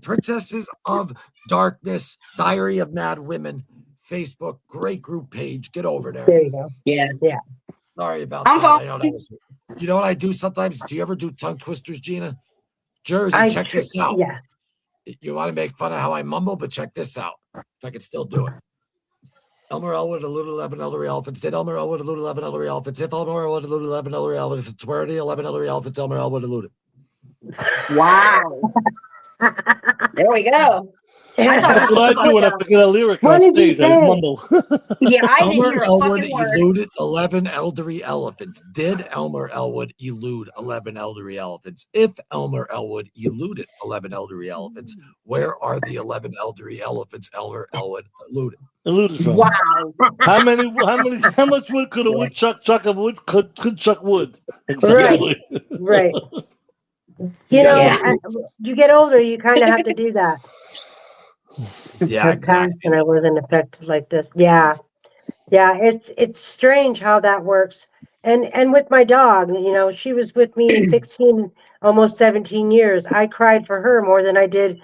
Princesses of Darkness, Diary of Mad Women, Facebook, great group page. Get over there. There you go. Yeah. Yeah. Sorry about I'm that. fine. I know that was. You know what I do sometimes? Do you ever do tongue twisters, Gina? Jersey, check this out. Yeah. You want to make fun of how I mumble, but check this out. If I could still do it. Elmer Elwood, Eluded 11 elderly elephants. Did Elmer Elwood, Eluded 11 elderly elephants? If Elmer Elwood, Eluded 11 elderly elephants, if it's where the 11 elderly elephants, Elmer Elwood, Eluded. Wow. There we go. That's what I do when I forget a lyric on stage. I mumble. Yeah, I didn't Elmer hear a Elwood fucking word. eluded 11 elderly elephants. Did Elmer Elwood elude 11 elderly elephants? If Elmer Elwood eluded 11 elderly elephants, where are the 11 elderly elephants Elmer Elwood eluded? Eluded from. Wow. How much wood could a woodchuck chuck a wood? Could chuck wood? Exactly. Right. You know, you get older, you kind of have to do that. Yeah, exactly. And I wasn't affected like this. Yeah. It's strange how that works. And with my dog, you know, she was with me 16, almost 17 years. I cried for her more than I did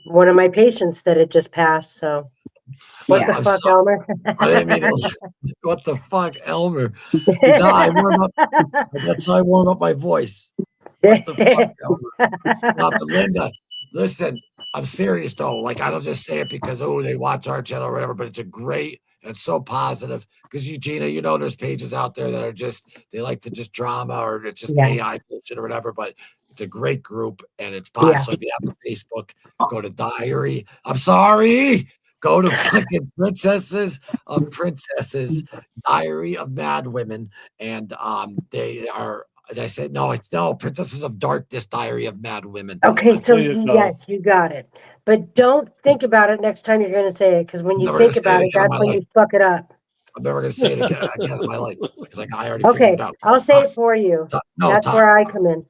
one of my patients that had just passed. So what the fuck, Elmer? I didn't mean to, what the fuck, Elmer? That's how I warm up my voice. What the fuck, Elmer? No, but Linda, listen, I'm serious though. Like, I don't just say it because, they watch our channel or whatever, but it's it's so positive. Because Gina, you know, there's pages out there that are they like to just drama or it's just AI bullshit or whatever, but it's a great group and it's positive. So if you have a Facebook, go to Diary. I'm sorry. Go to fucking Princesses of Princesses, Diary of Mad Women. And they are, as I said, it's Princesses of Darkness, Diary of Mad Women. Okay, so yes, you got it. But don't think about it next time you're going to say it, because when you think about it, that's when you fuck it up. I'm never going to say it again in my life because I already figured it out. I'll say it for you. That's where I come in.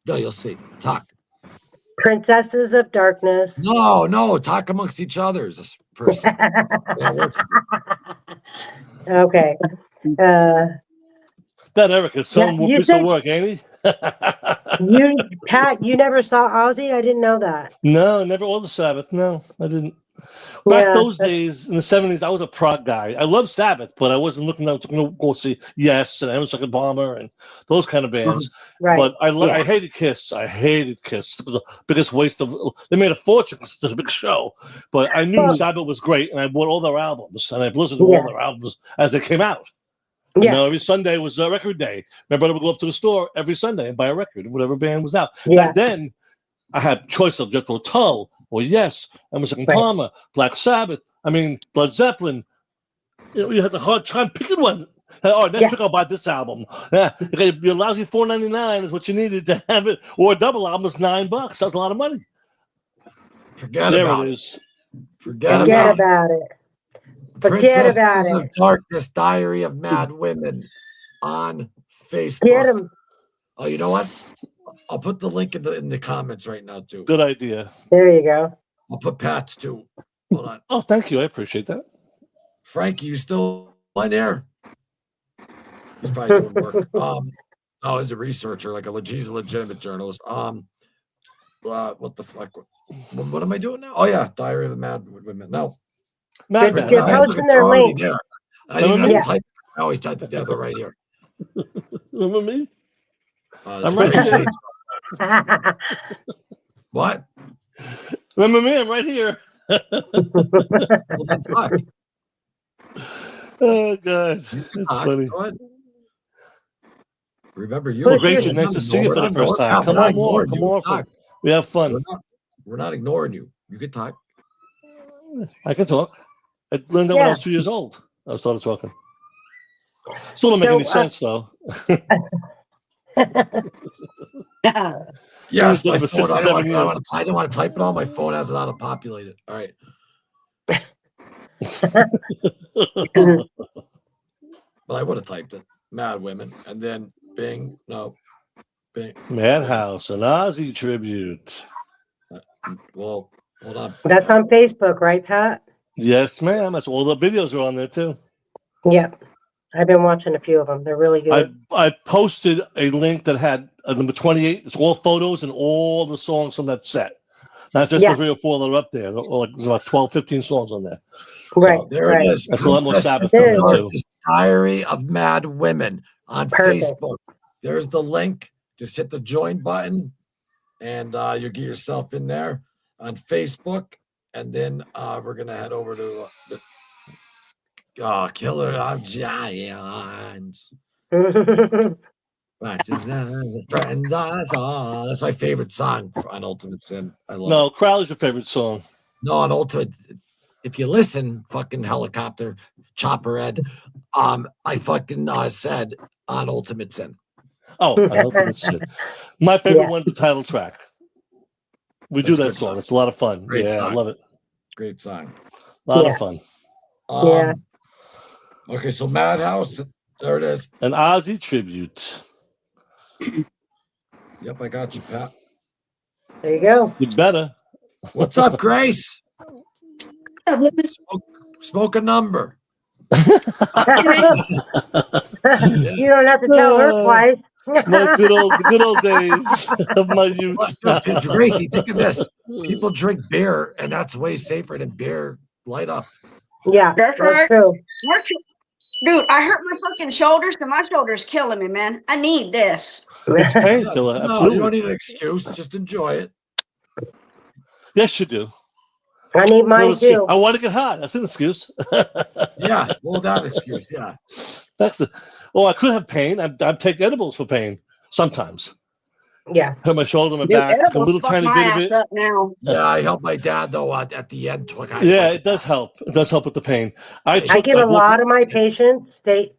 No, you'll see. Talk. Princesses of Darkness. No, talk amongst each other as a person. Okay. That Eric is some piece of work, ain't he? Pat, you never saw Ozzy? I didn't know that. No, never all the Sabbath. No, I didn't. Back those days in the 70s, I was a prog guy. I loved Sabbath, but I wasn't looking out to go see Yes and Emerson Bomber and those kind of bands. Right. But I hated Kiss. I hated Kiss. It was the biggest waste of. They made a fortune. It's a big show, but I knew Sabbath was great, and I bought all their albums, and I've listened to all their albums as they came out. You know, every Sunday was a record day. My brother would go up to the store every Sunday and buy a record of whatever band was out. Back then, I had choice of Jethro Tull or Yes, Emerson Palmer, Black Sabbath. I mean, Blood Zeppelin. You had the hard time picking one. Next week I'll buy this album. Yeah, your lousy $4.99 is what you needed to have it, or a double album is $9. That's a lot of money. Forget about it. Forget about it. Princesses of Darkness, Diary of Mad Women on Facebook. Get them. Oh, you know what? I'll put the link in the comments right now, too. Good idea. There you go. I'll put Pat's, too. Hold on. Oh, thank you. I appreciate that. Frankie, you still on there? He's probably doing work. He's a researcher, he's a legitimate journalist. What the fuck? What am I doing now? Oh, yeah. Diary of the Mad Women. No. They're posting their link. I didn't have to type it. I always type it together right here. Remember me? I'm right here. What? Remember me? I'm right here. Oh, God. That's funny. Remember you. Well, Gracie, nice to see you for the first time. Come on more. Come more. We have fun. We're not ignoring you. You can talk. I can talk. I learned that when I was 2 years old. I started talking. Still don't make any sense, though. Yes, my phone. I don't want to type it on. My phone has it auto-populated. All right. But I would have typed it. Mad Women. And then Bing. No. Bing. Madhouse, an Ozzy tribute. Well, hold on. That's on Facebook, right, Pat? Yes, ma'am. That's all the videos are on there, too. Yep. I've been watching a few of them. They're really good. I posted a link that had number 28. It's all photos and all the songs from that set. Not just the 3 or 4 that are up there. There's about 12, 15 songs on there. Right. So, there it is. That's a lot more Sabbath too. Diary of Mad Women on Facebook. There's the link. Just hit the join button and you get yourself in there on Facebook, and then we're gonna head over to the Killer of Giants. Friends I saw. That's my favorite song on Ultimate Sin. I love No, it. Crowley's your favorite song. No, on Ultimate, if you listen, fucking helicopter, chopper Ed, I fucking said on Ultimate Sin. Oh, on Ultimate Sin. My favorite one's the title track. We do that song. It's a lot of fun. Great song. I love it. Great song. A lot of fun. Okay, so Madhouse, there it is. An Ozzy tribute. Yep, I got you, Pat. There you go. You better. What's up, Grace? Smoke a number. You don't have to tell her twice. My good old days of my youth. Gracie, think of this. People drink beer, and that's way safer than beer light up. Yeah, that's right. True. Dude, I hurt my fucking shoulders, and my shoulder's killing me, man. I need this. It's painkiller. No, you don't need an excuse. Just enjoy it. Yes, you do. I need mine too. I want to get hot. That's an excuse. Yeah, well, that excuse, yeah. That's the. I could have pain. I take edibles for pain sometimes. Yeah. Hurt my shoulder, my back, a little tiny bit of it. Now. Yeah, I helped my dad though at the end. Yeah, it does help. It does help with the pain. I give a lot of my patients. They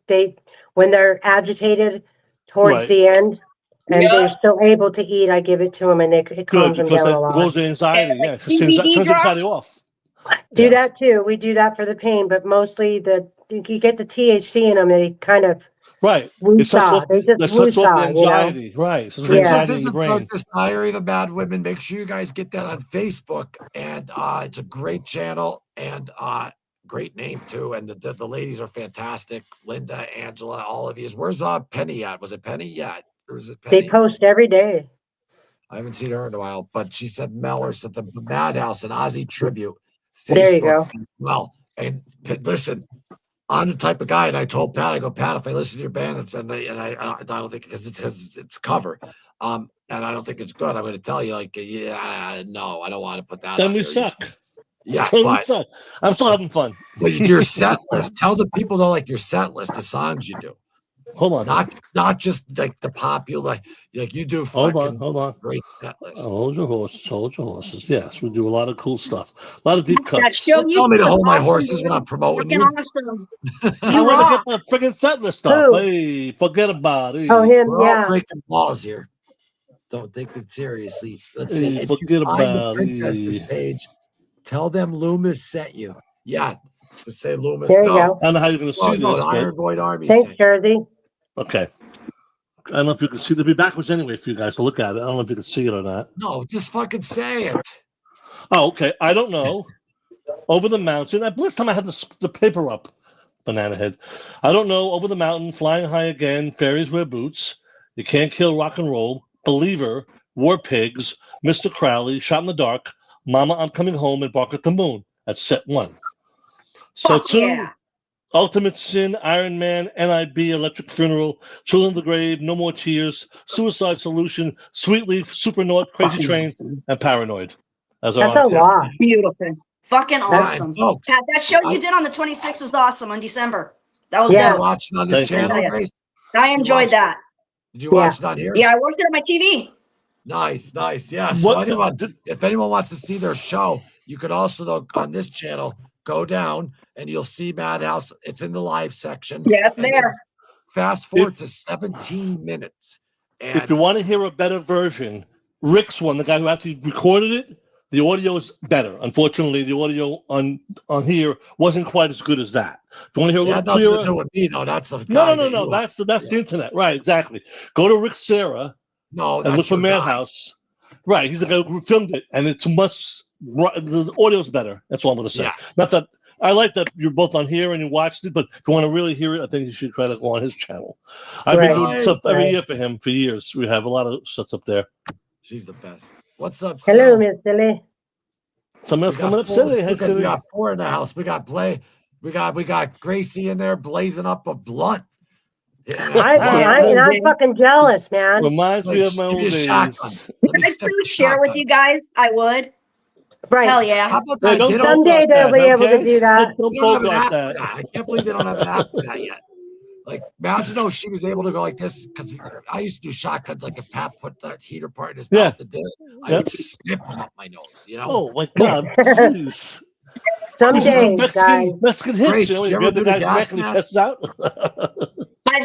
when they're agitated towards the end, and they're still able to eat, I give it to them, and it calms them down a lot. It goes the anxiety. Yeah, turns anxiety off. Do that too. We do that for the pain, but mostly you get the THC in them. They kind of It shuts off the anxiety. You know? Right. So Princesses of Darkness, Diary of a Bad Woman. Make sure you guys get that on Facebook, and it's a great channel and great name too. And the ladies are fantastic. Linda, Angela, all of you. Where's Penny at? Was it Penny? Yeah. Or was it Penny? They post every day. I haven't seen her in a while, but she said Mel or something. Madhouse and Ozzy tribute. Facebook There you go. Well, and listen, I'm the type of guy, and I told Pat, I go, Pat, if I listen to your band and I don't think because it's cover, and I don't think it's good, I'm going to tell you, like, no, I don't want to put that. Then we suck. Yeah, but I'm still having fun. But your set list, tell the people though, like your set list, the songs you do. Hold on. Not just like the popular, like you do. Hold on. Great set list. Hold your horses. Yes, we do a lot of cool stuff. A lot of deep cuts. Don't tell me to hold my horses when I'm promoting you. Awesome. I want to get the freaking set list stuff. Who? Hey, forget about it. Oh, him, We're yeah. all breaking balls here. Don't take it seriously. Let's Hey, see. If forget you find the about princess's it. page, tell them Loomis sent you. Yeah, just say Loomis. There you go. I don't know how you're going to see No, this. the Iron Void Army. Thanks, sent Jersey. Okay. I don't know if you can see. They'll be backwards anyway for you guys to look at it. I don't know if you can see it or not. No, just fucking say it. Oh, okay. I don't know. Over the mountain. Last time I had the paper up, banana head. I don't know. Over the mountain, flying high again. Fairies wear boots. You can't kill rock and roll. Believer. War pigs. Mr. Crowley. Shot in the dark. Mama, I'm coming home, and Bark at the Moon. That's set 1. Set 2. Yeah. Ultimate Sin, Iron Man, NIB, Electric Funeral, Children of the Grave, No More Tears, Suicide Solution, Sweet Leaf, Supernaut, Crazy Train, and Paranoid. That's a lot. Beautiful. Fucking awesome. Folks, That show you did on the 26th was awesome on December. That was yeah, dope. watching on this Thank channel, you. Grace. I enjoyed that. Did you watch it on here? Yeah, I watched it on my TV. Nice. Yeah. So What- if anyone wants to see their show, you could also go on this channel, go down, and you'll see Madhouse. It's in the live section. Yeah, it's And then there. Fast forward to 17 minutes. And If you want to hear a better version, Rick's one, the guy who actually recorded it, the audio is better. Unfortunately, the audio on here wasn't quite as good as that. If you want to hear a it had little nothing clearer, to do with me, though. That's the guy. no. That's the internet, right? Exactly. Go to Rick Serra No, and look that's for your guy. Madhouse. Right, he's the guy who filmed it, and it's much. The audio's better. That's all I'm going to say. Yeah. Not that I like that you're both on here and you watched it, but if you want to really hear it, I think you should try to go on his channel. I've been doing stuff every year for him for years. We have a lot of stuff up there. She's the best. What's up, Hello, Sil? Miss Silly. Something else We coming got up, four- Silly. Hey, look at- Silly. we got 4 in the house. We got Gracie in there blazing up a blunt. I'm fucking jealous, man. Reminds me of my old days. If I could share with you guys, I would. Right. Hell yeah. How about that? Someday they'll be able to do that. They don't have an app for that. I can't believe they don't have an app for that yet. Like, imagine if she was able to go like this, because I used to do shotguns. Like, if Pat put that heater part in his mouth to do it, I would sniff him up my nose, you know? Oh, my God. Jeez. Someday, guys. Mexican hits, Grace, you know, you you ever have the do the guy's gas neck and he mask? tests out.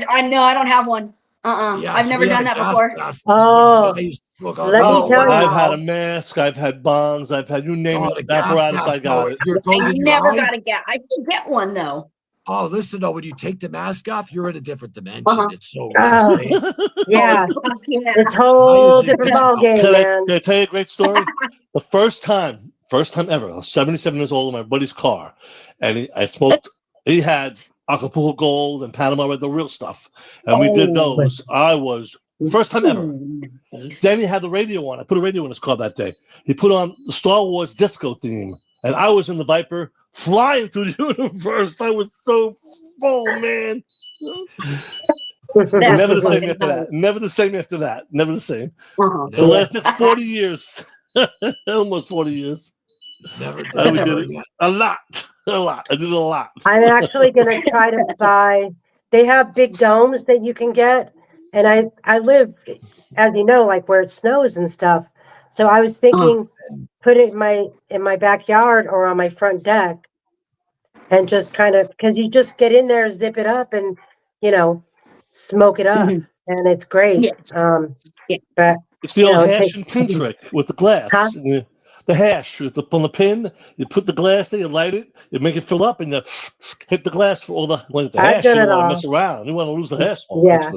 I know I don't have one. Yeah, I've so never we had done a that gas before. mask. Oh, I used to smoke all let me day. tell you. I've had a mask, I've had bongs, I've had you name it, the gas apparatus, mask, I got it. It goes I in your never eyes. got a gas. I can get one though. Oh, listen though, when you take the mask off, you're in a different dimension. It's so Oh, crazy. yeah. Yeah. It's a whole different ball game, Can man. I tell you a great story? The first time ever, I was 77 years old in my buddy's car, and I smoked. He had Acapulco Gold and Panama Red, the real stuff, and we did those. I was first time ever. Then he had the radio on. I put a radio in his car that day. He put on the Star Wars disco theme, and I was in the Viper flying through the universe. I was so full, man. Never the same after that. Never the same after that. Never the same. The last 40 years, almost 40 years. Never I did it a lot. I did it a lot. I'm actually going to try to buy. They have big domes that you can get, and I live, as you know, like where it snows and stuff. So I was thinking, put it in my backyard or on my front deck, and just kind of, because you just get in there, zip it up, and smoke it up, and it's great. But It's the old hash and pin trick with the glass. Huh? The hash on the pin, you put the glass there, you light it, you make it fill up, and you hit the glass for all the hash. You don't want to mess around. You want to lose the hash. Yeah.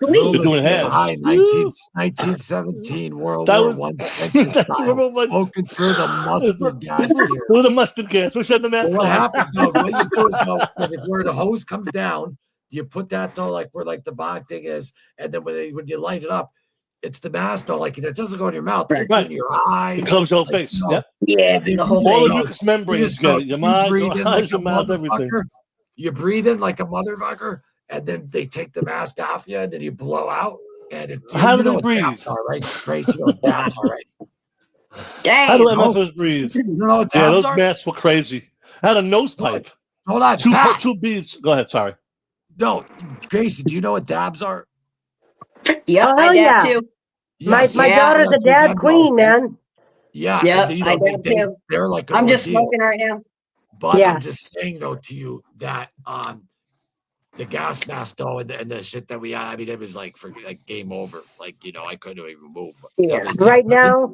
You're doing hash. 1917 World War I trenches style, smoking through the mustard gas here. Through the mustard gas. We said the mask. What happens though? What you do is where the hose comes down, you put that though, like where like the bog thing is, and then when you light it up, it's the mask though, like it doesn't go in your mouth, it's in your eyes. It comes your face. Yeah, all the mucous membranes get it. Your mind, your eyes, your mouth, everything. You breathe in like a motherfucker, and then they take the mask off you, and then you blow out. And how do they breathe? All right, crazy. Dabs, all right. Dang. How do MFers breathe? You know what yeah, dabs those are? masks were crazy. I had a nose pipe. Hold on, two beads. Go ahead. Sorry. No, Gracie, do you know what dabs are? Yeah, I dab too. My daughter's a dab queen, man. Yeah, I dab too. They're like I'm just smoking right now. But I'm just saying though to you that the gas mask though and the shit that we had, I mean, it was like game over. Like, I couldn't even move. Yeah. Right now,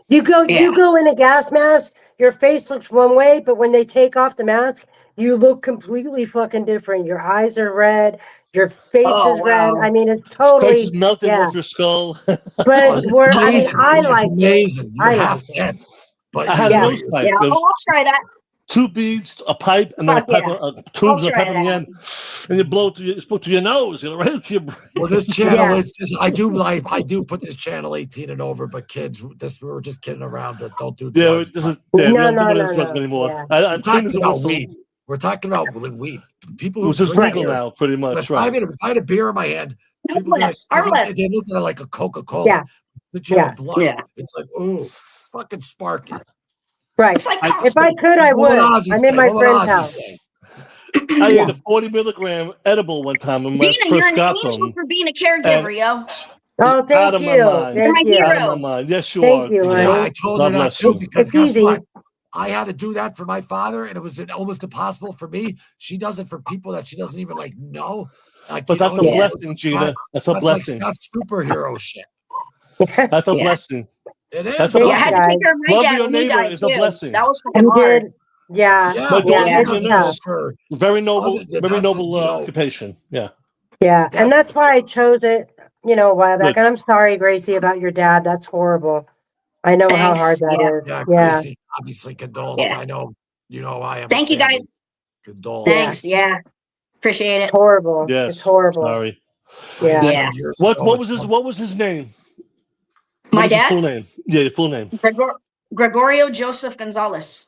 You go in a gas mask, your face looks one way, but when they take off the mask, you look completely fucking different. Your eyes are red, your face is red. I mean, it's totally face is melting off your skull. But I like amazing. it. You're half dead. But I had a nose pipe. Yeah, I'll try that. 2 beads, a pipe, and then a pipe, tubes, and a pipe in the end, and you blow to your nose, right into your brain. Well, this channel is just, I do put this channel 18 and over, but kids, we're just kidding around, but don't do drugs. We don't do drugs anymore. We're talking about weed. We're talking about weed. People who just legal now, pretty much. Right. If I had a beer in my hand, people they look at it like a Coca-Cola. Yeah. Blood. It's like, ooh, fucking sparky. Right. If I could, I would. I'm in my friend's house. I ate a 40 milligram edible one time when I first got them. For being a caregiver, yo. Oh, thank you. Thank you. Out of my mind. Yes, you Thank are. you, yeah, I told her that too because guess easy. what? I had to do that for my father, and it was almost impossible for me. She does it for people that she doesn't even know. Like, but that's a blessing, Gina. That's a blessing. That's superhero shit. That's a blessing. It is. That's a blessing. I had to take care of my Love dad your when he neighbor died, is a too. blessing. That was fucking hard. Very noble occupation. Yeah. Yeah, and that's why I chose it, a while back. And I'm sorry, Gracie, about your dad. That's horrible. I know how hard that is. Yeah, Gracie, obviously condolences. Yeah. I know, I am. Thank you, guys. Condolences. Thanks. Yeah. Appreciate it. It's horrible. Yes. It's horrible. Sorry. Yeah. What was his name? My dad? Full name. Yeah, your full name. Gregorio Joseph Gonzalez.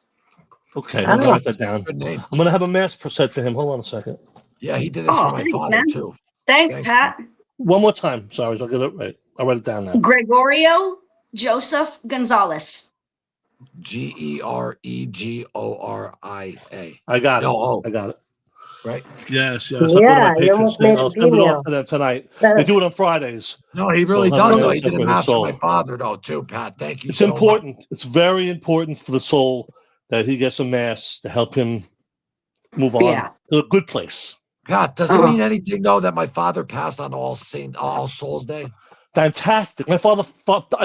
Okay, I'm gonna write that down. I'm gonna have a mask set for him. Hold on a second. Yeah, he did this for my father man. too. Thanks, Pat. One more time. Sorry, so I'll get it right. I'll write it down now. Gregorio Joseph Gonzalez. Geregoria. I got it. No, I got it. Right? Yes. I'll go to my Yeah, you Patriots almost thing. made I'll it send it off female. to them tonight. They do it on Fridays. No, he So really I'll have does. it Though. right He did a for his mass for soul. my father, though, too, Pat. Thank you It's so much. important. It's very important for the soul that he gets a mass to help him move on to a good place. Pat, does it mean anything, though, that my father passed on All Souls Day? Fantastic. My father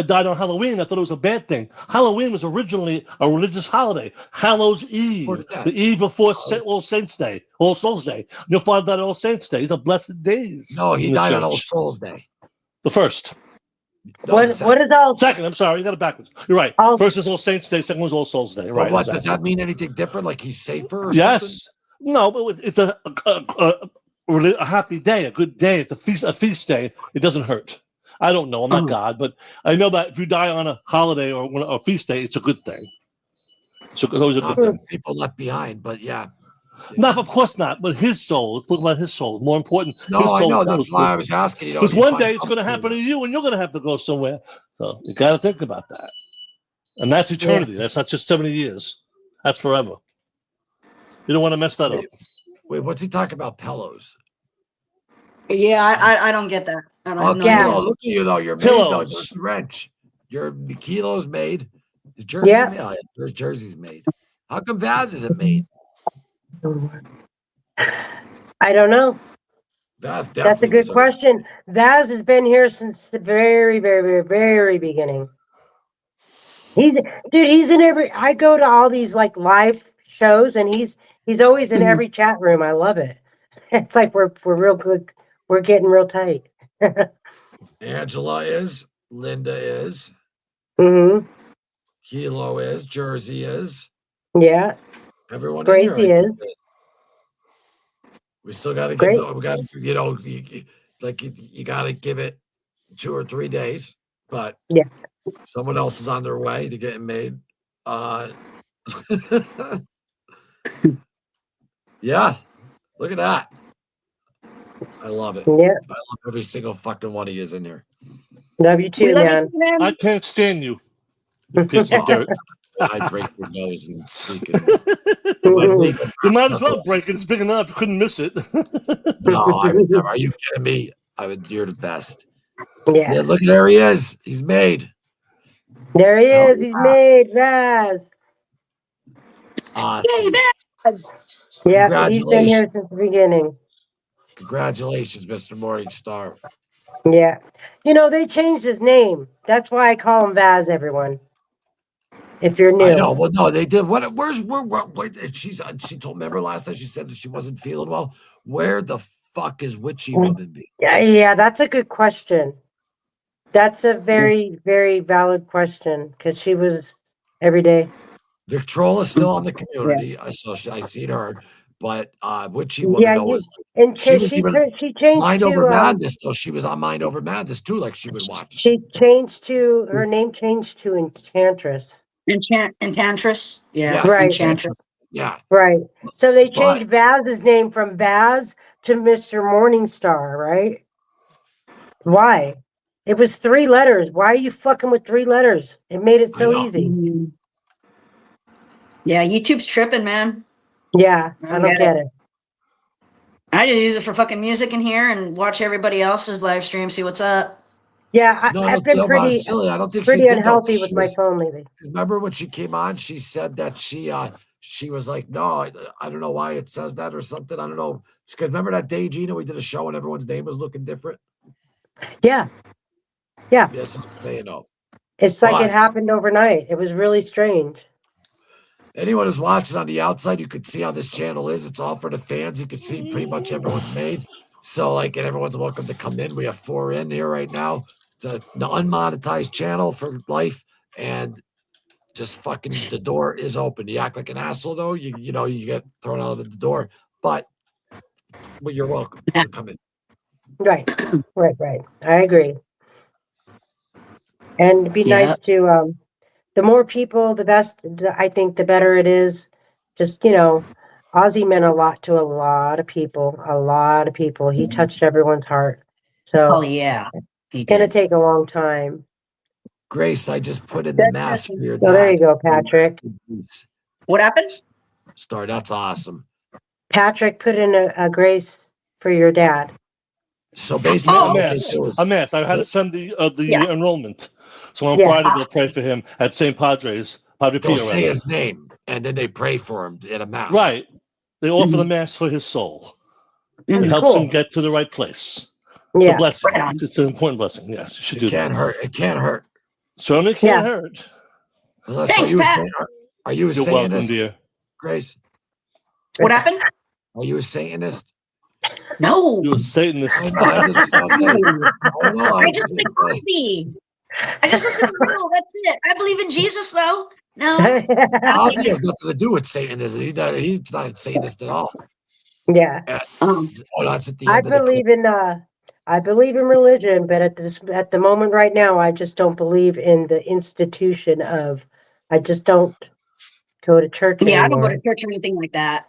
died on Halloween. I thought it was a bad thing. Halloween was originally a religious holiday. Hallows Eve, the eve before All Saints Day, All Souls Day. Your father died on All Saints Day. These are blessed days. No, he in the died on church. All Souls Day. The first. No, what is all? Second, I'm sorry, you got it backwards. You're right. First is All Saints Day, second was All Souls Day. Right. What, exactly. does that mean anything different? Like he's safer or Yes. something? No, but it's a happy day, a good day. It's a feast day. It doesn't hurt. I don't know. I'm not God, but I know that if you die on a holiday or a feast day, it's a good thing. So it's always a good thing. People left behind, but yeah. No, of course not. But his soul. Let's look about his soul. More important. No, his soul I know. That's why I was asking. Because one day it's going to happen to you, and you're going to have to go somewhere. So you got to think about that. And that's eternity. That's not just 70 years. That's forever. You don't want to mess that up. Wait, what's he talking about? Pillows. Yeah, I don't get that. I don't know. Look at you though. You're made though. There's the wrench. Your kilo's made. Is Jersey made? Yeah, there's Jersey's made. How come Vaz isn't made? I don't know. That's a good question. Vaz has been here since the very, very, very, very beginning. He's in every. I go to all these like live shows, and he's always in every chat room. I love it. It's like we're real good. We're getting real tight. Angela is. Linda is. Mm-hmm. Kilo is. Jersey is. Yeah. Everyone Gracie in here. is. We still got to give. We got to, you got to give it 2 or 3 days. But yeah, someone else is on their way to getting made. Yeah. Look at that. I love it. Yeah. I love every single fucking one of you in here. Love you too, man. I can't stand you. You piece of dirt. I break your nose and you might as well break it. It's big enough. You couldn't miss it. No, I would never. Are you kidding me? You're the best. Yeah. Look at there he is. He's made. There he is. He's made. Vaz. Awesome. Yeah, he's been here since the beginning. Congratulations, Mr. Morningstar. Yeah. They changed his name. That's why I call him Vaz, everyone. If you're new. I know. Well, no, they did. She told, remember last time she said that she wasn't feeling well? Where the fuck is Witchy Woman be? Yeah, that's a good question. That's a very, very valid question because she was every day. Victrola's still on the community. Yeah. So I seen her. But Witchy Woman she changed Mind to Over Madness, though. She was on Mind Over Madness too, like she would watch. She changed to her name changed to Enchantress. Enchantress? Yeah. Right. Enchantress. Yeah. Right. So they changed Vaz's name from Vaz to Mr. Morningstar, right? Why? It was 3 letters. Why are you fucking with 3 letters? It made it so easy. Yeah, YouTube's tripping, man. Yeah, I don't get it. I just use it for fucking music in here and watch everybody else's live stream, see what's up. Yeah, I've been pretty silly. I don't think pretty she did, unhealthy with my phone lately. Remember when she came on? She said that she was like, no, I don't know why it says that or something. I don't know. It's because remember that day, Gina, we did a show and everyone's name was looking different. Yeah. Yes, you know. It's like it happened overnight. It was really strange. Anyone who's watching on the outside, you could see how this channel is. It's all for the fans. You can see pretty much everyone's made. So, and everyone's welcome to come in. We have 4 in here right now. It's an unmonetized channel for life. And just fucking, the door is open. You act like an asshole, though. You get thrown out of the door. But you're welcome to come in. Right. I agree. And it'd be nice to, the more people, the best, I think the better it is. Just, Ozzy meant a lot to a lot of people. A lot of people. He touched everyone's heart. So Oh yeah, he it's gonna did. take a long time. Grace, I just put in the mass for your dad. So there you go, Patrick. What happened? Star, that's awesome. Patrick put in a grace for your dad. So basically, a mass. I had to send the enrollment. So on Friday they'll pray for him at St. Padre's. Padre They'll Pio. say his name, and then they pray for him in a mass. Right. They offer the mass for his soul. It helps him get to the right place. It's a blessing. It's an important blessing. Yes, you should do that. It can't hurt. Certainly can't hurt. Unless, Thanks, Pat. Are you a You're Satanist, welcome, dear. Grace? What happened? Are you a Satanist? No. You're a Satanist. I just drink coffee. I just listen to real. That's it. I believe in Jesus, though. No. Ozzy has nothing to do with Satanism. He's not a Satanist at all. Yeah. That's at the I end of the clip. I believe in religion, but at the moment right now, I just don't believe in the institution of. I just don't go to church anymore. I don't go to church or anything like that.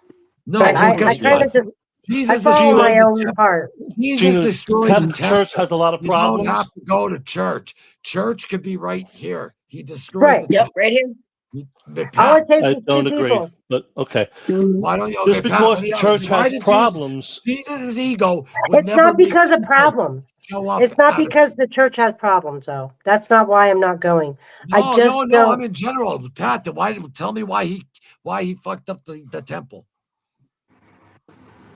No, but I kind of just. Jesus I follow my own heart. Jesus destroyed the temple. Church has a lot of problems. You don't have to go to church. Church could be right here. He destroyed the temple. Right here. I don't agree, but okay. Why don't you? Just because church has problems. Jesus' ego. It's not because of problems. It's not because the church has problems, though. That's not why I'm not going. No. I'm in general, Pat. Tell me why he fucked up the temple.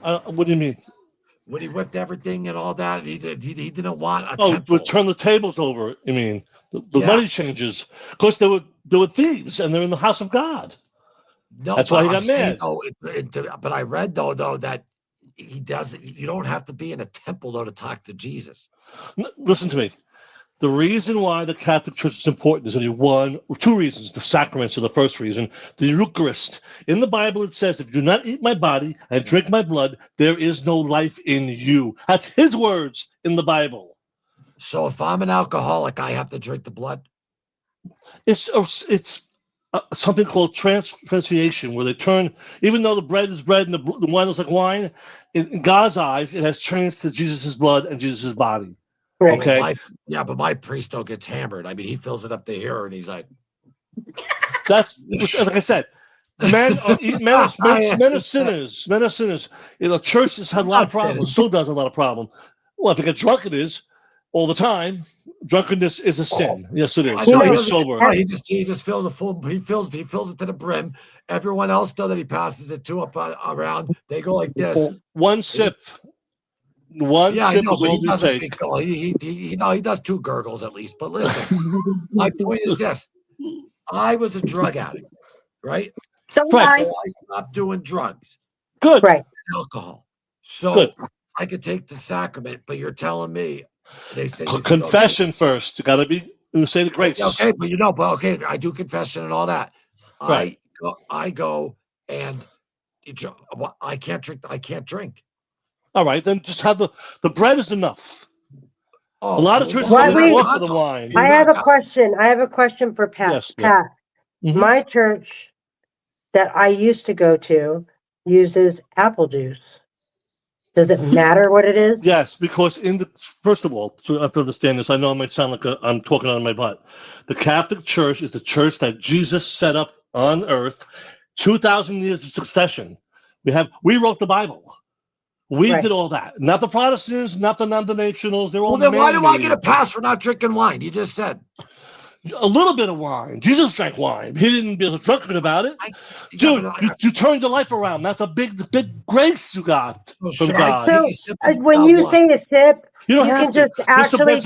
What do you mean? When he whipped everything and all that, he didn't want a temple. Would turn the tables over. You mean the money changes? Of course, they were thieves, and they're in the house of God. No, that's why he got mad. But I read though that he doesn't. You don't have to be in a temple though to talk to Jesus. Listen to me. The reason why the Catholic Church is important is only two reasons. The sacraments are the first reason. The Eucharist. In the Bible, it says, if you do not eat my body and drink my blood, there is no life in you. That's his words in the Bible. So if I'm an alcoholic, I have to drink the blood? It's something called transfiguration, where they turn, even though the bread is bread and the wine is like wine, in God's eyes, it has changed to Jesus' blood and Jesus' body. Right. Okay. But my priest though gets hammered. I mean, he fills it up to here, and he's like, "That's like I said, men are sinners. Men are sinners. The church has had a lot of problems. Still does a lot of problems. Well, if you get drunk, it is all the time. Drunkenness is a sin. Yes, it is. He's sober. He just fills it full. He fills it to the brim. Everyone else though that he passes it to up around, they go like this. One sip. One sip is all you take. He does two gurgles at least. But listen, my point is this: I was a drug addict, right? So I stopped doing drugs. Good. Right. Alcohol. So I could take the sacrament, but you're telling me they say confession first. You got to be. You say the grace. Okay, but I do confession and all that. Right. I go and I can't drink. I can't drink. All right, then just have the bread is enough. A lot of churches don't offer the wine. I have a question. I have a question for Pat. Yes, Pat, my church that I used to go to uses apple juice. Does it matter what it is? Yes, because first of all, so I have to understand this. I know it might sound like I'm talking on my butt. The Catholic Church is the church that Jesus set up on earth, 2,000 years of succession. We wrote the Bible. We did all that. Not the Protestants, not the non-denominationals. They're all. Well, then why do I get a pass for not drinking wine? You just said a little bit of wine. Jesus drank wine. He didn't be drunken about it. Dude, you turned your life around. That's a big grace you got from God. So when you say a sip, you can just actually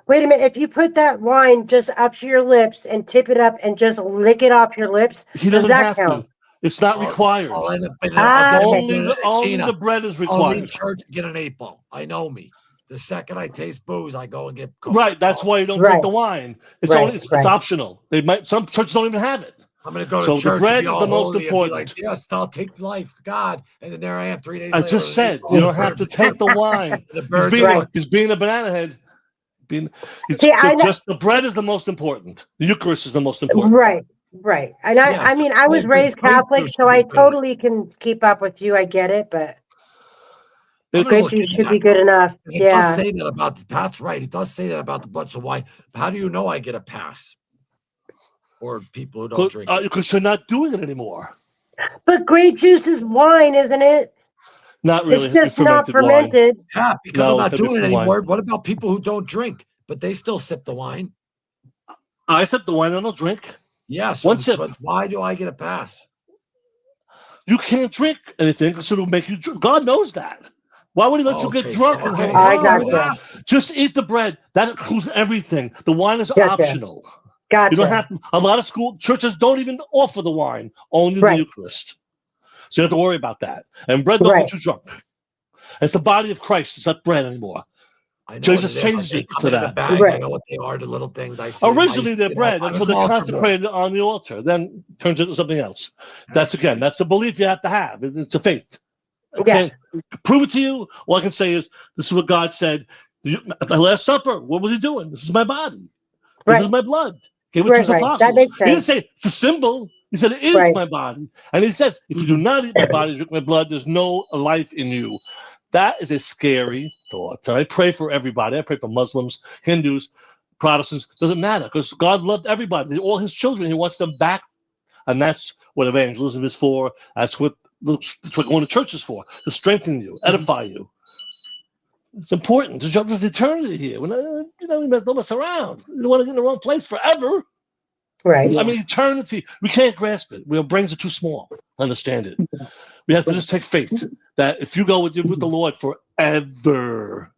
wait a minute. If you put that wine just up to your lips and tip it up and just lick it off your lips, does that count? It's not required. Only the bread is required. I'll leave church and get an 8-ball. I know me. The second I taste booze, I go and get Coke. Right. That's why you don't drink the wine. It's optional. Some churches don't even have it. I'm going to go to church. The bread is the most important. Like, yes, I'll take life, God. And then there I am 3 days later. I just said you don't have to take the wine. He's being a banana head. The bread is the most important. The Eucharist is the most important. Right. Right. And I mean, I was raised Catholic, so I totally can keep up with you. I get it, but grape juice should be good enough. It does say that about the Pat's right. It does say that about the blood. So why? How do you know I get a pass? Or people who don't drink it? Because you're not doing it anymore. But grape juice is wine, isn't it? Not really. It's just not fermented. Wine. Yeah, because I'm not doing it anymore. What about people who don't drink, but they still sip the wine? I sip the wine and I'll drink. Yes. One sip. But why do I get a pass? You can't drink anything because it'll make you drunk. God knows that. Why would he let you get drunk? I got that. Just eat the bread. That includes everything. The wine is optional. Gotcha. You don't have to, a lot of churches don't even offer the wine, only the Eucharist. So you don't have to worry about that. And bread don't get you drunk. It's the body of Christ. It's not bread anymore. Jesus changed it to that. I know what they are, the little things I see. Originally, they're bread until they're consecrated on the altar. Then turns into something else. That's a belief you have to have. It's a faith. I can't prove it to you. All I can say is this is what God said. At the Last Supper, what was he doing? This is my body. This is my blood. Gave it to his apostles. That makes sense. He didn't say it's a symbol. He said it is my body. And he says, if you do not eat my body, drink my blood, there's no life in you. That is a scary thought. And I pray for everybody. I pray for Muslims, Hindus, Protestants. Doesn't matter because God loved everybody. They're all his children. He wants them back. And that's what evangelism is for. That's what going to church is for, to strengthen you, edify you. It's important. There's eternity here. We don't mess around. You don't want to get in the wrong place forever. Right. I mean, eternity. We can't grasp it. Our brains are too small to understand it. We have to just take faith that if you go with the Lord forever,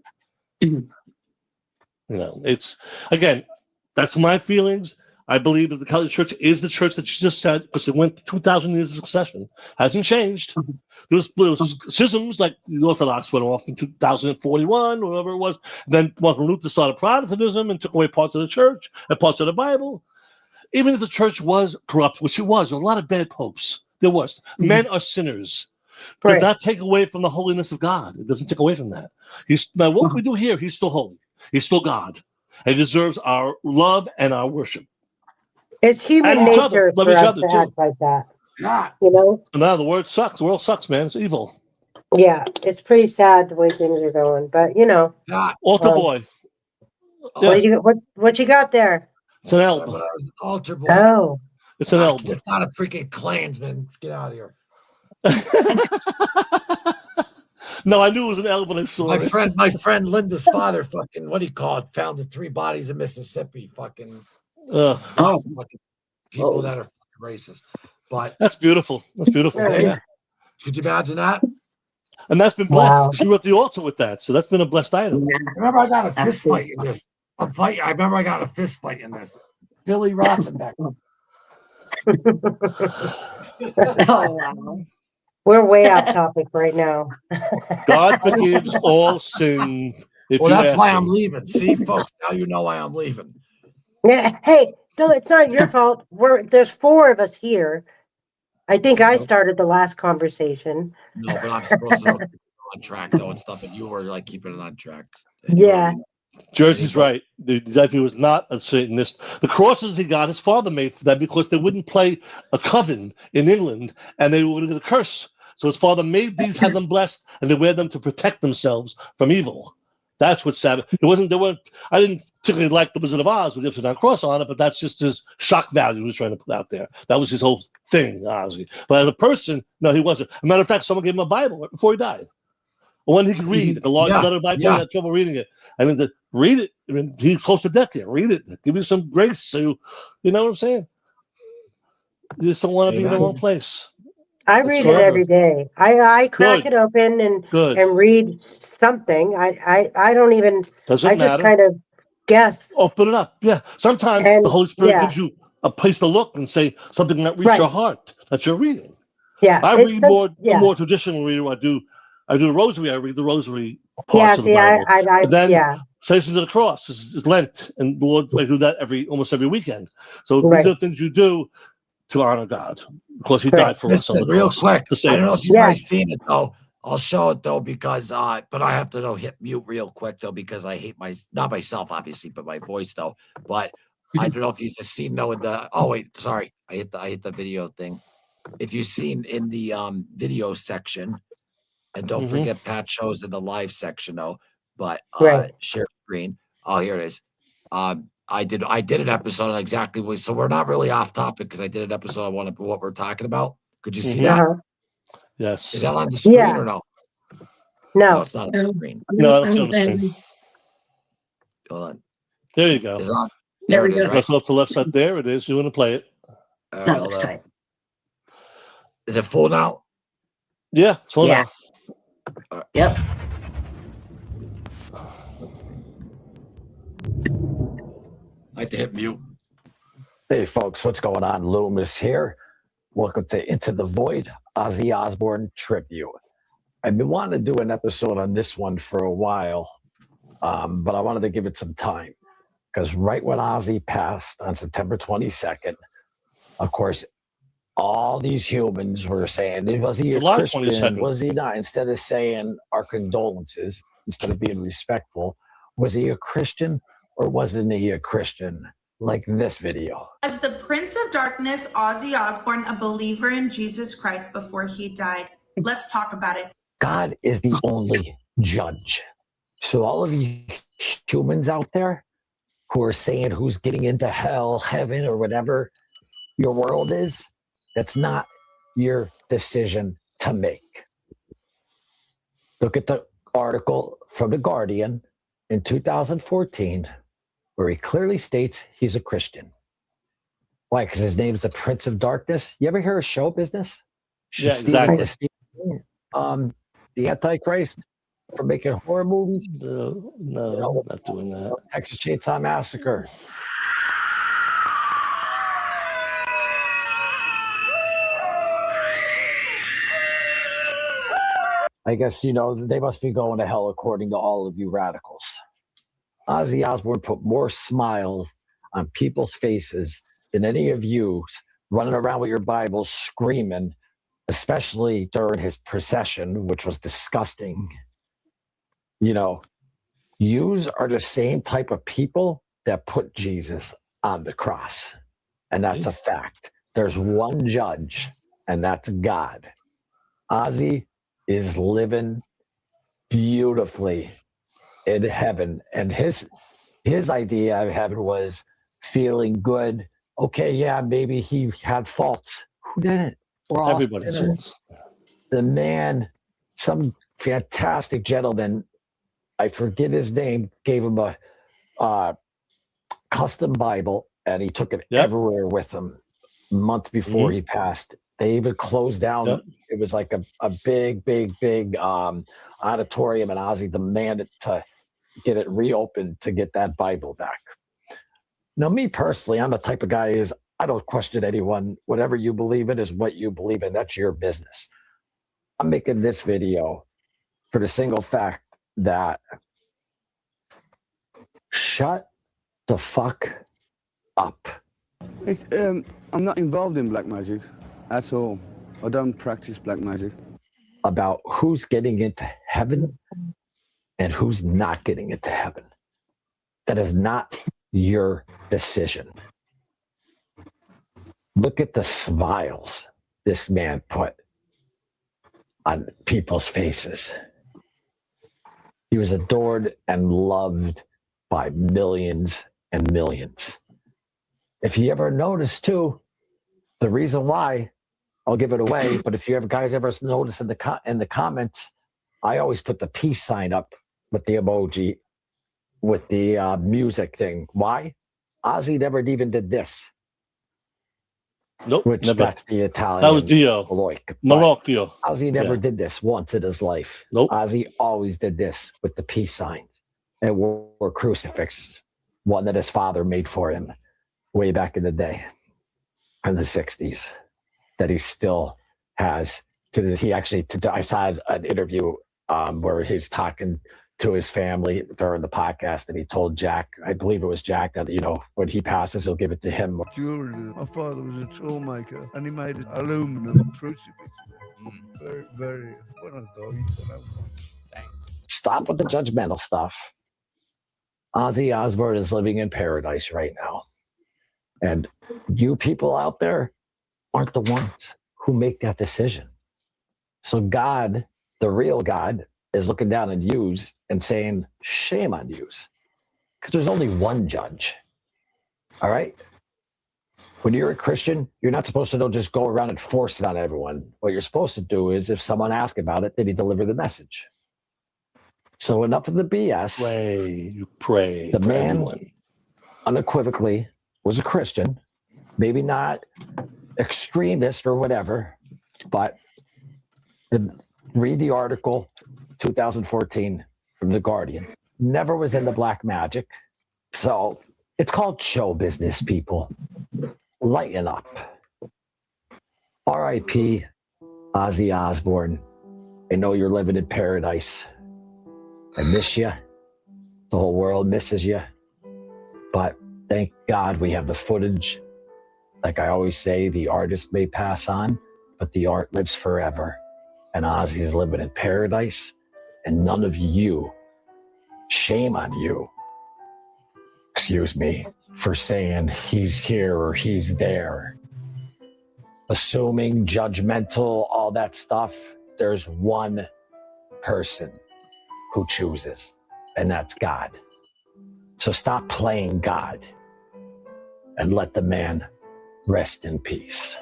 it's again. That's my feelings. I believe that the Catholic Church is the church that Jesus said because it went 2,000 years of succession. Hasn't changed. There was schisms like the Orthodox went off in 2041 or whatever it was. Then Martin Luther started Protestantism and took away parts of the church and parts of the Bible. Even if the church was corrupt, which it was, there were a lot of bad popes. There was. Men are sinners. It does not take away from the holiness of God. It doesn't take away from that. Now, what we do here, he's still holy. He's still God. And he deserves our love and our worship. It's human nature for us to act like that. You know? No, the world sucks. The world sucks, man. It's evil. Yeah, it's pretty sad the way things are going. But, Altar boy. What you got there? It's an elb. Altar boy. Oh. It's an elb. It's not a freaking Klansman. Get out of here. No, I knew it was an elb when I saw it. My friend Linda's father fucking, what do you call it? Found the 3 bodies in Mississippi. Fucking people that are racist. But that's beautiful. That's beautiful. Yeah. Could you imagine that? And that's been blessed. Wow. She wrote the altar with that, so that's been a blessed item. I remember I got a fist fight in this. I remember I got a fist fight in this. Billy Rothenbeck. We're way off topic right now. God forgives all sin. Well, that's why I'm leaving. See, folks, now you know why I'm leaving. Yeah. Hey, it's not your fault. There's 4 of us here. I think I started the last conversation. No, but I'm supposed to be on track though and stuff, and you were like keeping it on track. Yeah. Jersey's right. He was not a Satanist. The crosses he got, his father made for them because they wouldn't play a coven in England, and they were going to curse. So his father made these, had them blessed, and they wear them to protect themselves from evil. That's what Sabbath. I didn't particularly like the Wizard of Oz with the upside down cross on it, but that's just his shock value he was trying to put out there. That was his whole thing, Ozzy. But as a person, no, he wasn't. As a matter of fact, someone gave him a Bible right before he died. One he could read, the large letter Bible, he had trouble reading it. I mean, read it. I mean, he's close to death here. Read it. Give you some grace. So, you know what I'm saying? You just don't want to be in the wrong place. I read it every day. I crack it open and read something. I don't even. Doesn't matter. Just kind of guess. Open it up. Yeah. Sometimes the Holy Spirit gives you a place to look and say something that reaches your heart that you're reading. Yeah. I read more traditional reader. I do the rosary. I read the rosary parts of the Bible. And then Stations of the Cross is Lent, and the Lord, I do that almost every weekend. So these are things you do to honor God, because He died for us on the real cross. quick. I don't know if you guys seen it though. I'll show it though because but I have to hit mute real quick though because I hate not myself obviously, but my voice though. But I don't know if you've seen though in the. Oh wait, sorry, I hit the video thing. If you've seen in the video section, and don't forget Pat shows in the live section though. But share screen. Oh, here it is. I did an episode on exactly what. So we're not really off topic because I did an episode on what we're talking about. Could you see that? Yes. Is that on the screen or no? No, it's not on the screen. No, that's on the screen. Hold on. There you go. It's on. There it is. Right. Press off the left side. There it is. You want to play it? All right, hold on. Is it full now? Yeah, it's full now. Yep. I have to hit mute. Hey, folks, what's going on? Loomis here. Welcome to Into the Void, Ozzy Osbourne tribute. I've been wanting to do an episode on this one for a while, but I wanted to give it some time because right when Ozzy passed on September 22nd, of course, all these humans were saying, was he a Christian? Was he not? Instead of saying our condolences, instead of being respectful, was he a Christian or wasn't he a Christian? Like this video. As the Prince of Darkness, Ozzy Osbourne, a believer in Jesus Christ before he died. Let's talk about it. God is the only judge. So all of you humans out there who are saying who's getting into hell, heaven, or whatever your world is, that's not your decision to make. Look at the article from The Guardian in 2014, where he clearly states he's a Christian. Why? Because his name's the Prince of Darkness. You ever hear of show business? Yeah, exactly. The Antichrist for making horror movies? No, not doing that. Texas Chainsaw Massacre. I guess, they must be going to hell according to all of you radicals. Ozzy Osbourne put more smiles on people's faces than any of you running around with your Bibles screaming, especially during his procession, which was disgusting. Yous are the same type of people that put Jesus on the cross. And that's a fact. There's one judge, and that's God. Ozzy is living beautifully in heaven, and his idea of heaven was feeling good. Okay, yeah, maybe he had faults. Who didn't? Everybody does. The man, some fantastic gentleman, I forget his name, gave him a custom Bible, and he took it everywhere with him. A month before he passed, they even closed down. It was like a big auditorium, and Ozzy demanded to get it reopened to get that Bible back. Now, me personally, I'm the type of guy is I don't question anyone. Whatever you believe in is what you believe in. That's your business. I'm making this video for the single fact that shut the fuck up. I'm not involved in black magic at all. I don't practice black magic. About who's getting into heaven and who's not getting into heaven. That is not your decision. Look at the smiles this man put on people's faces. He was adored and loved by millions and millions. If you ever notice too, the reason why, I'll give it away, but if you guys ever notice in the comments, I always put the peace sign up with the emoji, with the music thing. Why? Ozzy never even did this. Nope, which never. That's the Italian. That was Dio. Morocco. Ozzy never did this once in his life. Nope. Ozzy always did this with the peace signs and wore crucifixes, one that his father made for him way back in the day, in the 60s, that he still has to this. He actually, I saw an interview where he's talking to his family during the podcast, and he told Jack, I believe it was Jack, that when he passes, he'll give it to him. Jewelry. My father was a toolmaker, and he made an aluminum crucifix. Very, very. When I go, you can have one. Thanks. Stop with the judgmental stuff. Ozzy Osbourne is living in paradise right now. And you people out there aren't the ones who make that decision. So God, the real God, is looking down on yous and saying, shame on yous. Because there's only one judge. All right? When you're a Christian, you're not supposed to just go around and force it on everyone. What you're supposed to do is, if someone asks about it, then you deliver the message. So enough of the BS. You pray. The man everyone. unequivocally was a Christian, maybe not extremist or whatever, but read the article 2014 from The Guardian. Never was into black magic. So it's called show business, people. Lighten up. R.I.P. Ozzy Osbourne. I know you're living in paradise. I miss you. The whole world misses you. But thank God we have the footage. Like I always say, the artist may pass on, but the art lives forever. And Ozzy is living in paradise. And none of you, shame on you, excuse me, for saying he's here or he's there. Assuming, judgmental, all that stuff. There's one person who chooses, and that's God. So stop playing God and let the man rest in peace.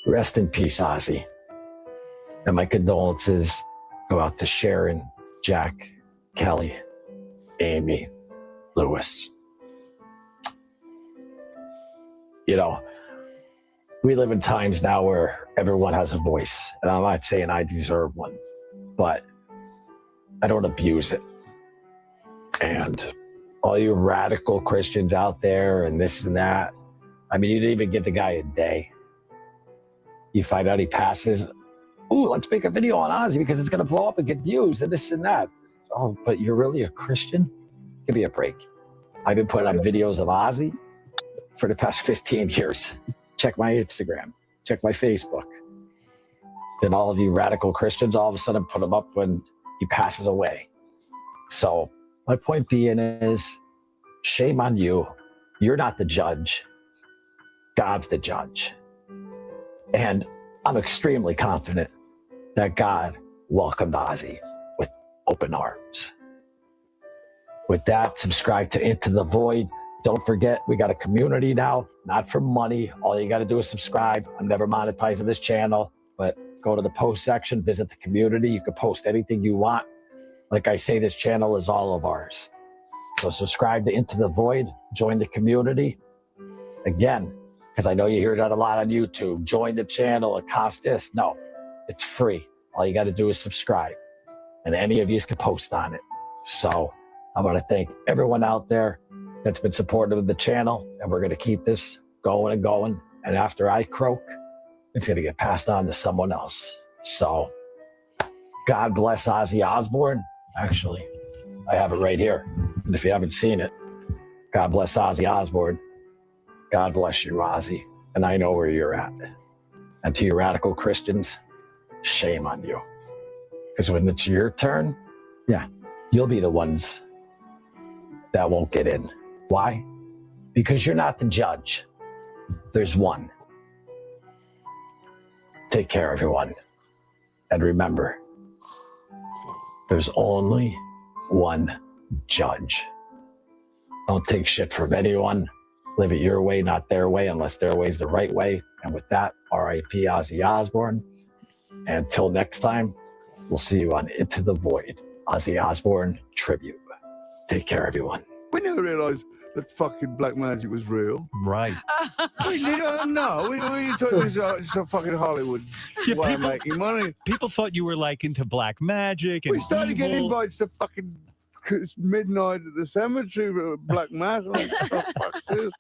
Rest in peace, Ozzy. And my condolences go out to Sharon, Jack, Kelly, Amy, Lewis. You know, we live in times now where everyone has a voice, and I'm not saying I deserve one, but I don't abuse it. And all you radical Christians out there and this and that, I mean, you didn't even give the guy a day. You find out he passes, ooh, let's make a video on Ozzy because it's going to blow up and get views and this and that. Oh, but you're really a Christian? Give me a break. I've been putting up videos of Ozzy for the past 15 years. Check my Instagram. Check my Facebook. Then all of you radical Christians all of a sudden put him up when he passes away. So my point being is, shame on you. You're not the judge. God's the judge. And I'm extremely confident that God welcomed Ozzy with open arms. With that, subscribe to Into the Void. Don't forget, we got a community now, not for money. All you got to do is subscribe. I'm never monetizing this channel, but go to the post section, visit the community. You can post anything you want. Like I say, this channel is all of ours. So subscribe to Into the Void, join the community. Again, because I know you hear that a lot on YouTube, join the channel, it costs this. No, it's free. All you got to do is subscribe. And any of you can post on it. So I want to thank everyone out there that's been supportive of the channel, and we're going to keep this going and going. And after I croak, it's going to get passed on to someone else. So God bless Ozzy Osbourne. Actually, I have it right here. And if you haven't seen it, God bless Ozzy Osbourne. God bless you, Ozzy. And I know where you're at. And to you radical Christians, shame on you. Because when it's your turn, yeah, you'll be the ones that won't get in. Why? Because you're not the judge. There's one. Take care, everyone. And remember, there's only one judge. Don't take shit from anyone. Live it your way, not their way, unless their way is the right way. And with that, R.I.P. Ozzy Osbourne. And until next time, we'll see you on Into the Void, Ozzy Osbourne Tribute. Take care, everyone. We never realised that fucking black magic was real. Right. We didn't know. We thought it was just a fucking Hollywood way of making money. People thought you were like into black magic. And We started getting evil. invites to fucking midnight at the cemetery, black mass. I'm like, what the fuck's this?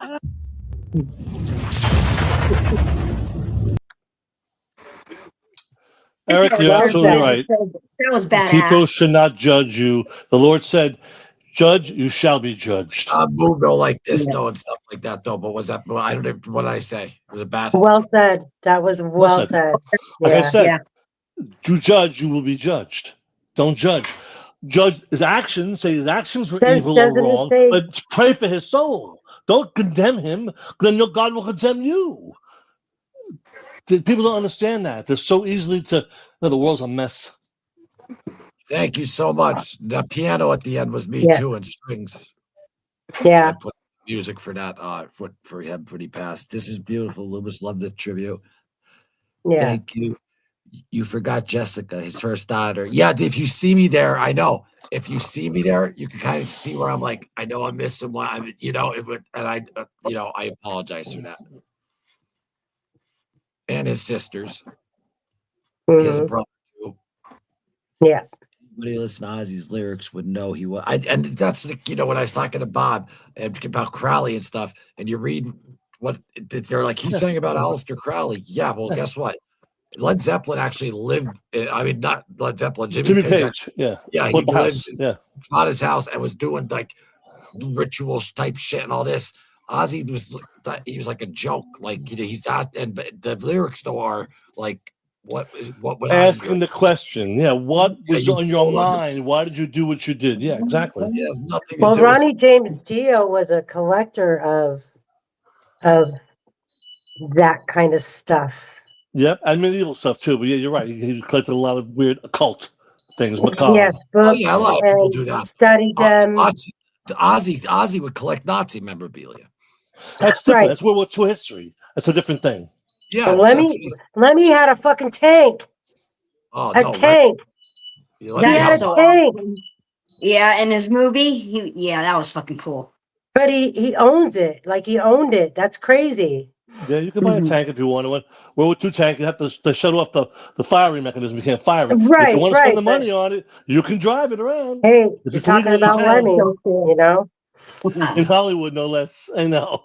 Eric, you're absolutely right. That was badass. People should not judge you. The Lord said, judge, you shall be judged. Move though like this though and stuff like that though. But was that? I don't know. What did I say? Was it bad? Well said. That was well said. Like I said, yeah. you judge, you will be judged. Don't judge. Judge his actions. Say his actions were evil or wrong, but pray for his soul. Don't condemn him. Then God will condemn you. People don't understand that. They're so easily to. No, the world's a mess. Thank you so much. The piano at the end was me too, and strings. Yeah. I put music for that. For him when he passed. This is beautiful. Loomis loved the tribute. Yeah. Thank you. You forgot Jessica, his first daughter. Yeah, if you see me there, I know. If you see me there, you can kind of see where I'm like, I know I'm missing one. I apologize for that. And his sisters. He has a brother too. Yeah. Anybody listen to Ozzy's lyrics would know he was. And that's when I was talking to Bob about Crowley and stuff, and you read what they're like. He's saying about Aleister Crowley. Yeah, well, guess what? Led Zeppelin actually lived. I mean, not Led Zeppelin. Jimmy Page. Actually, yeah, he lived. Yeah, bought his house and was doing like ritual type shit and all this. Ozzy was like a joke. Like he's not, and the lyrics though are like. What would asking the question? Yeah, what was on your mind? Why did you do what you did? Yeah, exactly. It has nothing Well, to do Ronnie James Dio was a collector of that kind of stuff. Yep, and medieval stuff too. But yeah, you're right. He collected a lot of weird occult things. Macabre. Yes, books. A lot of people do that. Studied them. Ozzy would collect Nazi memorabilia. That's different. That's World War II history. That's a different thing. Yeah, Lemmy had a fucking tank. Tank. He had a tank. Yeah, in his movie, that was fucking cool. But he owns it. Like he owned it. That's crazy. Yeah, you can buy a tank if you want to. World War II tank, you have to shut off the firing mechanism. You can't fire it. Right, if you want to spend the money on it, you can drive it around. Hey, you're talking about Lemmy, In Hollywood, no less. I know.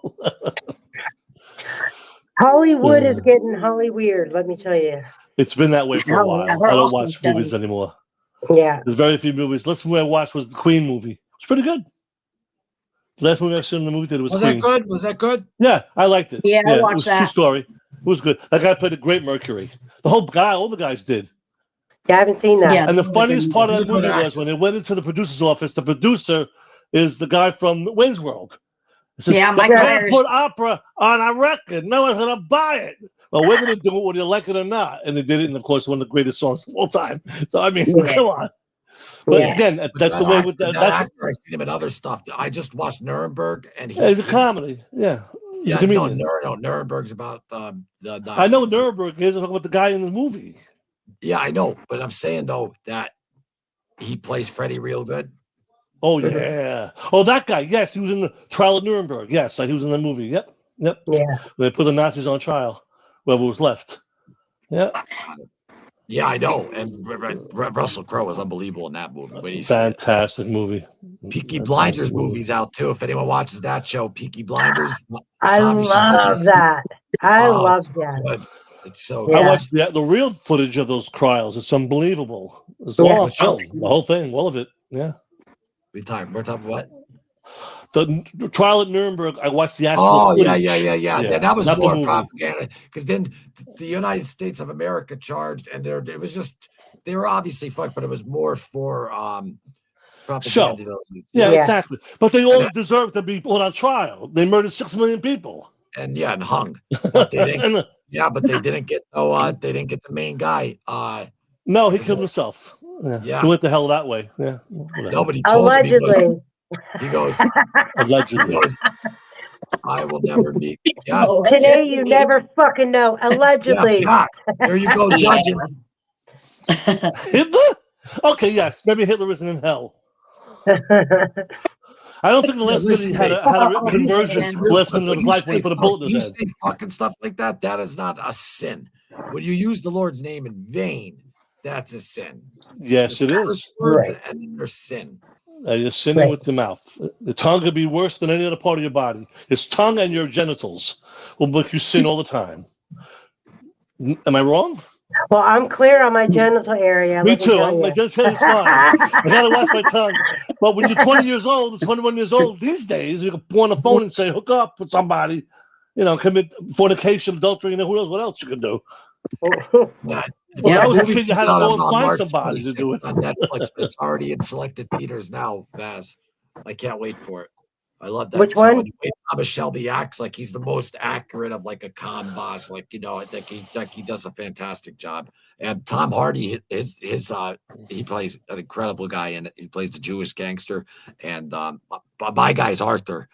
Hollywood is getting Hollyweird, let me tell you. It's been that way for a while. I don't watch movies anymore. Yeah. There's very few movies. Last movie I watched was the Queen movie. It's pretty good. The last movie I saw in the movie theater was Queen. That good? Was that good? Yeah, I liked it. Yeah, I watched it was that. a true story. It was good. That guy played a great Mercury. All the guys did. Yeah, I haven't seen that. Yeah. And the funniest part of that movie was when they went into the producer's office, the producer is the guy from Wayne's World. Says, Mike can't Myers. put opera on a record. No one's going to buy it. Well, we're going to do it whether you like it or not. And they did it, and of course, one of the greatest songs of all time. So, I mean, come on. But again, that's the way with that. Actor, I've seen him in other stuff. I just watched Nuremberg, and he's a comedy. Yeah. He's a comedian. No, Nuremberg's about the Nazis. I know Nuremberg is about the guy in the movie. Yeah, I know. But I'm saying, though, that he plays Freddie real good. Oh, yeah. Oh, that guy. Yes, he was in the trial at Nuremberg. Yes, he was in the movie. Yep. Yeah. They put the Nazis on trial, whoever was left. Yeah. Yeah, I know. And Russell Crowe was unbelievable in that movie. Fantastic movie. Peaky Blinders movie's out, too. If anyone watches that show, Peaky Blinders. I love that. I love that. It's so good. I watched the real footage of those trials. It's unbelievable. It's all on film. The whole thing, all of it. Yeah. We're talking what? The trial at Nuremberg, I watched the actual. Oh, footage. Yeah. That was more propaganda because then the United States of America charged, and it was just they were obviously fucked, but it was more for propaganda. Show. Yeah, exactly. But they all deserve to be put on trial. They murdered 6 million people. And hung. But they didn't. But they didn't get. They didn't get the main guy. No, he killed himself. Yeah. He went the hell that way. Yeah. Nobody told him. He goes, allegedly. He goes, I will never meet. Yeah. Today you never fucking know. Allegedly. Yeah. There you go, judging. Hitler? Okay, yes. Maybe Hitler isn't in hell. I don't think the last minute he had a conversion less than his life when he put a bullet in his head. You say fucking stuff like that, that is not a sin. When you use the Lord's name in vain, that's a sin. Yes, it is. Words and there's sin. You're sinning with the mouth. The tongue could be worse than any other part of your body. Its tongue and your genitals will make you sin all the time. Am I wrong? Well, I'm clear on my genital area. Me too. My genital is fine. I gotta wash my tongue. But when you're 20 years old, 21 years old these days, you can go on the phone and say, hook up with somebody, commit fornication, adultery, and who knows what else you can do. When I was a kid, you had to go and find somebody to do it. On Netflix, but it's already in selected theaters now, Vaz. I can't wait for it. I love that. Which So, one? and the way Thomas Shelby acts, like he's the most accurate of like a con boss. Like, I think he does a fantastic job. And Tom Hardy, he plays an incredible guy in it. He plays the Jewish gangster. And my guy's Arthur,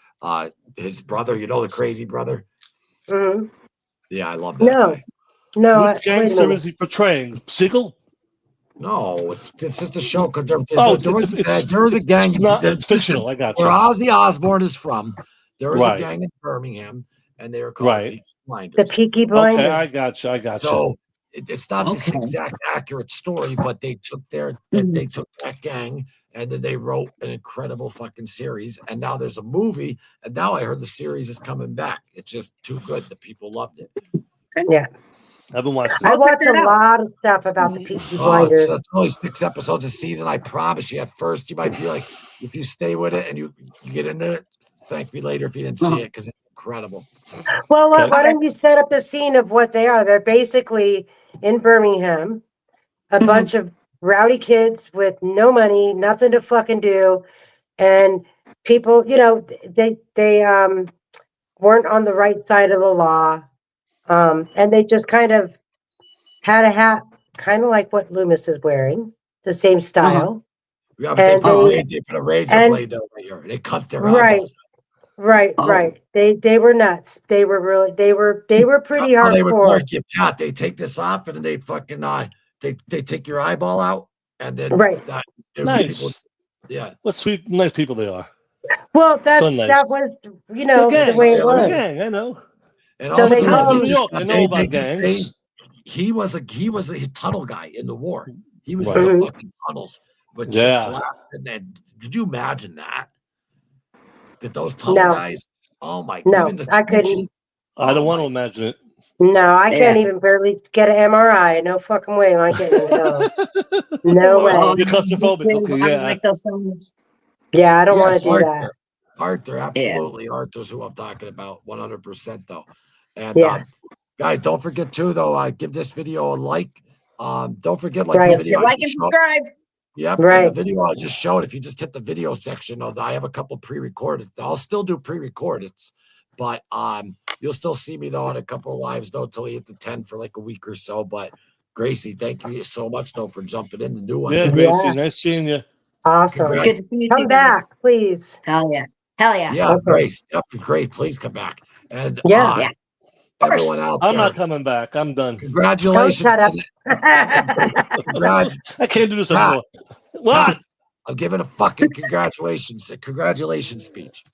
his brother. The crazy brother. Mm-hmm. Yeah, I love that guy. No. Which gangster is he portraying? Siegel? No, it's just a show. There It's was a gang. It's fictional. I got you. Where Ozzy Osbourne is from, there was a Right. gang in Birmingham, and they were called Peaky Blinders. The Peaky Blinders. Okay, I got you. So it's not this exact accurate story, but they took that gang and then they wrote an incredible fucking series. And now there's a movie, and now I heard the series is coming back. It's just too good. The people loved it. Yeah. I haven't watched it. I watch a lot of stuff about the Peaky Blinders. It's only 6 episodes a season. I promise you, at first, you might be like, if you stay with it and you get into it, thank me later if you didn't see it, because it's incredible. Well, why don't you set up the scene of what they are? They're basically in Birmingham, a bunch of rowdy kids with no money, nothing to fucking do, and people, they weren't on the right side of the law. And they just kind of had a hat, kind of like what Loomis is wearing, the same style. Yeah, but they put a razor blade over here. They cut their eyeballs. Right. They were nuts. They were pretty hardcore. They would work you, Pat. They take this off and then they fucking they take your eyeball out and then Nice. Yeah. What sweet, nice people they are. Well, that was the way it was. Gang, I know. And so also, they call him, New York. I know about gangs. He was a tunnel guy in the war. He was in the fucking tunnels. But and then, did you imagine that? Did those tunnel guys? Oh my! No, I couldn't. I don't want to imagine it. No, I can't even barely get an MRI. No fucking way am I getting it. No way. You're claustrophobic. Okay, yeah, I don't want to do that. Arthur, absolutely. Arthur's who I'm talking about, 100% though. And guys, don't forget too though. Give this video a like. Don't forget the video. Like and subscribe. Yep. Right. And the video I just showed. If you just hit the video section, I have a couple pre-recorded. I'll still do pre-recorded, but you'll still see me though on a couple of lives though till you hit the 10 for like a week or so. But Gracie, thank you so much though for jumping in the new one. Yeah, Gracie, nice seeing you. Awesome. Good to see you. Come back, please. Hell yeah. Yeah, Grace, great. Please come back. And everyone out there, I'm not coming back. I'm done. Congratulations. I can't do this anymore. What? I'm giving a fucking congratulations speech.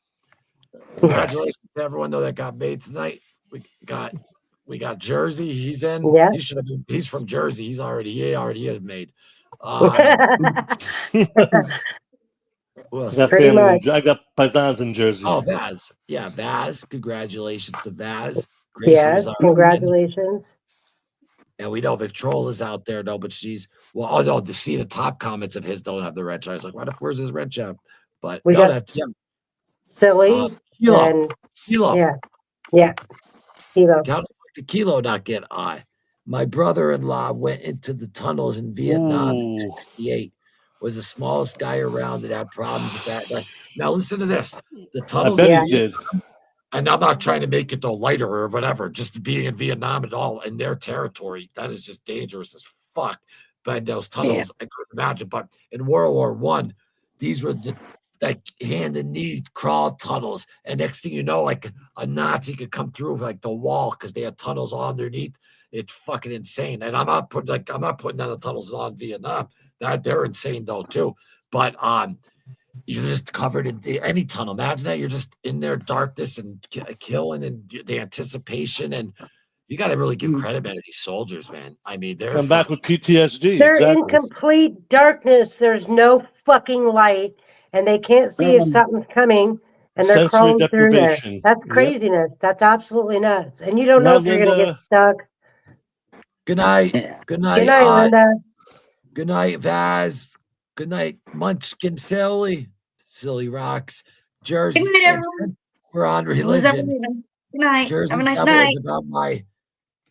Congratulations to everyone though that got made tonight. We got Jersey. He's in. Yeah. He's from Jersey. He already is made. Who else? I got paisans in Jersey. Oh, Vaz. Yeah, Vaz. Congratulations to Vaz. Yes, congratulations. And we know Victrola's out there, though, but she's the top comments of his don't have the wrench. I was like, where's his wrench at? But we got Silly Kilo. Yeah. Kilo. How did Kilo not get eye? My brother-in-law went into the tunnels in Vietnam in 1968. Was the smallest guy around that had problems with that. Now listen to this. The tunnels I bet he did. And I'm not trying to make it though lighter or whatever, just being in Vietnam at all in their territory. That is just dangerous as fuck. But those tunnels, I couldn't imagine. But in World War I, these were the hand and knee crawl tunnels. And next thing you know, like a Nazi could come through like the wall because they had tunnels all underneath. It's fucking insane. And I'm not putting down the tunnels on Vietnam. They're insane though too. But you're just covered in any tunnel. Imagine that you're just in there, darkness and killing and the anticipation, and you got to really give credit to these soldiers, man. I mean, they're come back with PTSD. They're in complete darkness. There's no fucking light, and they can't see if something's coming, and they're crawling through there. That's craziness. Yep. That's absolutely nuts. And you don't know if you're gonna get stuck. Good night. Good night. Good night, Linda. Good night, Vaz. Good night, Munchkin Silly. Silly rocks. Jersey. Good night, everyone. We're on religion. Good night. Jersey Have a nice Devil night. is about my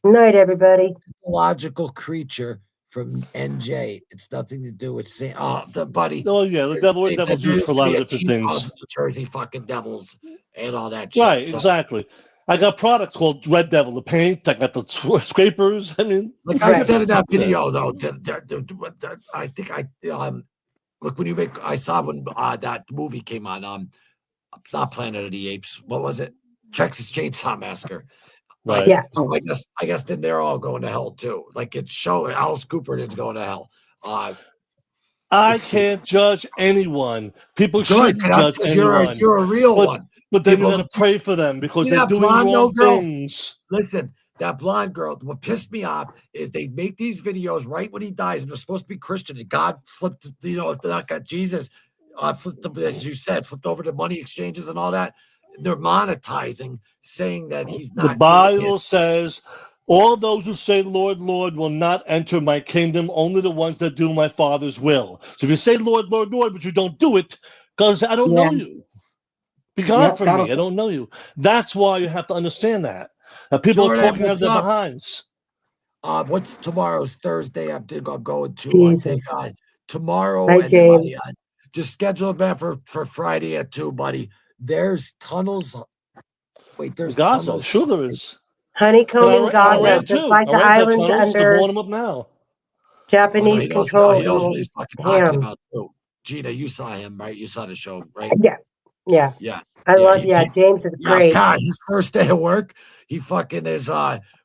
night, everybody. mythological creature from NJ. It's nothing to do with saying, oh, the buddy. Oh yeah, the devil's used for a lot of different things. New Jersey fucking Devils and all that shit. Right, So, exactly. I got products called Red Devil, the paint. I got the scrapers. I mean, like I said in that video, though, I think look, when you make, I saw when that movie came on, not Planet of the Apes. What was it? Texas Chainsaw Massacre. Right. Yeah. So I guess then they're all going to hell too. Like it's showing Alice Cooper is going to hell. I can't judge anyone. People shouldn't judge anyone. You're a real one. But then you got to pray for them because they're doing wrong things. Listen, that blonde girl, what pissed me off is they make these videos right when he dies, and they're supposed to be Christian, and God flipped, if they're not got Jesus, flipped, as you said, flipped over the money exchanges and all that. They're monetizing, saying that he's not. The Bible says, all those who say, Lord, Lord, will not enter my kingdom, only the ones that do my Father's will. So if you say, Lord, Lord, Lord, but you don't do it, because I don't know you. Be gone from me. I don't know you. That's why you have to understand that. People are talking out of their behinds. What's tomorrow's Thursday? I think I'm going to. I think tomorrow. Hi, James. Just schedule it for Friday at 2, buddy. There's tunnels. Wait, there's Gaza. tunnels. Sure, there is. Honeycomb in Gaza, just like the islands under They're blowing them up now. Japanese control. He knows what he's fucking talking about too. Gina, you saw him, right? You saw the show, right? Yeah. I love. James is great. Yeah, his first day of work, he fucking is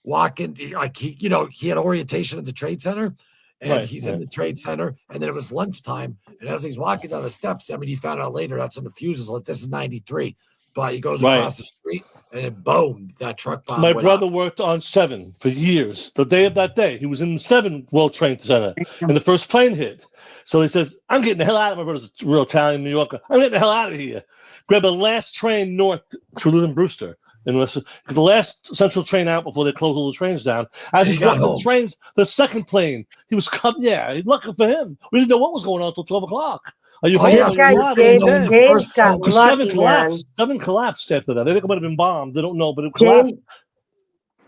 walking like he had orientation at the Trade Center, and he's in the Trade Center, and then it was lunchtime, and as he's walking down the steps, I mean, he found out later that's when the fuses lit. This is 93, but he goes across the street, and then boom, that truck bomb. My brother worked on 7 for years. The day of that day, he was in 7 World Trade Center, and the first plane hit. So he says, "I'm getting the hell out of my brother's a real Italian New Yorker. I'm getting the hell out of here." Grab the last train north to live in Brewster. And the last central train out before they close all the trains down. As he's walking the trains, the second plane, he was coming. Yeah, lucky for him. We didn't know what was going on until 12 o'clock. Are you James got lucky, man. 7 collapsed after that. They think it might have been bombed. They don't know, but it collapsed.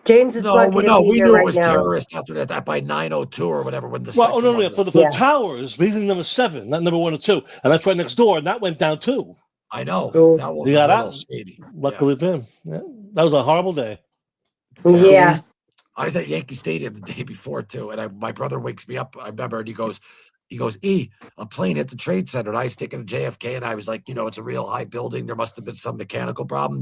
James is we knew it was terrorists after that by 9:02 or whatever. When the for the towers, but he's in number 7, not number 1 or 2, and that's right next door, and that went down too. I know. That one he was got a out. little shady. Luckily for him. Yeah. That was a horrible day. Yeah. I was at Yankee Stadium the day before too, and my brother wakes me up. I remember, and he goes, a plane hit the Trade Center, and I was sticking to JFK, and I was like, it's a real high building. There must have been some mechanical problem,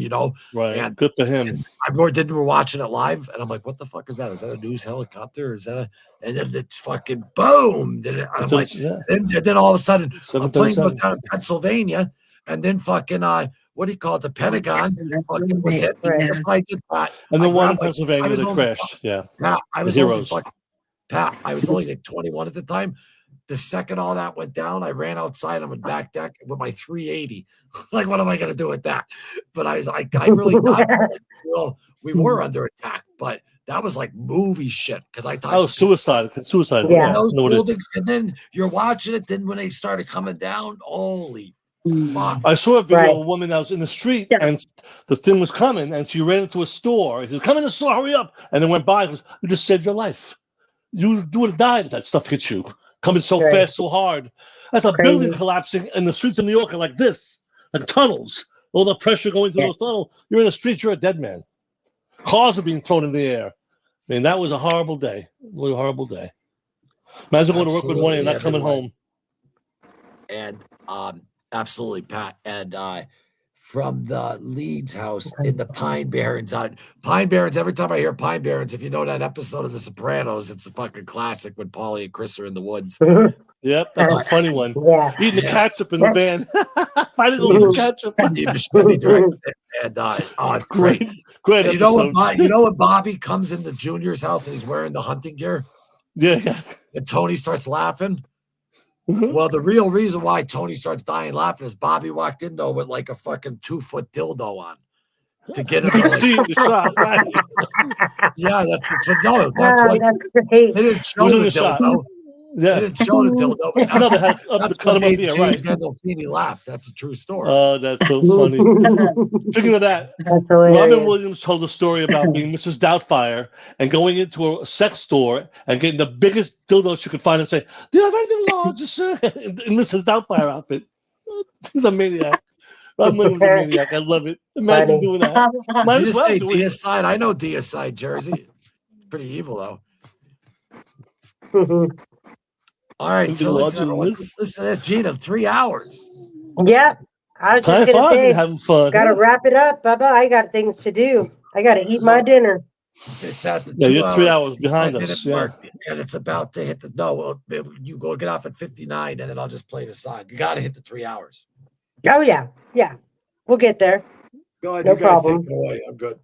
Right. And good for him. We're watching it live, and I'm like, what the fuck is that? Is that a news helicopter? Is that and then it's fucking boom. I'm like, and then all of a sudden, a plane goes down in Pennsylvania, and then fucking what do you call it? The Pentagon fucking was hit. That's what I did, Pat. And then one in Pennsylvania that crashed. Pat, I was only like 21 at the time. The second all that went down, I ran outside on the back deck with my 380. Like, what am I going to do with that? But I really thought, we were under attack, but that was like movie shit. Because I thought, suicide. Yeah, those buildings, and then you're watching it. Then when they started coming down, holy fuck! I saw a video of a woman that was in the street, and the thing was coming, and she ran into a store. He said, "Come in the store, hurry up!" And then went by. You just saved your life. You would have died if that stuff hit you. Coming so fast, so hard. That's a building collapsing, and the streets of New York are like this, like tunnels. All the pressure going through those tunnels. You're in the streets, you're a dead man. Cars are being thrown in the air. I mean, that was a horrible day. Really horrible day. Imagine going to work with money and not coming home. And absolutely, Pat. And from the Leeds house in the Pine Barrens. Pine Barrens, every time I hear Pine Barrens, if you know that episode of The Sopranos, it's a fucking classic when Paulie and Chris are in the woods. Yep, that's a funny one. Yeah. Eating the ketchup in the van. Finding the ketchup. And great. And you know when Bobby comes into Junior's house and he's wearing the hunting gear? Yeah. And Tony starts laughing. Well, the real reason why Tony starts dying laughing is Bobby walked in though with like a fucking 2-foot dildo on to get him. See the shot, right? Yeah, that's why they didn't show the dildo. Yeah. They didn't show the dildo, but No, they had that's to cut what him up made here, James right? Gandolfini laugh. That's a true story. Oh, that's so funny. Speaking of that, That's Robin hilarious. Williams told a story about being Mrs. Doubtfire and going into a sex store and getting the biggest dildo she could find and say, "Do you have anything large?" in Mrs. Doubtfire outfit. He's a maniac. Robin Williams is a maniac. I love it. Imagine doing that. Might Did you as just well say do it. Deicide? I know Deicide, Jersey. Pretty evil, though. All right, Anything so larger listen, than everyone, this? listen to this, Gina. 3 hours. Yep. I was just High gonna five, say, you're having fun. gotta Yeah. wrap it up, Bubba. I got things to do. I gotta eat my dinner. It's at the Yeah, 2 you're 3 hour, hours behind 59-minute us. Yeah. mark, and it's about to hit the no. You go get off at 59, and then I'll just play the song. You got to hit the 3 hours. Oh yeah, yeah. We'll get there. Go ahead, No you guys problem. take it away. I'm good.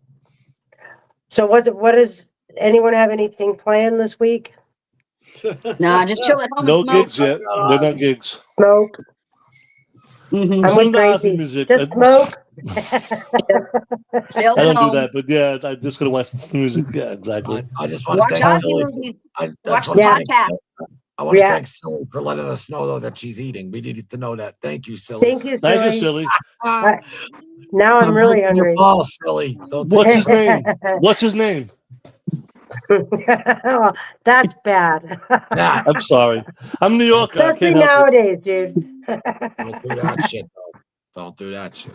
So what is anyone have anything planned this week? Nah, just chill at home No and smoke. gigs yet. They're not gigs. Smoke. Mm-hmm. I'm Listen with to Ozzy Gracie. music. Just smoke. Chill I at don't do home. that, but yeah, I just gonna watch the music. Yeah, exactly. I just want to Watch thank Ozzy Silly. movies. I Watch just the want to thank podcast. Silly. I want to Yeah. thank Silly for letting us know though that she's eating. We needed to know that. Thank you, Silly. Thank you, Thank you, Silly. silly. Now I'm really breaking your hungry. balls, Silly. Don't What's take his name? What's his name? That's bad. That. I'm sorry. I'm New Yorker. I Especially can't help it. nowadays, dude. Don't do that shit, though. Don't do that shit.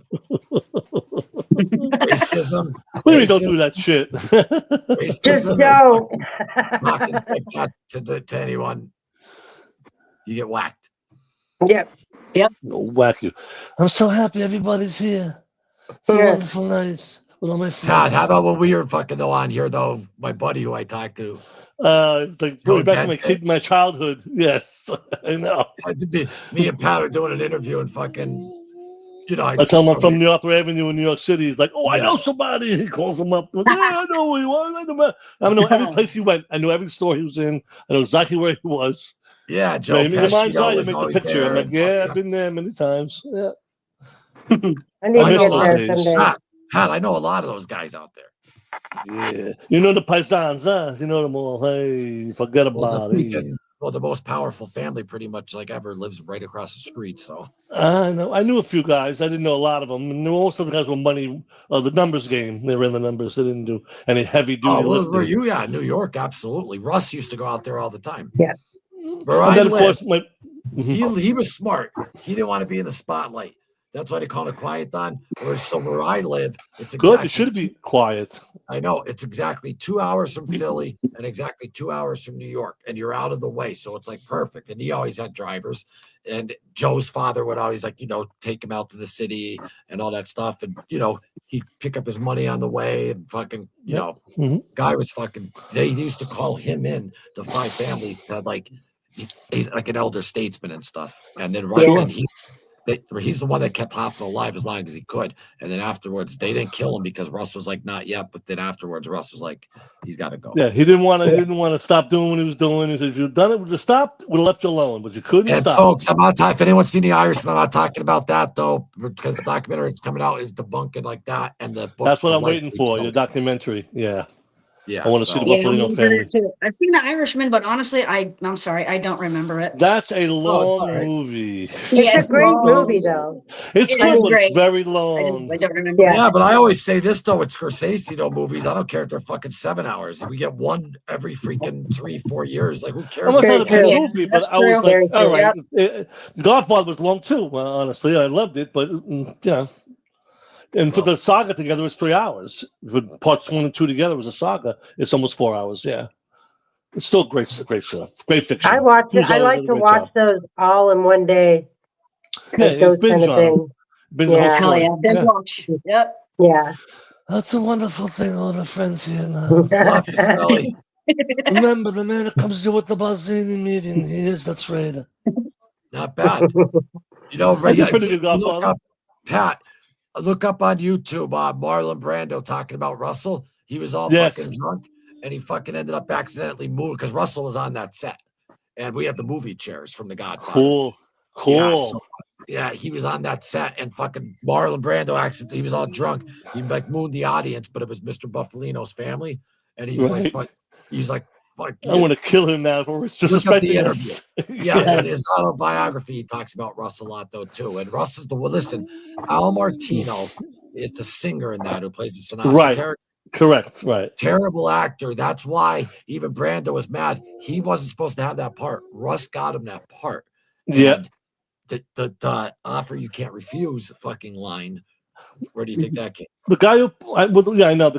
Racism. What do you mean don't do that shit? Just Racism. don't. Talking like that to anyone, you get whacked. Yep. Whack you. I'm so happy everybody's here. It's a Yeah. wonderful night with all my friends. God, how about when we were fucking on here though? My buddy who I talked to. It's like Joe going back to Dante. my childhood. Yes, I know. Me and Pat are doing an interview and fucking, you know. I tell him I'm from North Avenue in New York City. He's like, "Oh, I Yeah. know somebody." He calls him up. Like, yeah, I know who he was. I know every place he went. I knew every store he was in. I know exactly where he was. Yeah, Joe In your mind's eye, you Pesci make the always picture. I'm there. like, yeah, I've been there many times. Yeah. I need I to miss get those there days. someday. Pat, I know a lot of those guys out there. Yeah. You know the paisans, huh? You know them all. Hey, forget about it. Well, the most powerful family pretty much like ever lives right across the street. So I know. I knew a few guys. I didn't know a lot of them. And most of the guys were money. The numbers game. They were in the numbers. They didn't do any heavy duty lifting. were you? Yeah, New York, absolutely. Russ used to go out there all the time. Yeah. Where And I then, of lived, course, he was smart. He didn't want to be in the spotlight. That's why they call it quiet on. Where I live, it's exactly good. It should be quiet. I know it's exactly 2 hours from Philly and exactly 2 hours from New York, and you're out of the way, so it's like perfect. And he always had drivers, and Joe's father would always take him out to the city and all that stuff, and he'd pick up his money on the way and fucking guy was fucking. They used to call him in to five families to he's like an elder statesman and stuff, and then and he's the one that kept Hoffman alive as long as he could. And then afterwards, they didn't kill him because Russ was like, not yet. But then afterwards, Russ was like, he's got to go. Yeah, he didn't want to. He didn't want to stop doing what he was doing. He said, if you'd done it, would have stopped, would have left you alone. But you couldn't And stop. folks, I'm not talking. If anyone's seen The Irishman, I'm not talking about that though, because the documentary that's coming out is debunking like that. And the book. That's what I'm waiting for. Your documentary. Yeah. I want to see the Buffalo family. I've seen The Irishman, but honestly, I'm sorry, I don't remember it. That's a long movie. It's a great movie, though. It's good, but it's very long. I don't remember. Yeah, but I always say this though: it's Scorsese though movies. I don't care if they're fucking 7 hours. We get one every freaking 3-4 years. Like who cares? Well, it's not a bad movie, but I was like, Very all right. true. Godfather was long too. Honestly, I loved it, but and put the saga together was 3 hours. With parts 1 and 2 together was a saga. It's almost 4 hours. Yeah, it's still great stuff. Great fiction. I watch it. Who's I always like done a to great watch job. those all in one day. Yeah, Those binge kind of on 'em. things. Binge the whole Yeah. story. Binge watch. Yep. Yeah. That's a wonderful thing. All the friends here now. Love you, Sally. Remember, the man that comes to with the Barzini meeting. He is the traitor. Not bad. That's a pretty good Godfather. Pat, look up on YouTube Marlon Brando talking about Russell. He was all Yes. fucking drunk, and he fucking ended up accidentally moving because Russell was on that set, and we had the movie chairs from The Godfather. Cool. Yeah, he was on that set, and fucking Marlon Brando accidentally, he was all drunk. He mooned the audience, but it was Mr. Buffalino's family, and he was Right. he was like fuck I want to kill him now for Look up disrespecting the us. interview. Yeah, in his autobiography, he talks about Russ a lot, though, too. And Russ is the one. Listen, Al Martino is the singer in that who plays the Sinatra Right. character. Correct. Right. Terrible actor. That's why even Brando was mad. He wasn't supposed to have that part. Russ got him that part. Yeah. And the offer you can't refuse fucking line. Where do you think that came? The guy who, I know.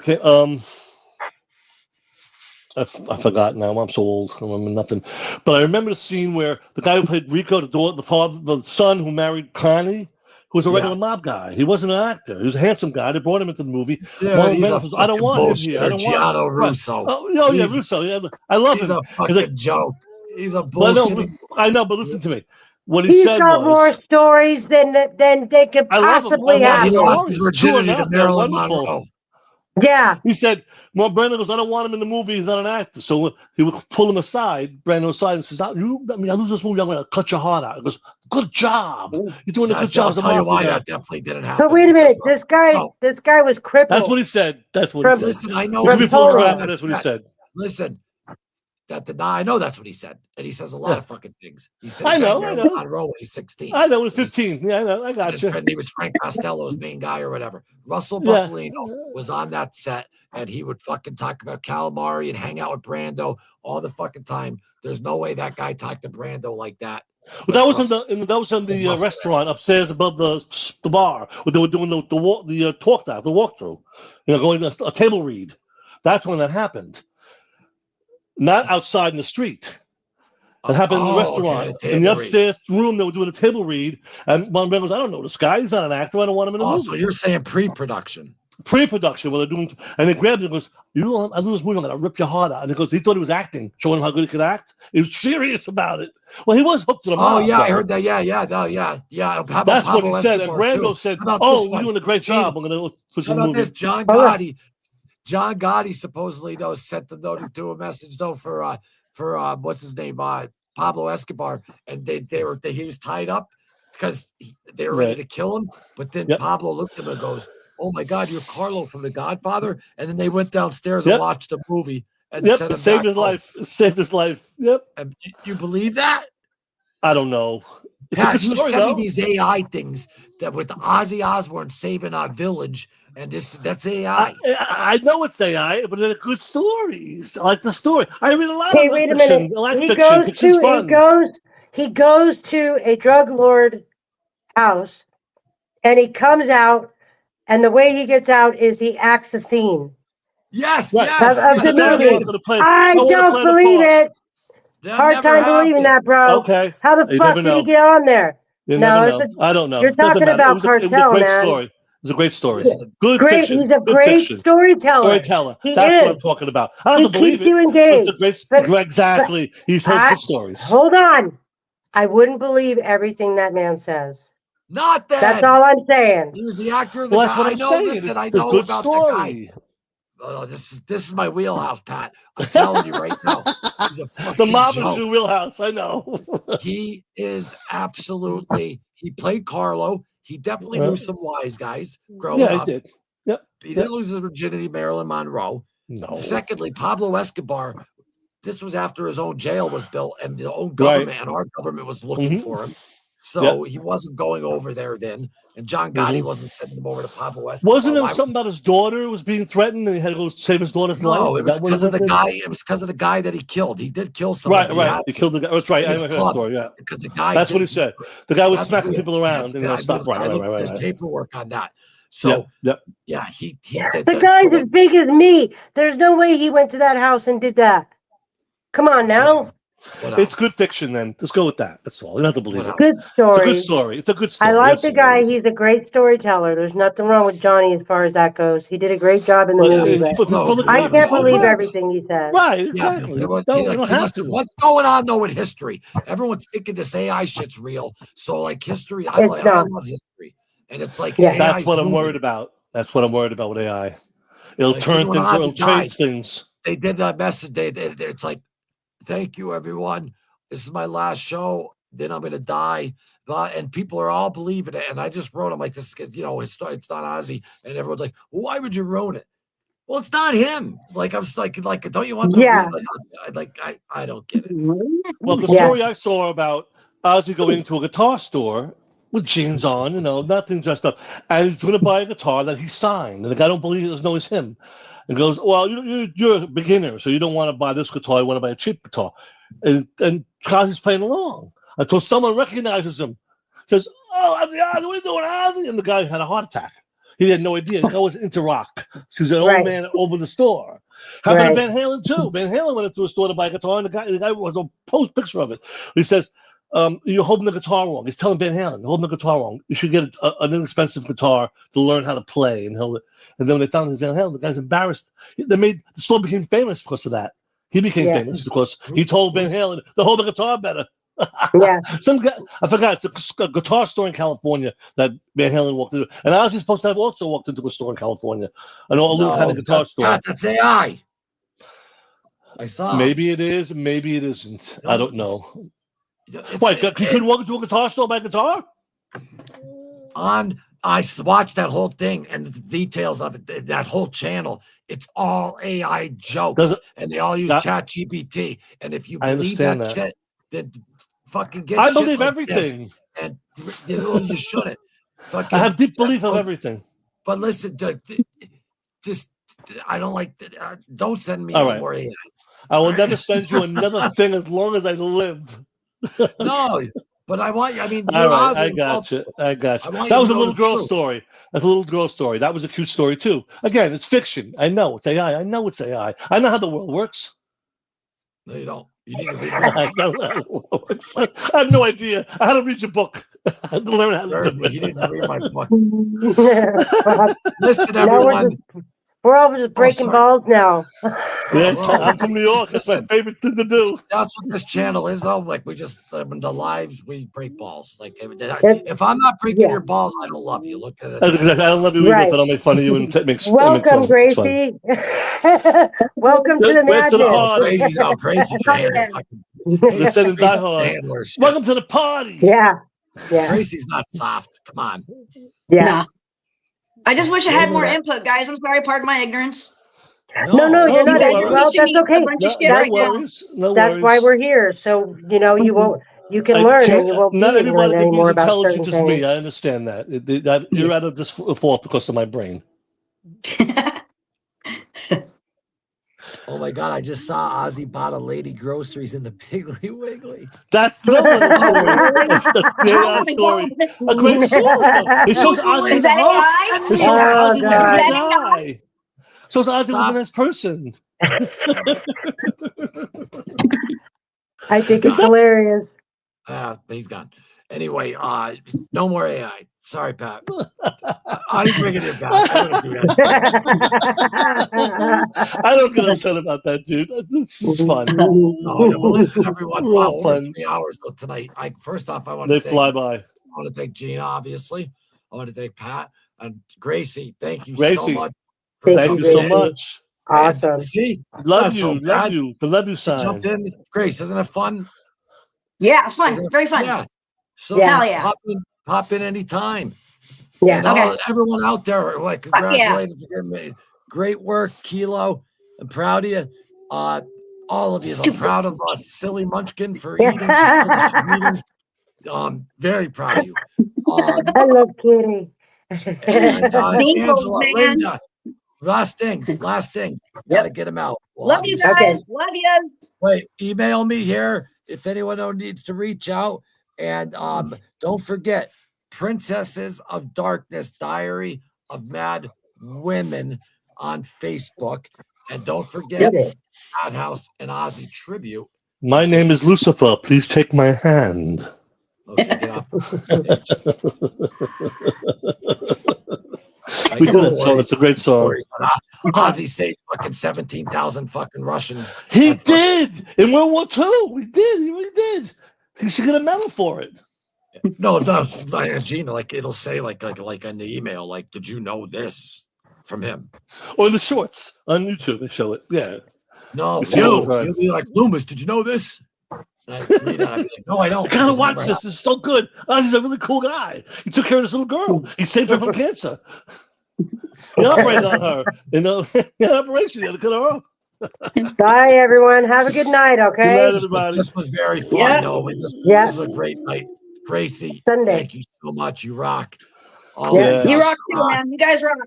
I forgot now. I'm so old. I remember nothing. But I remember the scene where the guy who played Rico, the son who married Connie, who was a regular mob guy. He wasn't an actor. He was a handsome guy. They brought him into the movie. Yeah, he's a says, I don't want him here. I don't want Gianno Russo. Right. Oh yeah, Russo. Yeah, I love him. He's a fucking joke. He's a But bullshit. I know, but listen to me. What he He's said got was, more stories than they could I love him. possibly I love have. his He lost stories. his virginity True or to not, they're Marilyn wonderful. Monroe. Yeah. He said, well, Brandon goes, I don't want him in the movie. He's not an actor. So he would pull him aside, Brandon aside, and says, you let me lose this movie. I'm going to cut your heart out. He goes, good job. You're doing a good job. I'll tell you why that definitely didn't happen. But wait a minute. This guy was crippled. That's what he said. That's what he said. Listen, I know. That's what he said. Listen, I know that's what he said. And he says a lot of fucking things. He said, I know. Monroe when he's 16. I know, when he's 15. Yeah, I know. I got you. And he was Frank Costello's main guy or whatever. Russell Buffalino was on that set, and he would fucking talk about calamari and hang out with Brando all the fucking time. There's no way that guy talked to Brando like that. But that was in the restaurant upstairs above the bar where they were doing the walkthrough, going to a table read. That's when that happened. Not outside in the street. It happened in the restaurant. Okay, in the upstairs room, they were doing a table read. And Von Brand goes, I don't know this guy. He's not an actor. I don't want him in the movie. So you're saying pre-production. Pre-production, where they're doing, and they grabbed him and goes, I do this movie, I'm going to rip your heart out. And he goes, he thought he was acting, showing him how good he could act. He was serious about it. Well, he was hooked to the mob. Oh, yeah, I heard that. Yeah. That's what he said. And Brando said, you're doing a great job. I'm going to push the movie. This? John Gotti supposedly sent the note to a message for what's his name, Pablo Escobar, and he was tied up because they were ready to kill him. But then Pablo looked at him and goes, "Oh my God, you're Carlo from The Godfather," and then they went downstairs and watched the movie and sent him saved back his home. life. Saved his life. Yep. And you believe that? I don't know. Pat, you sent me these AI things that with Ozzy Osbourne saving our village. And that's AI. I know it's AI, but they're good stories. I like the story. I read a lot of wait a fiction. minute. I like fiction. Fiction's fun. He goes to a drug lord house, and he comes out, and the way he gets out is he acts a scene. Yes, right. Of the movie. I don't believe it. Hard time believing that, bro. Okay. How the fuck did he get on there? I don't know. You're talking about Cartel, it was a great man. story. It was a great story. Good Great fiction. He's a great storyteller. That's what I'm talking about. I don't have to believe keeps you engaged. Exactly. He tells good stories. Hold on. I wouldn't believe everything that man says. Not that. That's all I'm saying. He was the actor of the That's guy. what I'm saying. Listen, I It's a know good about story. the guy. Oh, this is my wheelhouse, Pat. I'm telling you right now. He's a the mob joke. is your wheelhouse. I know. He is absolutely. He played Carlo. He definitely knew some wise guys growing up. He did. Yep. He didn't lose his virginity, Marilyn Monroe. No. Secondly, Pablo Escobar. This was after his own jail was built, and the own government and our government was looking for him. So he wasn't going over there then, and John Gotti wasn't sending him over to Pablo Escobar. Wasn't there something about his daughter was being threatened, and he had to go save his daughter's life? No, it was because of the guy. It was because of the guy that he killed. He did kill someone. Right. He killed the guy. That's right. I remember that story. Yeah, because the guy. That's what he said. The guy was smacking people around and stuff. Right. There's paperwork on that. So he did. The guy's as big as me. There's no way he went to that house and did that. Come on now. It's good fiction, then. Let's go with that. That's all. You don't have to believe it. Good story. It's a good story. It's a good story. I like the guy. He's a great storyteller. There's nothing wrong with Johnny as far as that goes. He did a great job in the movie. I can't believe everything he said. Right, exactly. What's going on, though, with history? Everyone's thinking this AI shit's real. So, like, history, I love history. And it's like, that's what I'm worried about. That's what I'm worried about with AI. It'll turn things, it'll change things. They did that message. It's like, thank you, everyone. This is my last show. Then I'm going to die. And people are all believing it. And I just wrote, I'm like, this, it's not Ozzy. And everyone's like, why would you ruin it? Well, it's not him. Like I was like, don't you want the I don't get it. Well, the story I saw about Ozzy going to a guitar store with jeans on, nothing dressed up, and he's going to buy a guitar that he signed, and the guy don't believe it, doesn't know it's him, and goes, "Well, you're a beginner, so you don't want to buy this guitar. You want to buy a cheap guitar," and Ozzy's playing along until someone recognizes him, says, "Oh, Ozzy, what are you doing, Ozzy?" And the guy had a heart attack. He had no idea. The guy was into rock. So he was an old man that opened the store. Happened to Van Halen too. Van Halen went into a store to buy a guitar, and the guy was a post picture of it. He says, "You're holding the guitar wrong." He's telling Van Halen, "You're holding the guitar wrong. You should get an inexpensive guitar to learn how to play." And then when they found Van Halen, the guy's embarrassed. The store became famous because of that. He became famous because he told Van Halen to hold the guitar better. Some guy, I forgot, it's a guitar store in California that Van Halen walked into, and Ozzy's supposed to have also walked into a store in California. An old kind of guitar store. That's AI. I saw. Maybe it is, maybe it isn't. I don't know. Why? He couldn't walk into a guitar store by guitar? I watched that whole thing and the details of it. That whole channel, it's all AI jokes, and they all use ChatGPT. And if you believe that shit, then fucking get. I believe everything, and you shouldn't. I have deep belief of everything. But listen, just I don't like. Don't send me any more AI. I will never send you another thing as long as I live. No, but I want you. I mean, all right, I got you. That was a little girl story. That's a little girl story. That was a cute story too. Again, it's fiction. I know it's AI. I know it's AI. I know how the world works. No, you don't. You need to read I have no idea. I had to read your book. I had to learn how to do it. You need to read my book. Listen, everyone. We're all just breaking balls now. Yes, I'm from New York. That's my favorite thing to do. That's what this channel is, though. Like, we just, in the lives, we break balls. Like, if I'm not breaking your balls, I don't love you. Look at it. That's exactly. I don't love you either if I don't make fun of you and make Welcome, Gracie. Welcome to the madness. Crazy. Welcome to the party. Yeah. Gracie's not soft. Come on. Yeah. Nah. I just wish I had more input, guys. I'm sorry, pardon my ignorance. No, you're not. Well, that's okay. That's why we're here. So you can learn, and you won't be able to learn anymore about certain intelligent as me. I understand that. You're out of this fault because of my brain. Oh my God! I just saw Ozzy bought a lady groceries in the Piggly Wiggly. That's the story. A great story. It shows Ozzy was a guy. So Ozzy was a nice person. I think it's hilarious. He's gone. Anyway, no more AI. Sorry, Pat. I'm bringing it back. I wouldn't do that. I don't get upset about that, dude. It's fun. Well, listen, everyone. Wow, over 3 hours tonight. First off, I want to fly by. I want to thank Gina, obviously. I want to thank Pat and Gracie. Thank you so much. Thank you so much. Awesome. And see, love you. The love you sign. Jumped in. Grace, isn't it fun? Yeah, it's fun. Very fun. Yeah. So hell yeah. Pop in anytime. Yeah. And everyone out there, congratulations again. Great work, Kilo. I'm proud of you. All of you. I'm proud of Silly Munchkin for eating. Very proud of you. I love Kitty. And, Angela, Linda, last things. Gotta get them out. Love you guys. Love you. Wait, email me here if anyone needs to reach out. And don't forget, Princesses of Darkness, Diary of Mad Women on Facebook. And don't forget, Madhouse and Ozzy Tribute. My name is Lucifer. Please take my hand. Okay, get off the We did it, so it's a great song. Ozzy saved fucking 17,000 fucking Russians. He did in World War II. He really did. He should get a medal for it. No, Gina, like it'll say like in the email, like, did you know this from him? Or in the shorts on YouTube, they show it. Yeah. No, you'll be like, Loomis, did you know this? And I read that, I'd be like, no, I don't. I gotta watch this. This is so good. Ozzy's a really cool guy. He took care of this little girl. He saved her from cancer. You operate on her. You know, operation. You got to cut her off. Bye, everyone. Have a good night, okay? Good night, everybody. This was very fun. Yeah. No, this was a great night. Gracie, Sunday. thank you so much. You rock. Yeah. You rock too, man. You guys rock.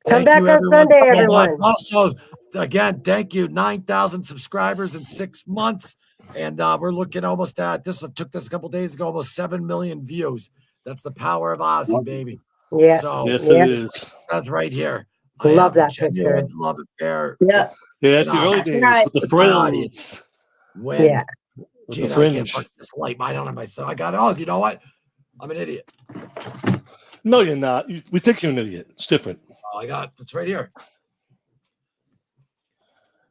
Come back on Sunday, everyone. Also, again, thank you. 9,000 subscribers in 6 months. And we're looking almost at this. Took this a couple days ago, almost 7 million views. That's the power of Ozzy, baby. Yeah. So, yes, it is. That's right here. Love that picture. Love affair. Yeah. Yeah, that's the early days with the frills. When With the Gina, I fringe. can't fuck this light. I don't have my son. I got it. Oh, you know what? I'm an idiot. No, you're not. We think you're an idiot. It's different. Oh, I got it's right here.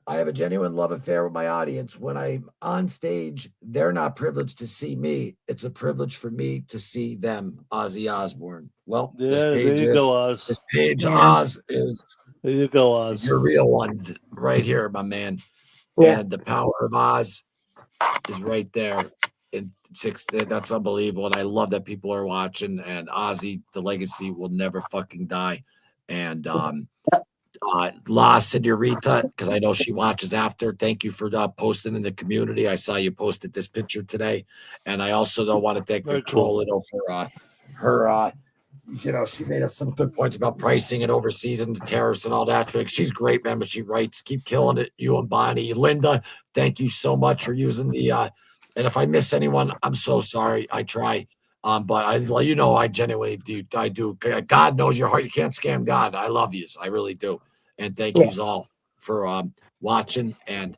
I have a genuine love affair with my audience. When I'm on stage, they're not privileged to see me. It's a privilege for me to see them. Ozzy Osbourne. Well, this Yeah, page there you go, Oz. This page, Oz, is there you go, Oz. Your real ones right here, my man. Yeah. And the power of Oz is right there. That's unbelievable. And I love that people are watching. And Ozzy, the legacy will never fucking die. And La Senorita, because I know she watches after. Thank you for posting in the community. I saw you posted this picture today. And I also don't want to thank Victrolino for her she made up some good points about pricing and overseas and the tariffs and all that. She's great, man, but she writes, keep killing it. You and Bonnie. Linda, thank you so much for using the and if I miss anyone, I'm so sorry. I try. But I genuinely do. I do. God knows your heart. You can't scam God. I love you. I really do. And thank you all for watching. And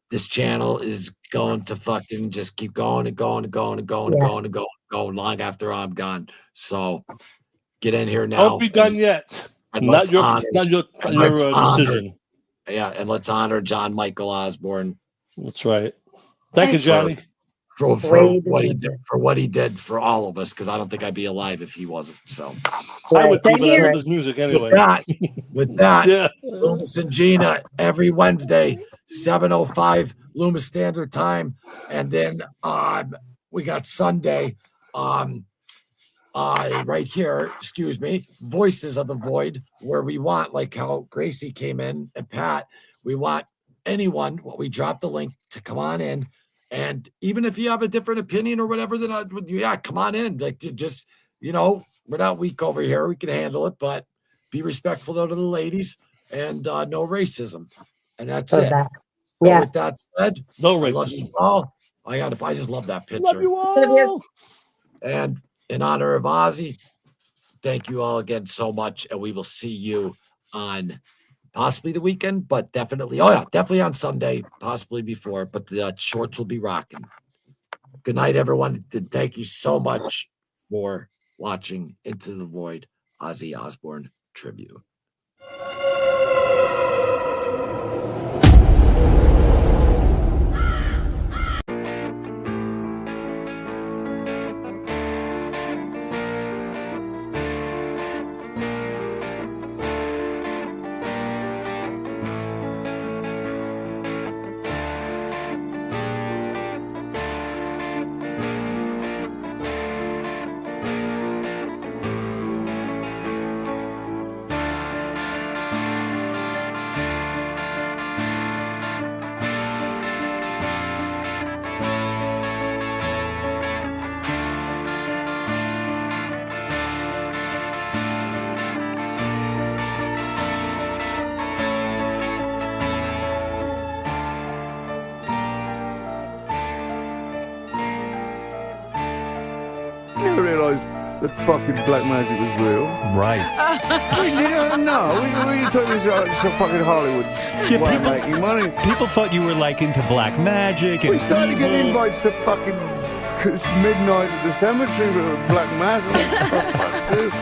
this channel is going to fucking just keep going and going and going and going and going and going long after I'm gone. So get in here now. Don't be done yet. Not your decision. Yeah, and let's honor John Michael Osbourne. That's right. Thank you, Johnny. For what he did for all of us, because I don't think I'd be alive if he wasn't. So I would be, but I love his music anyway. With that, Loomis and Gina every Wednesday, 7:05 Loomis Standard Time, and then we got Sunday right here, Voices of the Void, where we want, like how Gracie came in and Pat, we want anyone, we drop the link to come on in. And even if you have a different opinion or whatever, then come on in. Like, just, we're not weak over here. We can handle it, but be respectful to the ladies and no racism. And that's it. So with that said, no racism. I love you all. I just love that picture. Love you all. And in honor of Ozzy, thank you all again so much. And we will see you on possibly the weekend, but definitely on Sunday, possibly before, but the shorts will be rocking. Good night, everyone. Thank you so much for watching Into the Void, Ozzy Osbourne tribute. never realised that fucking black magic was real. Right. No, we took this to fucking Hollywood. Yeah, making money. People thought you were like into black magic. And we started getting invites to fucking midnight at the cemetery with black magic. What the fuck's this?